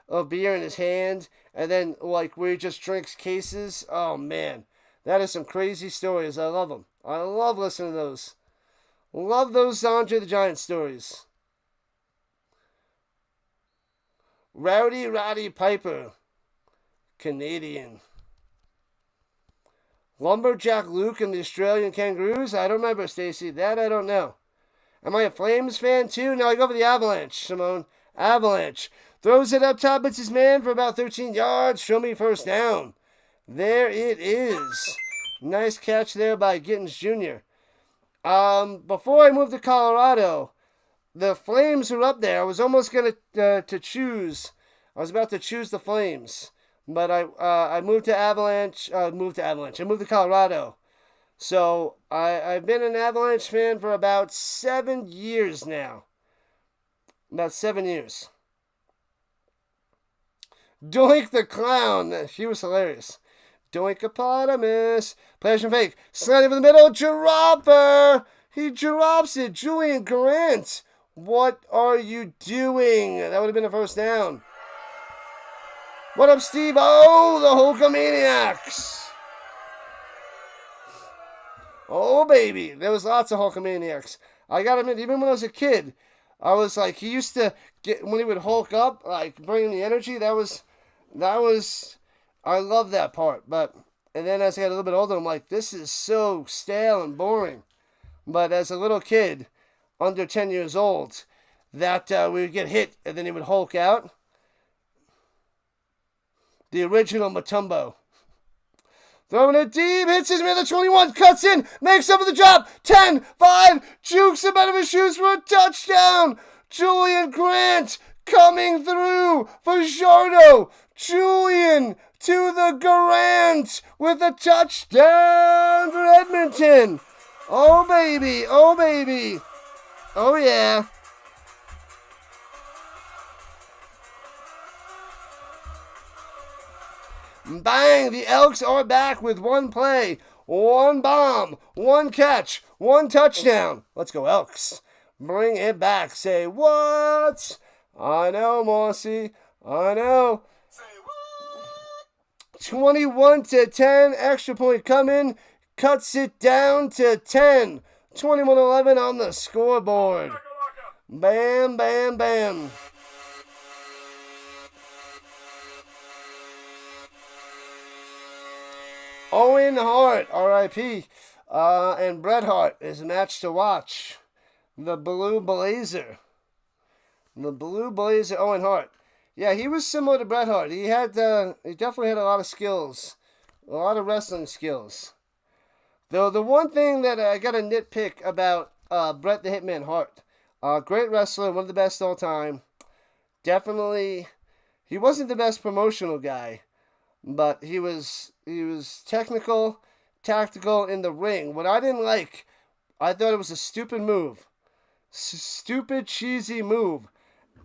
A: of beer in his hand. And then, like, where he just drinks cases. Oh, man. That is some crazy stories. I love them. I love listening to those. Love those Andre the Giant stories. Rowdy Roddy Piper. Canadian. Lumberjack Luke and the Australian Kangaroos? I don't remember, Stacy. That I don't know. Am I a Flames fan too? No, I go for the Avalanche, Simone. Avalanche. Throws it up top. It's his man for about 13 yards. Show me first down. There it is. Nice catch there by Gittins Jr. Before I moved to Colorado, the Flames were up there. I was almost going to choose. I was about to choose the Flames. But I moved to Avalanche. I moved to Colorado. So I've been an Avalanche fan for about 7 years now. About 7 years. Doink the Clown. She was hilarious. Doinkopotamus. Pleasure fake. Slide over the middle. Dropper. He drops it. Julian Grant. What are you doing? That would have been a first down. What up, Steve? Oh, the Hulkamaniacs. Oh, baby. There was lots of Hulkamaniacs. I gotta admit, even when I was a kid, I was like, he used to get, when he would Hulk up, like, bring the energy, that was, I love that part. And then as I got a little bit older, I'm like, this is so stale and boring. But as a little kid, under 10 years old, that we would get hit, and then he would Hulk out. The original Mutombo. Throwing it deep, hits his man at 21, cuts in, makes up for the drop, 10, 5, jukes him out of his shoes for a touchdown. Julian Grant coming through for Jardo. Julian to the Grant with a touchdown for Edmonton. Oh, baby, oh, baby. Oh, yeah. Bang! The Elks are back with one play, one bomb, one catch, one touchdown. Let's go, Elks. Bring it back. Say what? I know, Mossy. I know.
B: Say what?
A: 21-10. Extra point coming. Cuts it down to 10. 21-11 on the scoreboard. Bam, bam, bam. Owen Hart, R.I.P., and Bret Hart is a match to watch. The Blue Blazer. Owen Hart. Yeah, he was similar to Bret Hart. He definitely had a lot of skills. A lot of wrestling skills. Though the one thing that I got to nitpick about Bret the Hitman Hart. Great wrestler, one of the best all time. Definitely, he wasn't the best promotional guy. But he was technical, tactical in the ring. What I didn't like, I thought it was a stupid move. Stupid, cheesy move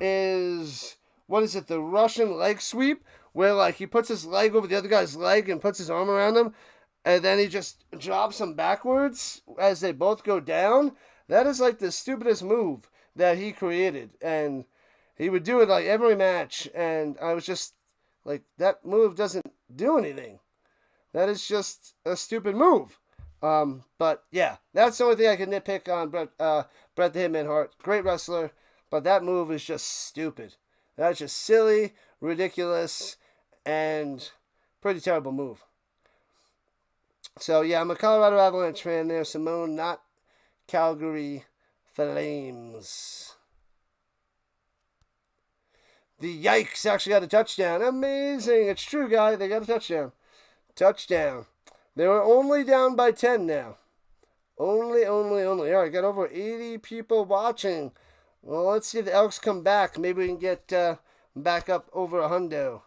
A: is, what is it, the Russian leg sweep? Where, like, he puts his leg over the other guy's leg and puts his arm around him. And then he just drops him backwards as they both go down. That is, like, the stupidest move that he created. And he would do it, like, every match. And I was just... like, that move doesn't do anything. That is just a stupid move. But, yeah, that's the only thing I can nitpick on Bret the Hitman Hart. Great wrestler, but that move is just stupid. That's just silly, ridiculous, and pretty terrible move. So, yeah, I'm a Colorado Avalanche fan there. Simone, not Calgary Flames. The Yikes actually got a touchdown. Amazing. It's true, guy. They got a touchdown. Touchdown. They were only down by 10 now. Only. All right, got over 80 people watching. Well, let's see if the Elks come back. Maybe we can get back up over 100.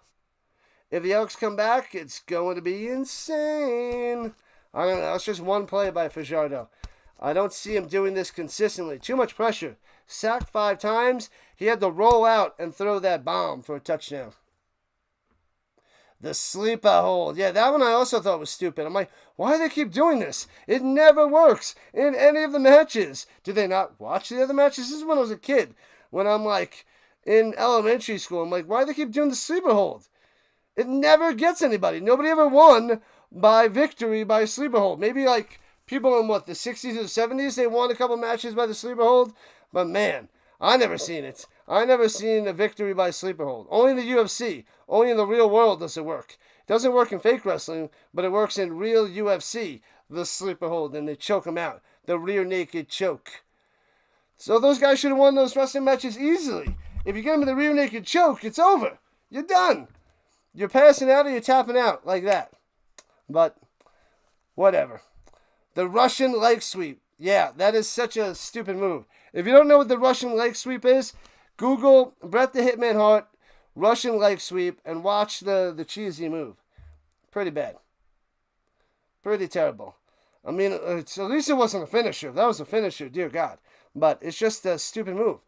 A: If the Elks come back, it's going to be insane. I don't know. It's just one play by Fajardo. I don't see him doing this consistently. Too much pressure. Sacked 5 times. He had to roll out and throw that bomb for a touchdown. The sleeper hold. Yeah, that one I also thought was stupid. I'm like, why do they keep doing this? It never works in any of the matches. Do they not watch the other matches? This is when I was a kid. When I'm like in elementary school, I'm like, why do they keep doing the sleeper hold? It never gets anybody. Nobody ever won by victory by sleeper hold. Maybe like people in the 60s or 70s, they won a couple matches by the sleeper hold. But man, I never seen it. I never seen a victory by sleeper hold. Only in the UFC. Only in the real world does it work. It doesn't work in fake wrestling, but it works in real UFC. The sleeper hold, and they choke them out. The rear naked choke. So those guys should have won those wrestling matches easily. If you get them in the rear naked choke, it's over. You're done. You're passing out or you're tapping out like that. But Whatever. The Russian leg sweep. Yeah, that is such a stupid move. If you don't know what the Russian leg sweep is, Google Bret the Hitman Hart Russian leg sweep and watch the cheesy move. Pretty bad. Pretty terrible. I mean, at least it wasn't a finisher. If that was a finisher, dear God. But it's just a stupid move.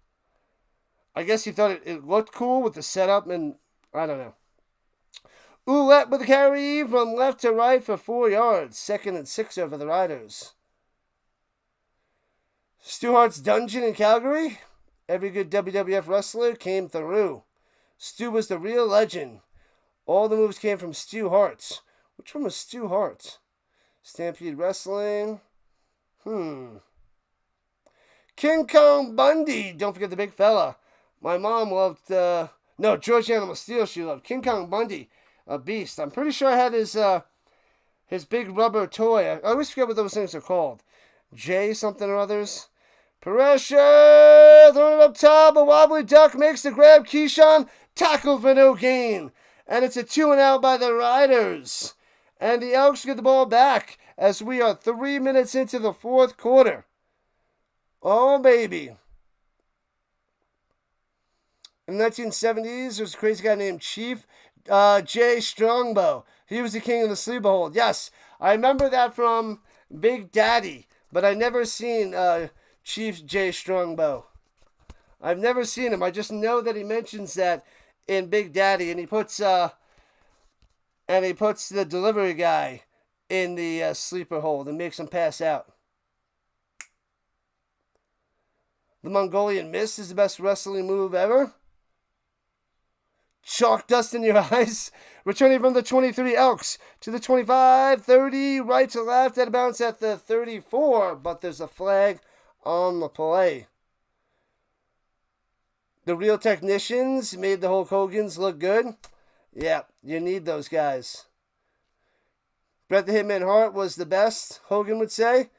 A: I guess he thought it looked cool with the setup, and I don't know. Ouellette with a carry from left to right for 4 yards. 2nd and 6 over the Riders. Stu Hart's dungeon in Calgary. Every good WWF wrestler came through. Stu was the real legend. All the moves came from Stu Hart. Which one was Stu Hart? Stampede Wrestling. King Kong Bundy. Don't forget the big fella. My mom loved, George Animal Steel she loved. King Kong Bundy, a beast. I'm pretty sure I had his big rubber toy. I always forget what those things are called. J something or others. Pressure! Throwing it up top. A wobbly duck makes the grab. Keyshawn tackle for no gain. And it's a 2-and-out by the Riders. And the Elks get the ball back as we are 3 minutes into the 4th quarter. Oh, baby. In the 1970s, there was a crazy guy named Chief J. Strongbow. He was the king of the sleeper hold. Yes, I remember that from Big Daddy, but I never seen Chief J. Strongbow. I've never seen him. I just know that he mentions that in Big Daddy, and he puts the delivery guy in the sleeper hold and makes him pass out. The Mongolian Mist is the best wrestling move ever. Chalk dust in your eyes. Returning from the 23 Elks to the 25, 30, right to left, out of bounds at the 34, but there's a flag on the play. The Real Technicians made the Hulk Hogan's look good. Yeah, you need those guys. Bret the Hitman Hart was the best, Hogan would say.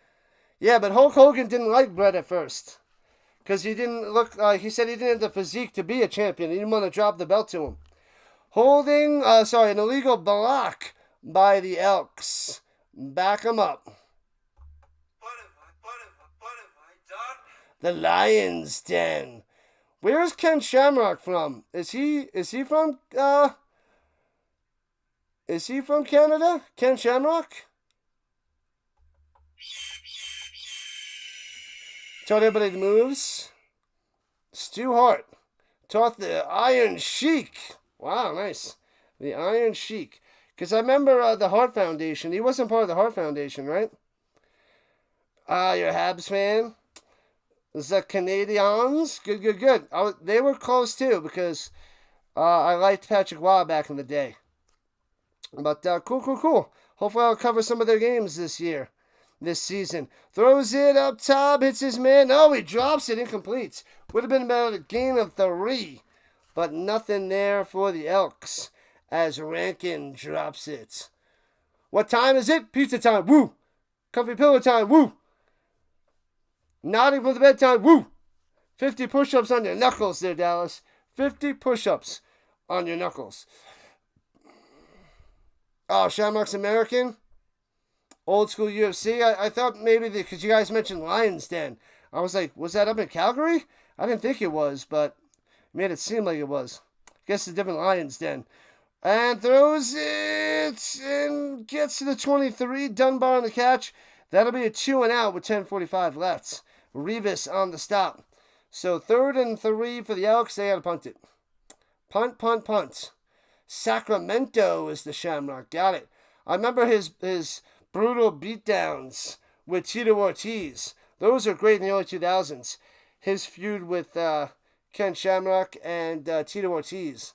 A: Yeah, but Hulk Hogan didn't like Bret at first. Because he didn't look, he said he didn't have the physique to be a champion. He didn't want to drop the belt to him. Holding, an illegal block by the Elks. Back him up.
B: What have I done?
A: The Lion's Den. Where is Ken Shamrock from? Is he from Canada? Ken Shamrock? Taught everybody the moves. Stu Hart taught the Iron Sheik. Wow, nice. The Iron Sheik. Because I remember the Hart Foundation. He wasn't part of the Hart Foundation, right? You're a Habs fan. The Canadians. Good. They were close too because I liked Patrick Waugh back in the day. But cool. Hopefully I'll cover some of their games this season. Throws it up top, hits his man. Oh, he drops it, incomplete. Would have been about a gain of 3, but nothing there for the Elks as Rankin drops it. What time is it? Pizza time, woo! Comfy pillow time, woo! Nodding for the bedtime, woo! 50 push-ups on your knuckles there, Dallas. 50 push-ups on your knuckles. Oh, Shamrock's American? Old school UFC. I thought maybe because you guys mentioned Lion's Den. I was like, was that up in Calgary? I didn't think it was, but it made it seem like it was. I guess it's a different Lion's Den. And throws it and gets to the 23. Dunbar on the catch. That'll be a 2-and-out with 10:45 left. Revis on the stop. So 3rd and 3 for the Elks. They got to punt it. Punt. Sacramento is the Shamrock. Got it. I remember his brutal beatdowns with Tito Ortiz. Those are great in the early 2000s. His feud with Ken Shamrock and Tito Ortiz.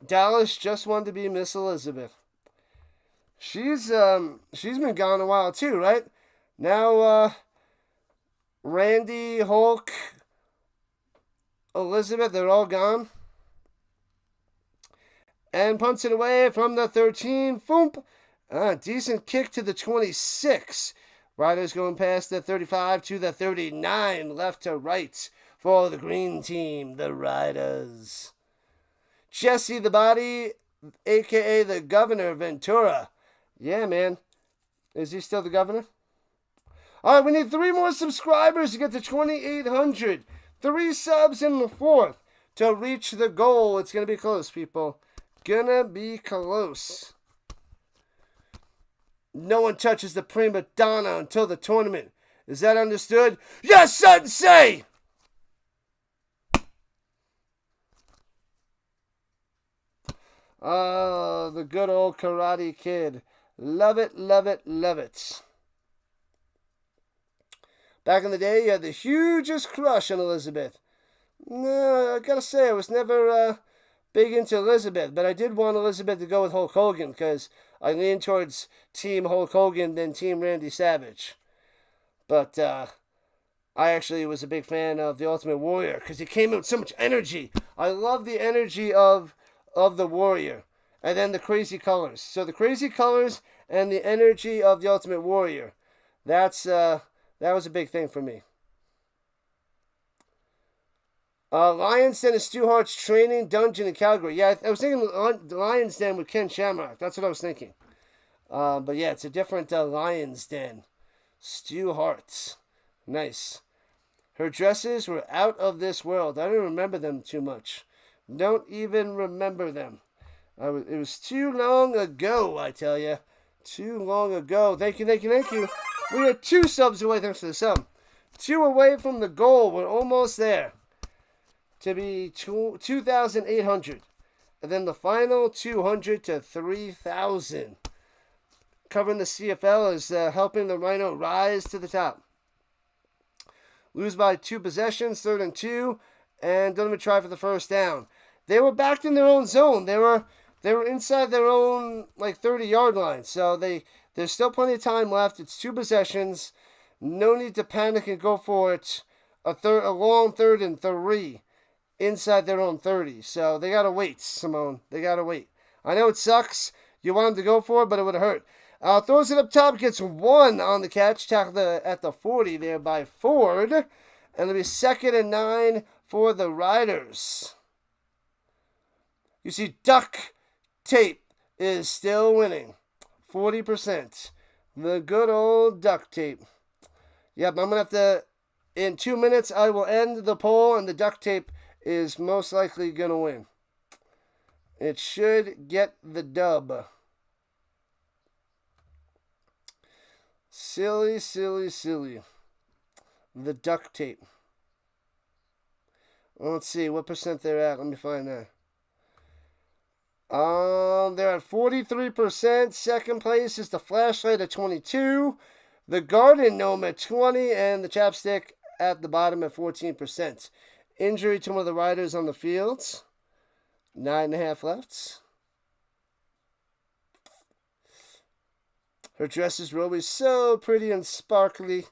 A: Dallas just wanted to be Miss Elizabeth. She's been gone a while too, right? Now Randy, Hulk, Elizabeth, they're all gone. And punts it away from the 13. Foomp. Decent kick to the 26. Riders going past the 35 to the 39. Left to right for the green team, the Riders. Jesse the Body, a.k.a. the Governor Ventura. Yeah, man. Is he still the governor? All right, we need 3 more subscribers to get to 2,800. 3 subs in the 4th to reach the goal. It's going to be close, people. Gonna be close. No one touches the prima donna until the tournament. Is that understood? Yes, sensei! Oh, the good old Karate Kid. Love it, love it, love it. Back in the day, you had the hugest crush on Elizabeth. No, I gotta say, I was never big into Elizabeth, but I did want Elizabeth to go with Hulk Hogan because I leaned towards Team Hulk Hogan than Team Randy Savage. But I actually was a big fan of the Ultimate Warrior because he came in with so much energy. I love the energy of the Warrior. And then the crazy colors. So the crazy colors and the energy of the Ultimate Warrior. That was a big thing for me. Lions Den is Stu Hart's training dungeon in Calgary. Yeah, I was thinking the Lions Den with Ken Shamrock. That's what I was thinking. But yeah, it's a different Lions Den. Stu Hart. Nice. Her dresses were out of this world. I don't remember them too much. Don't even remember them. It was too long ago, I tell you. Too long ago. Thank you, thank you, thank you. We are 2 subs away, thanks for the sub. 2 away from the goal. We're almost there. To be 2,800. And then the final 200 to 3,000. Covering the CFL is helping the Rhino rise to the top. Lose by 2 possessions, 3rd and 2, and don't even try for the first down. They were backed in their own zone. They were inside their own 30-yard line. So there's still plenty of time left. It's 2 possessions. No need to panic and go for it. A long 3rd and 3 inside their own 30. So they gotta wait, Simone. They gotta wait. I know it sucks. You want them to go for it, but it would hurt. Throws it up top, gets 1 on the catch, tackled at the 40 there by Ford. And it'll be 2nd and 9 for the Riders. You see, duct tape is still winning. 40%. The good old duct tape. Yep, I'm going to have to, in 2 minutes, I will end the poll, and the duct tape is most likely going to win. It should get the dub. Silly, silly, silly. The duct tape. Let's see what percent they're at. Let me find that. They're at 43%. Second place is the flashlight at 22. The garden gnome at 20. And the chapstick at the bottom at 14%. Injury to one of the riders on the field. 9.5 left. Her dresses were always so pretty and sparkly.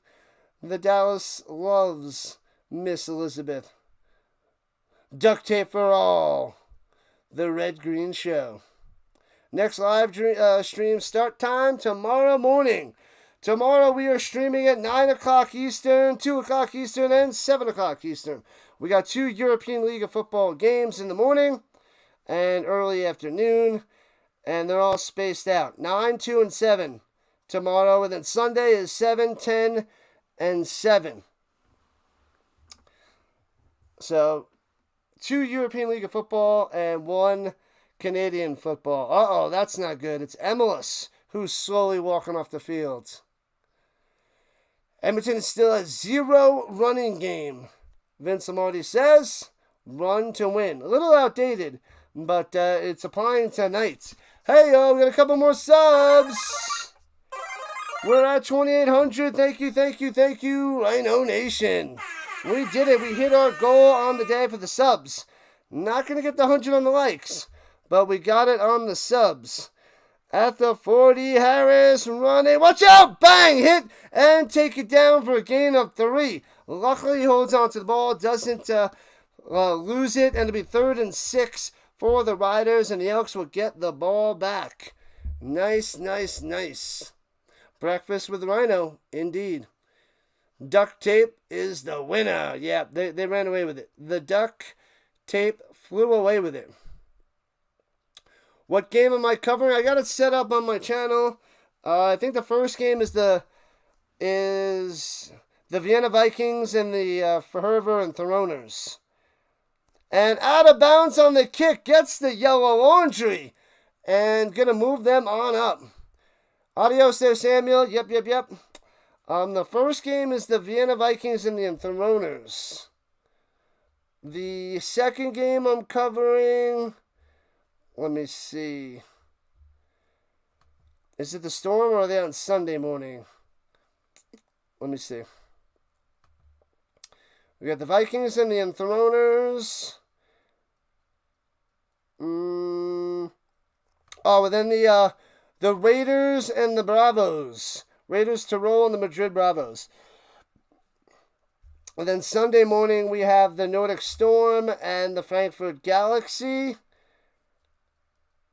A: The Dallas loves Miss Elizabeth. Duct tape for all. The Red Green Show. Next live stream start time tomorrow morning. Tomorrow we are streaming at 9 o'clock Eastern, 2 o'clock Eastern, and 7 o'clock Eastern. We got 2 European League of Football games in the morning and early afternoon. And they're all spaced out. 9, 2, and 7 tomorrow. And then Sunday is 7, 10, and 7. So 2 European League of Football and 1 Canadian football. Uh-oh, that's not good. It's Emilus who's slowly walking off the field. Edmonton is still at 0 running game. Vince Lombardi says, run to win. A little outdated, but it's applying tonight. Hey, yo, we got a couple more subs. We're at 2,800. Thank you, thank you, thank you, Rhino Nation. We did it. We hit our goal on the day for the subs. Not going to get the 100 on the likes, but we got it on the subs. At the 40, Harris running. Watch out! Bang! Hit and take it down for a gain of 3. Luckily, he holds on to the ball, doesn't lose it, and it'll be 3rd and 6 for the Riders, and the Elks will get the ball back. Nice, nice, nice. Breakfast with Rhino, indeed. Duct tape is the winner. Yeah, they ran away with it. The duct tape flew away with it. What game am I covering? I got it set up on my channel. I think the first game is the Vienna Vikings and the Fervor and Throners. And out of bounds on the kick, gets the yellow laundry. And going to move them on up. Adios there, Samuel. Yep. The first game is the Vienna Vikings and the Throners. The second game I'm covering, let me see. Is it the Storm or are they on Sunday morning? Let me see. We got the Vikings and the Throners. And then the Raiders and the Bravos. Raiders to roll and the Madrid Bravos. And then Sunday morning we have the Nordic Storm and the Frankfurt Galaxy.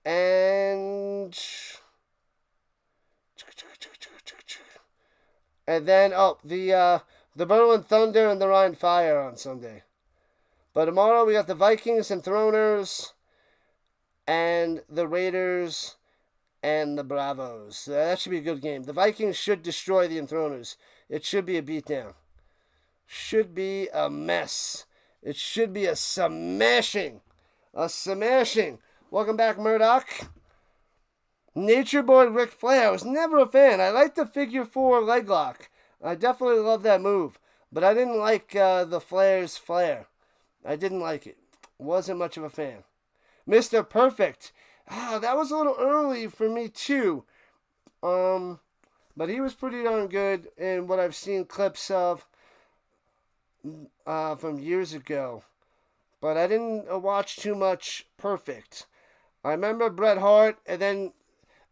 A: And then the Berlin Thunder and the Rhine Fire on Sunday. But tomorrow we got the Vikings and Throners and the Raiders and the Bravos. So that should be a good game. The Vikings should destroy the Throners. It should be a beatdown. Should be a mess. It should be a smashing. A smashing. Welcome back, Murdoch. Nature Boy Ric Flair. I was never a fan. I like the figure 4 leg lock. I definitely love that move. But I didn't like the Flair's flair. I didn't like it. Wasn't much of a fan. Mr. Perfect. That was a little early for me too. But he was pretty darn good in what I've seen clips of from years ago. But I didn't watch too much Perfect. I remember Bret Hart, and then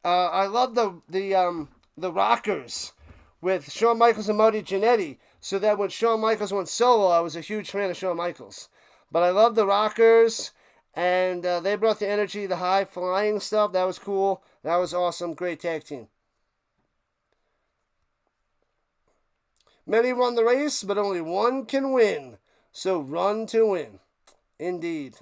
A: I love the Rockers with Shawn Michaels and Marty Jannetty. So that when Shawn Michaels went solo, I was a huge fan of Shawn Michaels. But I love the Rockers, and they brought the energy, the high flying stuff. That was cool. That was awesome. Great tag team. Many run the race, but only one can win. So run to win. Indeed.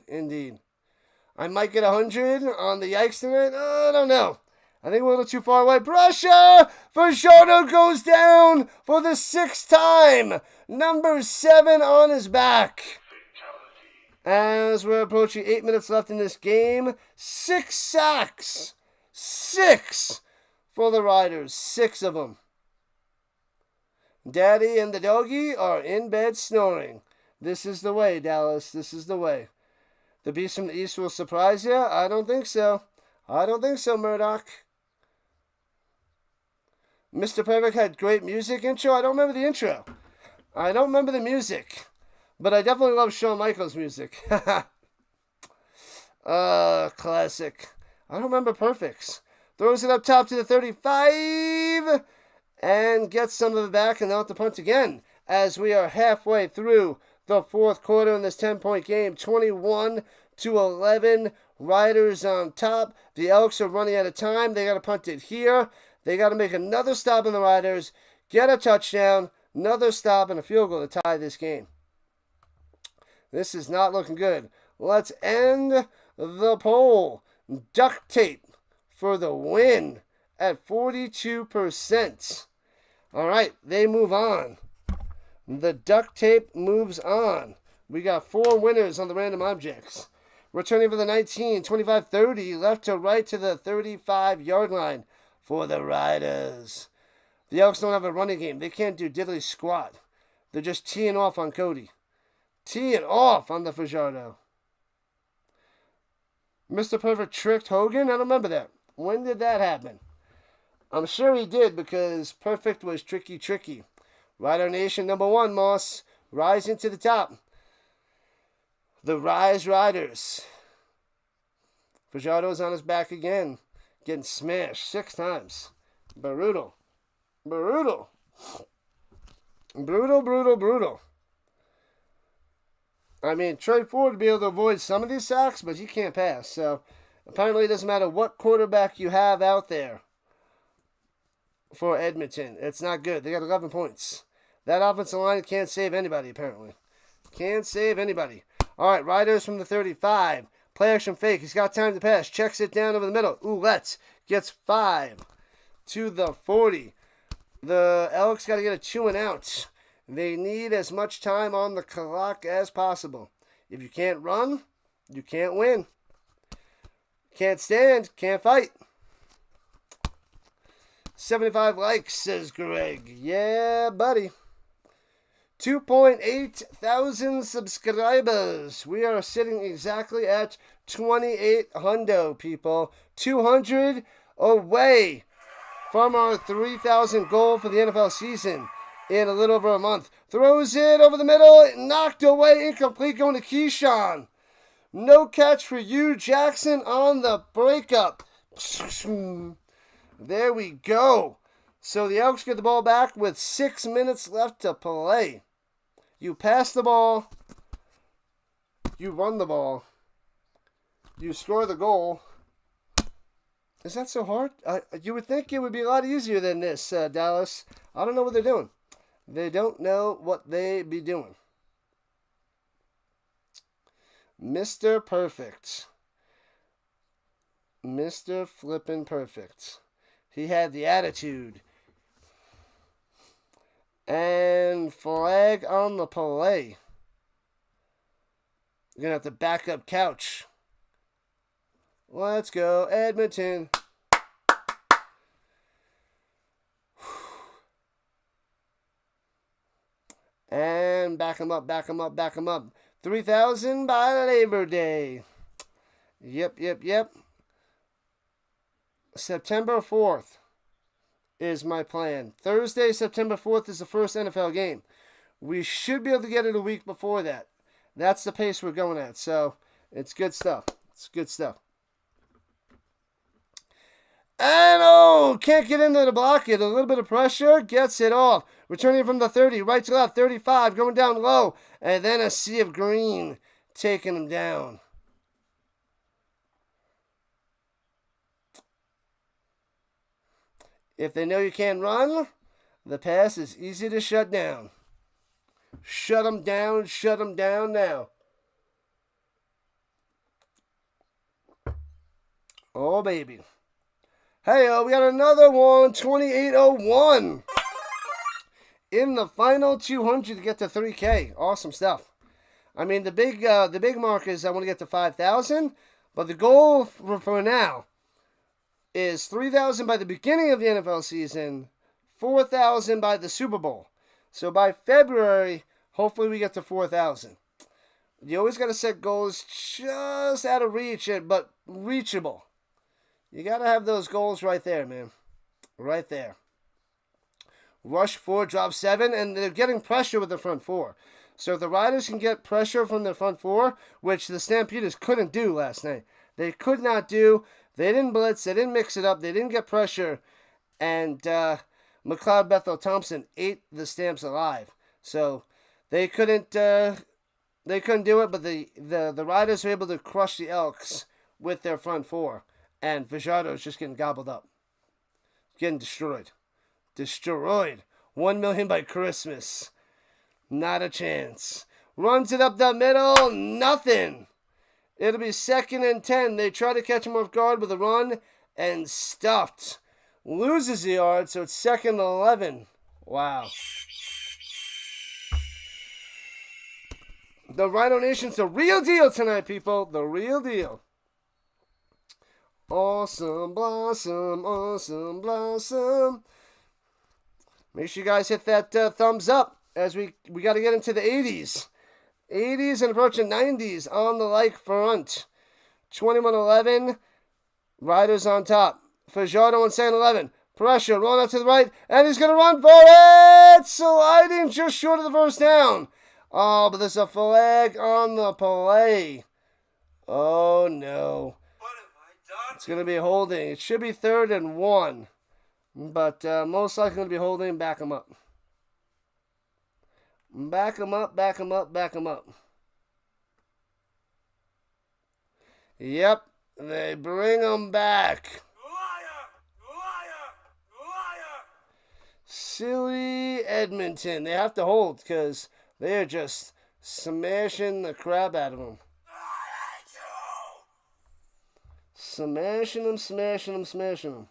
A: I might get 100 on the Yikes tonight. I don't know. I think we're a little too far away. Pressure! Fajardo goes down for the 6th time. Number 7 on his back. As we're approaching 8 minutes left in this game, 6 sacks. 6 for the Riders. 6 of them. Daddy and the doggy are in bed snoring. This is the way, Dallas. This is the way. The Beast from the East will surprise you? I don't think so. Murdoch. Mr. Perfect had great music intro. I don't remember the intro. I don't remember the music. But I definitely love Shawn Michaels' music. Classic. I don't remember Perfects. Throws it up top to the 35. And gets some of it back, and they'll have to punt again. As we are halfway through the 4th quarter in this 10-point game. 21-11. Riders on top. The Elks are running out of time. They got to punt it here. They got to make another stop on the Riders. Get a touchdown. Another stop and a field goal to tie this game. This is not looking good. Let's end the poll. Duct tape for the win at 42%. All right, they move on. The duct tape moves on. We got 4 winners on the random objects. Returning for the 19, 25, 30, left to right to the 35-yard line for the Riders. The Elks don't have a running game. They can't do diddly squat. They're just teeing off on Cody. Teeing off on the Fajardo. Mr. Perfect tricked Hogan? I don't remember that. When did that happen? I'm sure he did because Perfect was tricky. Rider Nation number 1, Moss. Rising to the top. The Rise Riders. Fajardo's on his back again. Getting smashed 6 times. Brutal. I mean, Tre Ford would be able to avoid some of these sacks, but he can't pass. So, apparently it doesn't matter what quarterback you have out there for Edmonton. It's not good. They got 11 points. That offensive line can't save anybody, apparently. Can't save anybody. All right, Riders from the 35. Play action fake. He's got time to pass. Checks it down over the middle. Let's gets 5. to the 40. The Elks got to get a 2 and out. They need as much time on the clock as possible. If you can't run, you can't win. Can't stand, can't fight. 75 likes, says Greg. Yeah, buddy. 2.8 thousand subscribers. We are sitting exactly at 28 hundo, people. 200 away from our 3,000 goal for the NFL season in a little over a month. Throws it over the middle. Knocked away. Incomplete. Going to Keyshawn. No catch for you, Jackson, on the breakup. There we go. So the Elks get the ball back with 6 minutes left to play. You pass the ball. You run the ball. You score the goal. Is that so hard? You would think it would be a lot easier than this, Dallas. I don't know what they're doing. They don't know what they be doing. Mr. Perfect. Mr. Flippin' Perfect. He had the attitude. And flag on the play. You're going to have to back up Couch. Let's go, Edmonton. And back him up, back him up, back him up. 3,000 by Labor Day. Yep. September 4th is my plan. Thursday, September 4th is the first NFL game. We should be able to get it a week before that. That's the pace we're going at. So, it's good stuff. And can't get into the block it. A little bit of pressure. Gets it off. Returning from the 30. Right to left. 35. Going down low. And then a sea of green. Taking him down. If they know you can't run, the pass is easy to shut down. Shut them down now. Oh, baby. Hey, we got another one, 2801. In the final 200 to get to 3K. Awesome stuff. I mean, the big mark is I want to get to 5,000, but the goal for now is 3,000 by the beginning of the NFL season, 4,000 by the Super Bowl. So by February, hopefully we get to 4,000. You always got to set goals just out of reach, but reachable. You got to have those goals right there, man. Right there. Rush 4, drop 7, and they're getting pressure with the front 4. So if the Riders can get pressure from the front 4, which the Stampeders couldn't do last night. They could not do. They didn't blitz. They didn't mix it up. They didn't get pressure. And McLeod Bethel Thompson ate the Stamps alive. So they couldn't do it, but the Riders were able to crush the Elks with their front 4. And Fajardo's just getting gobbled up. Getting destroyed. 1 million by Christmas. Not a chance. Runs it up the middle. Nothing. It'll be 2nd and 10. They try to catch him off guard with a run and stuffed. Loses the yard, so it's 2nd and 11. Wow. The Rhino Nation's the real deal tonight, people. The real deal. Awesome blossom, awesome blossom. Make sure you guys hit that thumbs up as we got to get into the 80s. 80s and approaching 90s on the like front. 21-11. Riders on top. Fajardo on 2nd-11. Pressure. Rolling out to the right. And he's going to run for it. Sliding just short of the first down. Oh, but there's a flag on the play. Oh, no. It's going to be a holding. It should be 3rd and 1. But most likely going to be holding. Back him up. Back him up, back him up, back him up. Yep, they bring him back.
B: Liar!
A: Silly Edmonton. They have to hold because they're just smashing the crap out of them. Smashing them.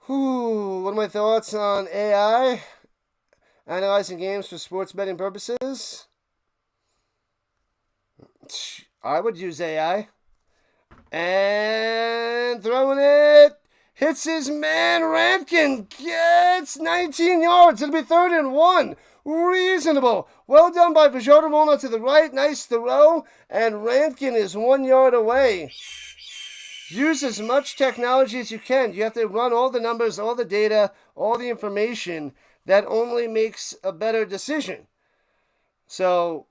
A: What are my thoughts on AI? Analyzing games for sports betting purposes? I would use AI. And throwing it. Hits his man Rankin. Gets 19 yards. It'll be 3rd and 1. Reasonable. Well done by Fajardo rolling to the right. Nice throw. And Rankin is 1 yard away. Use as much technology as you can. You have to run all the numbers, all the data, all the information. That only makes a better decision. So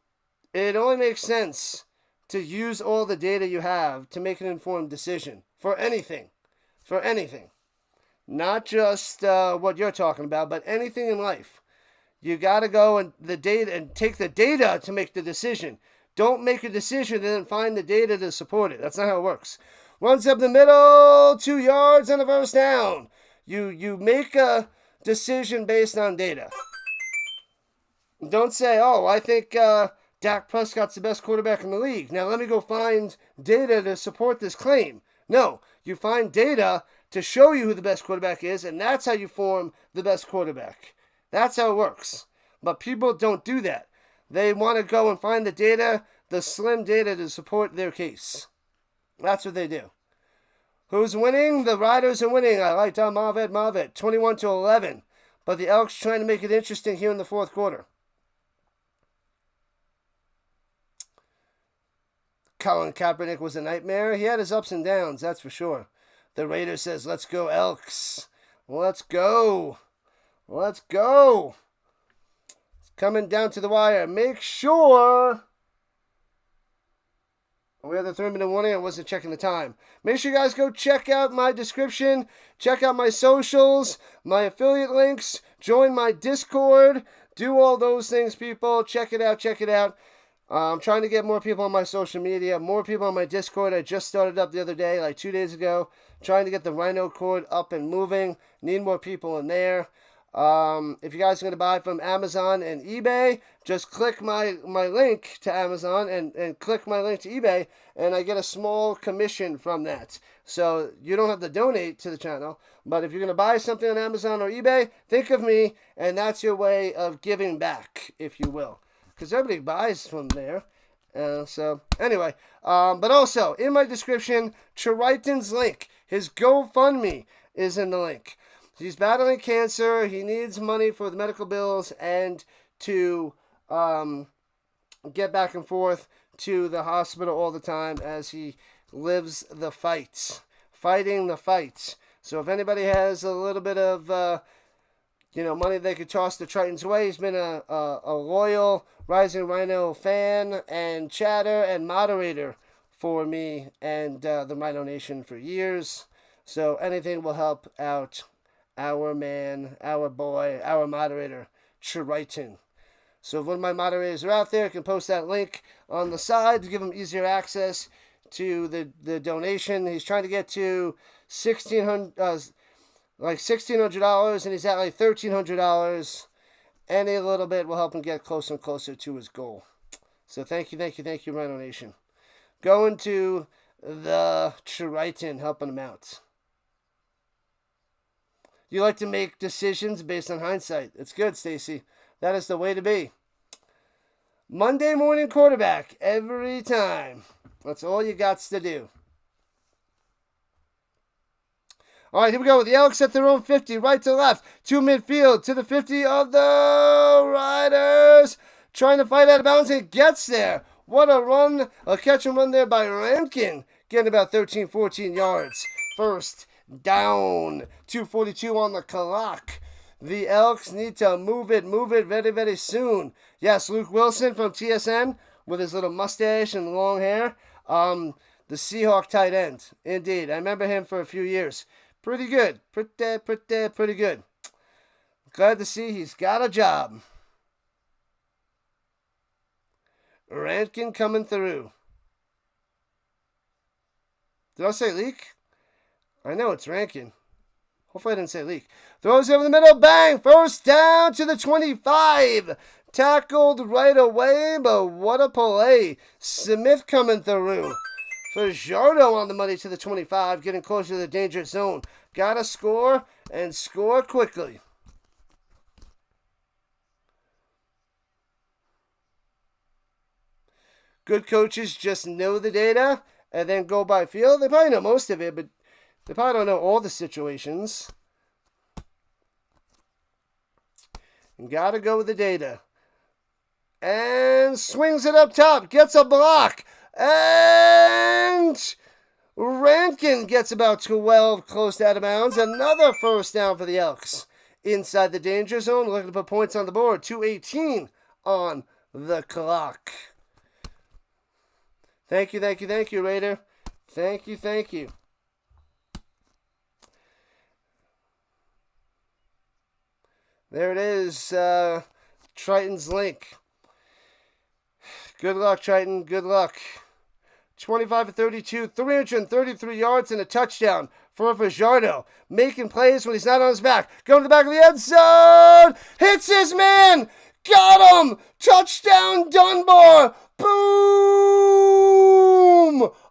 A: it only makes sense to use all the data you have to make an informed decision for anything. For anything. Not just what you're talking about, but anything in life. You got to go and take the data to make the decision. Don't make a decision and then find the data to support it. That's not how it works. Runs up the middle, 2 yards and a first down. You make a decision based on data. Don't say, oh, I think Dak Prescott's the best quarterback in the league. Now let me go find data to support this claim. No, you find data to show you who the best quarterback is, and that's how you form the best quarterback. That's how it works. But people don't do that. They want to go and find the data, the slim data to support their case. That's what they do. Who's winning? The Riders are winning. I like Don Marvet, 21-11. But the Elks trying to make it interesting here in the fourth quarter. Colin Kaepernick was a nightmare. He had his ups and downs, that's for sure. The Raider says, let's go Elks. Let's go. Let's go. It's coming down to the wire. Make sure... We have the 3-minute warning. I wasn't checking the time. Make sure you guys go check out my description. Check out my socials, my affiliate links. Join my Discord. Do all those things, people. Check it out. Check it out. I'm trying to get more people on my social media. More people on my Discord. I just started up the other day, like 2 days ago. Trying to get the Rhino Cord up and moving. Need more people in there. If you guys are going to buy from Amazon and eBay, just click my link to Amazon and click my link to eBay, and I get a small commission from that. So you don't have to donate to the channel, but if you're going to buy something on Amazon or eBay, think of me, and that's your way of giving back, if you will. Because everybody buys from there. So anyway, but also, in my description, Triton's link, his GoFundMe is in the link. He's battling cancer. He needs money for the medical bills and to get back and forth to the hospital all the time as he lives the fights, fighting the fights. So if anybody has a little bit of money they could toss the Tritons way, he's been a loyal Rising Rhino fan and chatter and moderator for me and the Rhino Nation for years. So anything will help out our man, our boy, our moderator, Triton. So if one of my moderators are out there, I can post that link on the side to give them easier access to the donation. He's trying to get to $1,600, and he's at like $1,300. Any little bit will help him get closer and closer to his goal. So thank you, Rhino Nation. Going to the Triton, helping him out. You like to make decisions based on hindsight. It's good, Stacy. That is the way to be. Monday morning quarterback every time. That's all you got to do. All right, here we go. The Elks at their own 50, right to left, to midfield, to the 50 of the Riders. Trying to fight out of bounds and gets there. What a run, a catch and run there by Rankin. Getting about 13, 14 yards. First down, 2:42 on the clock. The Elks need to move it very, very soon. Yes, Luke Wilson from TSN with his little mustache and long hair. The Seahawk tight end. Indeed, I remember him for a few years. Pretty good. Pretty good. Glad to see he's got a job. Rankin coming through. Did I say leak? I know it's Rankin. Hopefully I didn't say leak. Throws over the middle. Bang! First down to the 25. Tackled right away, but what a play. Smith coming through. Fajardo on the money to the 25. Getting closer to the danger zone. Got to score and score quickly. Good coaches just know the data and then go by feel. They probably know most of it, but they probably don't know all the situations. You gotta go with the data. And swings it up top. Gets a block. And Rankin gets about 12 close to out of bounds. Another first down for the Elks. Inside the danger zone. Looking to put points on the board. 2:18 on the clock. Thank you, Raider. Thank you. There it is. Triton's link. Good luck, Triton. Good luck. 25 of 32, 333 yards and a touchdown for Fajardo. Making plays when he's not on his back. Going to the back of the end zone. Hits his man. Got him. Touchdown, Dunbar. Boom.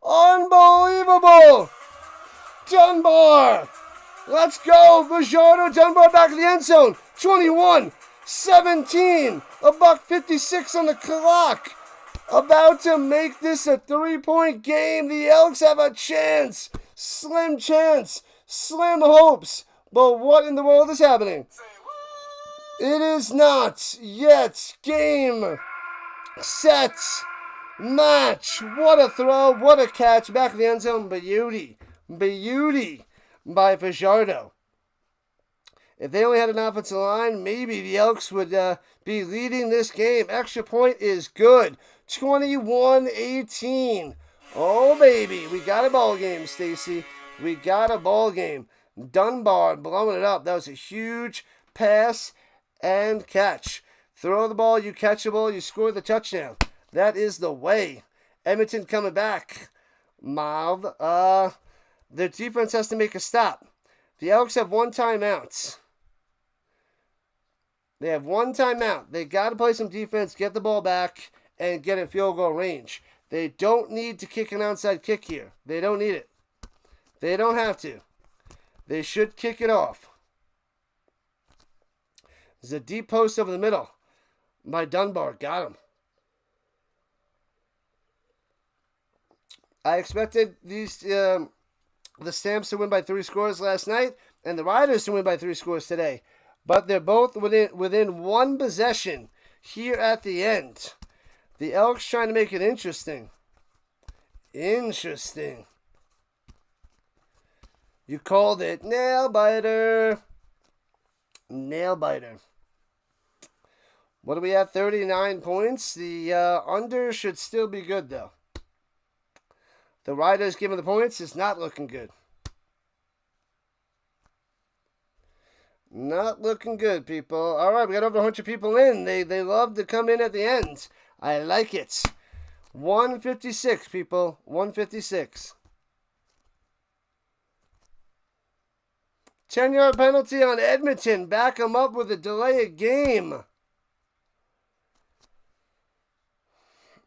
A: Unbelievable. Dunbar. Let's go. Fajardo, Dunbar back of the end zone. 21-17. $1:56 on the clock. About to make this a 3-point game. The Elks have a chance. Slim chance. Slim hopes. But what in the world is happening? It is not yet game, set, match. What a throw. What a catch. Back of the end zone. Beauty by Fajardo. If they only had an offensive line, maybe the Elks would be leading this game. Extra point is good. 21-18. Oh, baby. We got a ball game, Stacy. We got a ball game. Dunbar blowing it up. That was a huge pass and catch. Throw the ball, you catch the ball, you score the touchdown. That is the way. Edmonton coming back. Mild. Their defense has to make a stop. The Elks have one timeout. They have one timeout. They got to play some defense, get the ball back, and get in field goal range. They don't need to kick an onside kick here. They don't need it. They don't have to. They should kick it off. There's a deep post over the middle by Dunbar. Got him. I expected the Stamps to win by 3 scores last night and the Riders to win by 3 scores today. But they're both within one possession here at the end. The Elks trying to make it interesting. Interesting. You called it. Nail biter. Nail biter. What do we have? 39 points. The under should still be good, though. The Riders giving the points is not looking good. Not looking good, people. All right, we got over 100 people in. They love to come in at the end. I like it. 156, people. 156. 10-yard penalty on Edmonton. Back them up with a delay of game.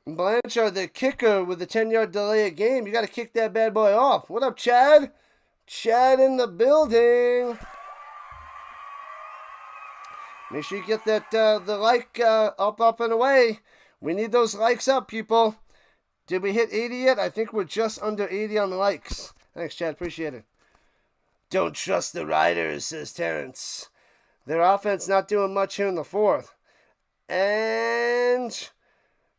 A: Blanchard, the kicker, with the 10-yard delay of game. You got to kick that bad boy off. What up, Chad? Chad in the building. Make sure you get that the like up and away. We need those likes up, people. Did we hit 80 yet? I think we're just under 80 on the likes. Thanks, Chad. Appreciate it. Don't trust the Riders, says Terrence. Their offense not doing much here in the fourth. And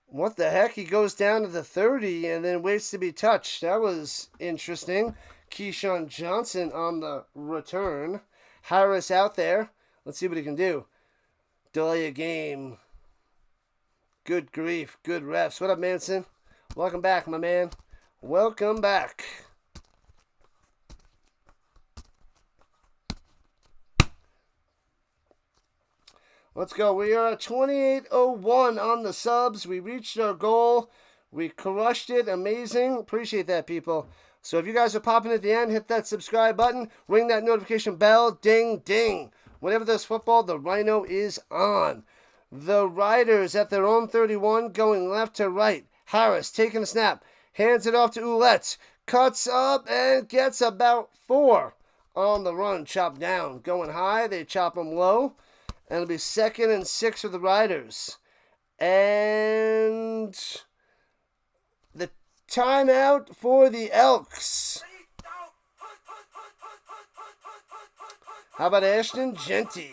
A: what the heck? He goes down to the 30 and then waits to be touched. That was interesting. Keyshawn Johnson on the return. Harris out there. Let's see what he can do. Delay a game. Good grief. Good refs. What up, Manson? Welcome back, my man. Welcome back. Let's go. We are at 28:01 on the subs. We reached our goal. We crushed it. Amazing. Appreciate that, people. So if you guys are popping at the end, hit that subscribe button. Ring that notification bell. Ding, ding. Whenever there's football, the Rhino is on. The Riders at their own 31, going left to right. Harris taking a snap. Hands it off to Ouellette. Cuts up and gets about 4 on the run, chop down. Going high, they chop them low. And it'll be 2nd and 6 for the Riders. And the timeout for the Elks. How about Ashton Genty?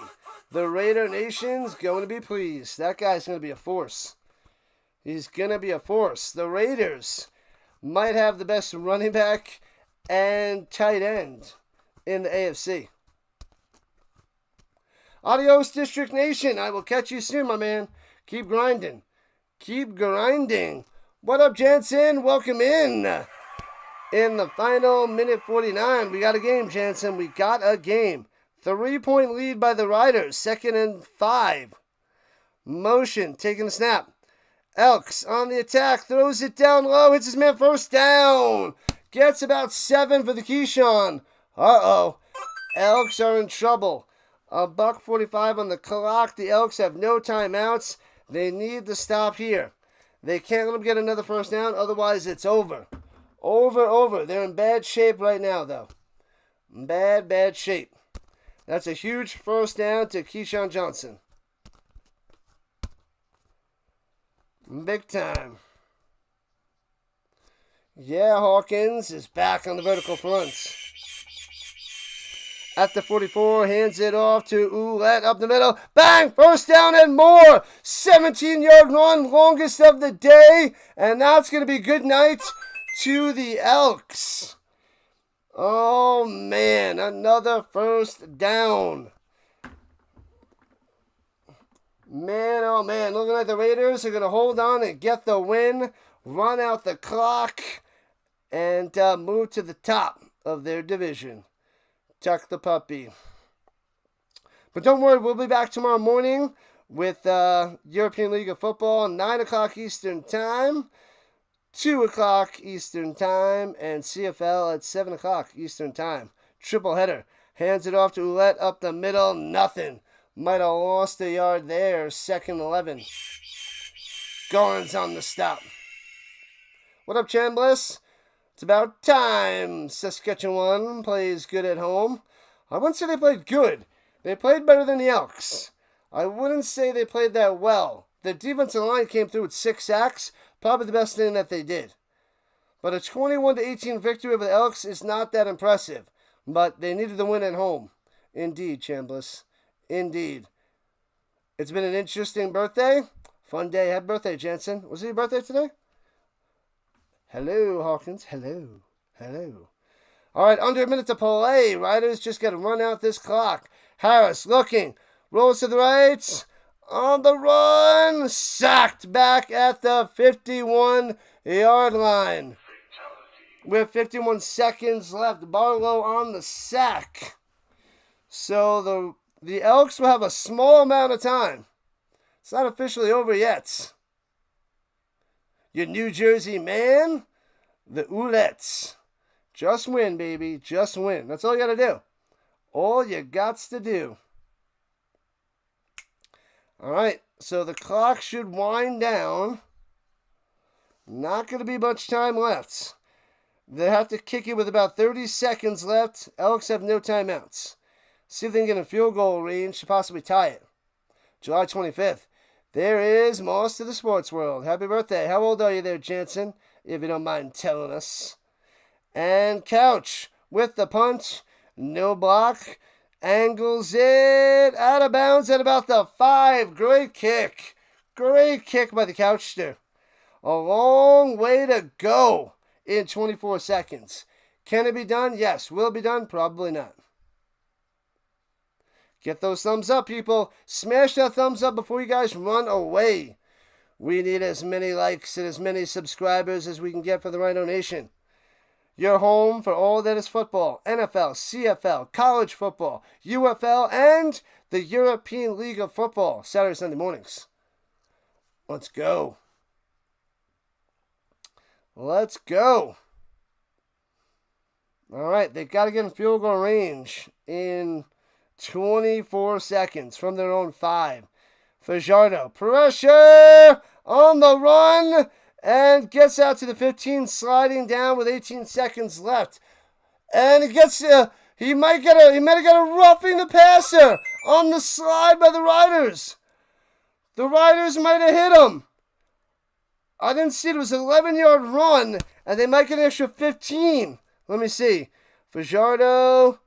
A: The Raider Nation's going to be pleased. That guy's going to be a force. He's going to be a force. The Raiders might have the best running back and tight end in the AFC. Adios, District Nation. I will catch you soon, my man. Keep grinding. Keep grinding. What up, Jansen? Welcome in. In the final minute 49, we got a game, Jansen. We got a game. 3-point lead by the Riders. 2nd and 5. Motion, taking a snap. Elks on the attack. Throws it down low. Hits his man, first down. Gets about 7 for the Keyshawn. Uh-oh. Elks are in trouble. $1:45 on the clock. The Elks have no timeouts. They need to stop here. They can't let them get another first down. Otherwise, it's over. Over. They're in bad shape right now, though. Bad shape. That's a huge first down to Keyshawn Johnson. Big time. Yeah, Hawkins is back on the vertical fronts. At the 44, hands it off to Ouellette up the middle. Bang! First down and more. 17-yard run, longest of the day. And that's going to be good night to the Elks. Oh, man. Another first down. Man, oh, man. Looking like the Raiders are going to hold on and get the win. Run out the clock. And move to the top of their division. Tuck the puppy. But don't worry, we'll be back tomorrow morning with European League of Football, 9 o'clock Eastern Time, 2 o'clock Eastern Time, and CFL at 7 o'clock Eastern Time. Triple header. Hands it off to Ouellette up the middle. Nothing. Might have lost a yard there. 2nd 11. Garns on the stop. What up, Chambliss? It's about time. Saskatchewan plays good at home. I wouldn't say they played good. They played better than the Elks. I wouldn't say they played that well. The defensive line came through with 6 sacks. Probably the best thing that they did. But a 21-18 victory over the Elks is not that impressive. But they needed the win at home. Indeed, Chambliss. Indeed. It's been an interesting birthday. Fun day. Happy birthday, Jensen. Was it your birthday today? Hello, Hawkins. Hello. All right, under a minute to play. Riders just got to run out this clock. Harris looking. Rolls to the right. On the run. Sacked back at the 51-yard line. With 51 seconds left. Barlow on the sack. So the Elks will have a small amount of time. It's not officially over yet. Your New Jersey man, the Ouellettes. Just win, baby. Just win. That's all you got to do. All you got to do. All right. So the clock should wind down. Not going to be much time left. They have to kick it with about 30 seconds left. Elks have no timeouts. See if they can get a field goal range to possibly tie it. July 25th. There is Moss to the sports world. Happy birthday. How old are you there, Jansen? If you don't mind telling us. And Couch with the punch. No block. Angles it out of bounds at about the 5. Great kick. Great kick by the Couchster. A long way to go in 24 seconds. Can it be done? Yes. Will it be done? Probably not. Get those thumbs up, people. Smash that thumbs up before you guys run away. We need as many likes and as many subscribers as we can get for the Rhino Nation. Your home for all that is football. NFL, CFL, college football, UFL, and the European League of Football. Saturday, Sunday mornings. Let's go. Let's go. All right, they've got to get in field goal range in 24 seconds from their own 5. Fajardo, pressure on the run, and gets out to the 15, sliding down with 18 seconds left. And it gets He might have got a roughing the passer on the slide by the Riders. The Riders might have hit him. I didn't see it. It was an 11-yard run, and they might get an extra 15. Let me see. Fajardo.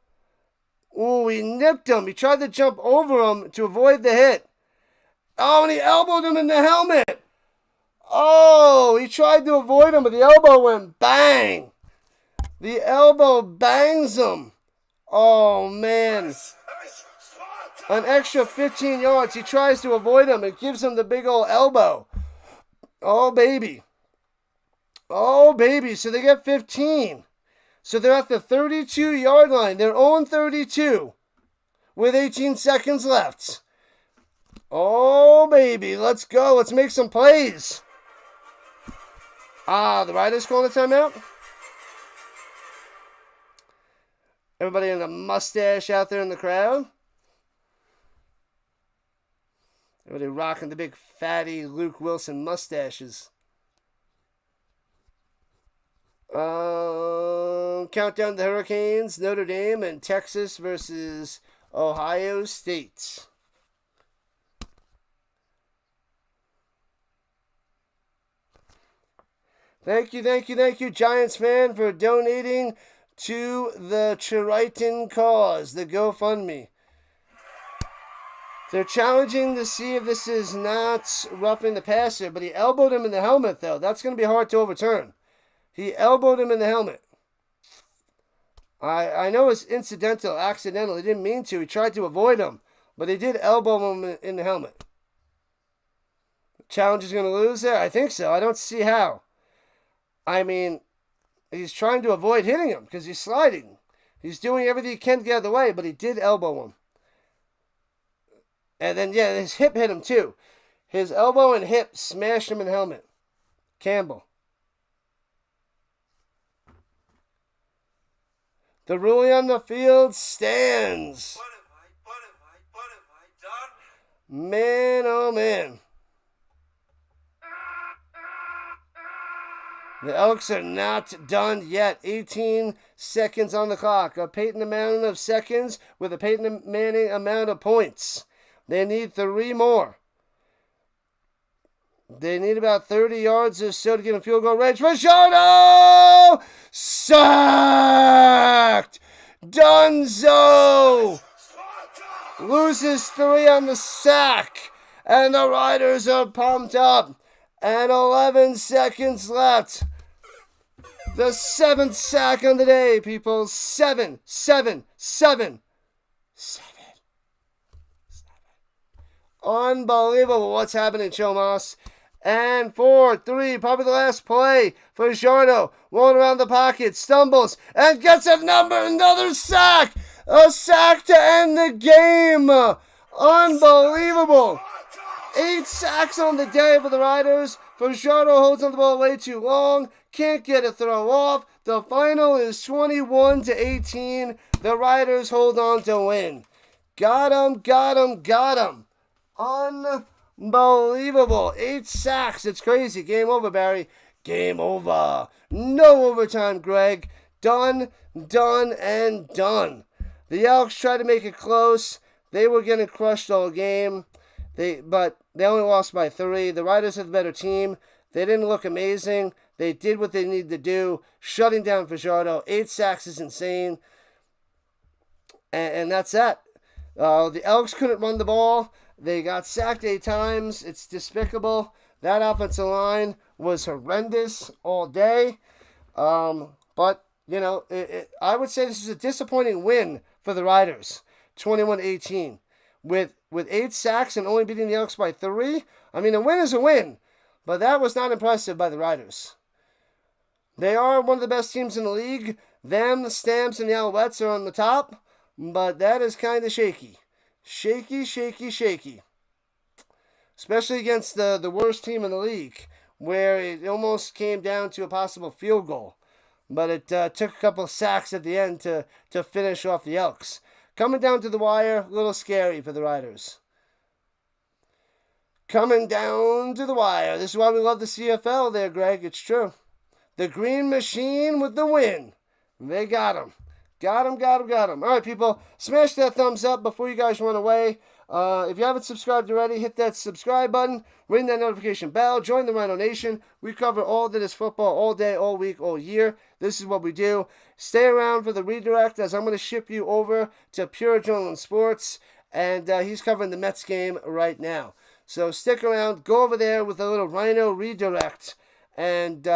A: Ooh, he nipped him. He tried to jump over him to avoid the hit. Oh, and he elbowed him in the helmet. Oh, he tried to avoid him, but the elbow went bang. The elbow bangs him. Oh, man. An extra 15 yards. He tries to avoid him. It gives him the big old elbow. Oh, baby. Oh, baby. So they get 15. So they're at the 32-yard line. They're on 32 with 18 seconds left. Oh, baby. Let's go. Let's make some plays. The Riders calling a timeout. Everybody in the mustache out there in the crowd. Everybody rocking the big fatty Luke Wilson mustaches. Countdown to the Hurricanes, Notre Dame, and Texas versus Ohio State. Thank you, Giants fan, for donating to the Triton cause, the GoFundMe. They're challenging to see if this is not roughing the passer, but he elbowed him in the helmet, though. That's going to be hard to overturn. He elbowed him in the helmet. I know it's incidental, accidental. He didn't mean to. He tried to avoid him, but he did elbow him in the helmet. Challenge is going to lose there? I think so. I don't see how. I mean, he's trying to avoid hitting him because he's sliding. He's doing everything he can to get out of the way, but he did elbow him. And then, yeah, his hip hit him too. His elbow and hip smashed him in the helmet. Campbell. The ruling on the field stands.
B: What have I done?
A: Man, oh man. The Elks are not done yet. 18 seconds on the clock. A Peyton Manning of seconds with a Peyton Manning amount of points. They need 3 more. They need about 30 yards or so to get a field goal range. Fajardo! Sacked! Dunzo! Loses 3 on the sack. And the Riders are pumped up. And 11 seconds left. The 7th sack on the day, people. 7. Unbelievable what's happening, Chomas. And 4-3, probably the last play for Fajardo. Rolling around the pocket, stumbles, and gets another sack. A sack to end the game. Unbelievable. 8 sacks on the day for the Riders. Fajardo holds on the ball way too long. Can't get a throw off. The final is 21-18. The Riders hold on to win. Got him. Unbelievable. 8 sacks. It's crazy. Game over, Barry. Game over. No overtime, Greg. Done. The Elks tried to make it close. They were getting crushed all game. But they only lost by 3. The Riders had the better team. They didn't look amazing. They did what they needed to do. Shutting down Fajardo. 8 sacks is insane. And that's that. The Elks couldn't run the ball. They got sacked 8 times. It's despicable. That offensive line was horrendous all day. But, you know, I would say this is a disappointing win for the Riders. 21-18. With 8 sacks and only beating the Elks by 3. I mean, a win is a win. But that was not impressive by the Riders. They are one of the best teams in the league. Them, the Stamps, and the Alouettes are on the top. But that is kind of shaky. Shaky. Especially against the worst team in the league, where it almost came down to a possible field goal. But it took a couple of sacks at the end to finish off the Elks. Coming down to the wire, a little scary for the Riders. Coming down to the wire. This is why we love the CFL there, Greg. It's true. The Green Machine with the win. They got him. Got him. All right, people, smash that thumbs up before you guys run away. If you haven't subscribed already, hit that subscribe button, ring that notification bell, join the Rhino Nation. We cover all that is football all day, all week, all year. This is what we do. Stay around for the redirect, as I'm going to ship you over to Pure Adrenaline Sports, and he's covering the Mets game right now. So stick around, go over there with a little Rhino redirect, and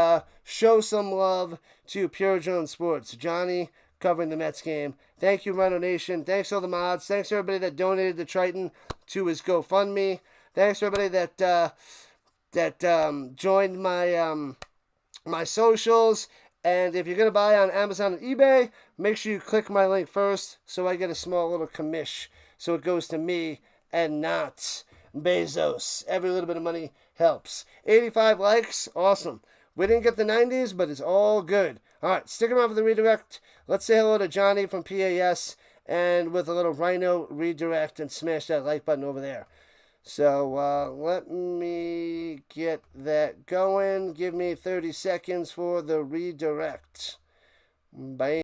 A: show some love to Pure Adrenaline Sports. Johnny covering the Mets game. Thank you, Rhino Nation. Thanks all the mods. Thanks everybody that donated to Triton to his GoFundMe. Thanks everybody that joined my my socials. And if you're gonna buy on Amazon and eBay, make sure you click my link first so I get a small little commish, so it goes to me and not Bezos. Every little bit of money helps. 85 likes, awesome. We didn't get the 90s, but it's all good. All right, stick around for the redirect. Let's say hello to Johnny from PAS, and with a little Rhino redirect, and smash that like button over there. So let me get that going. Give me 30 seconds for the redirect. Bye.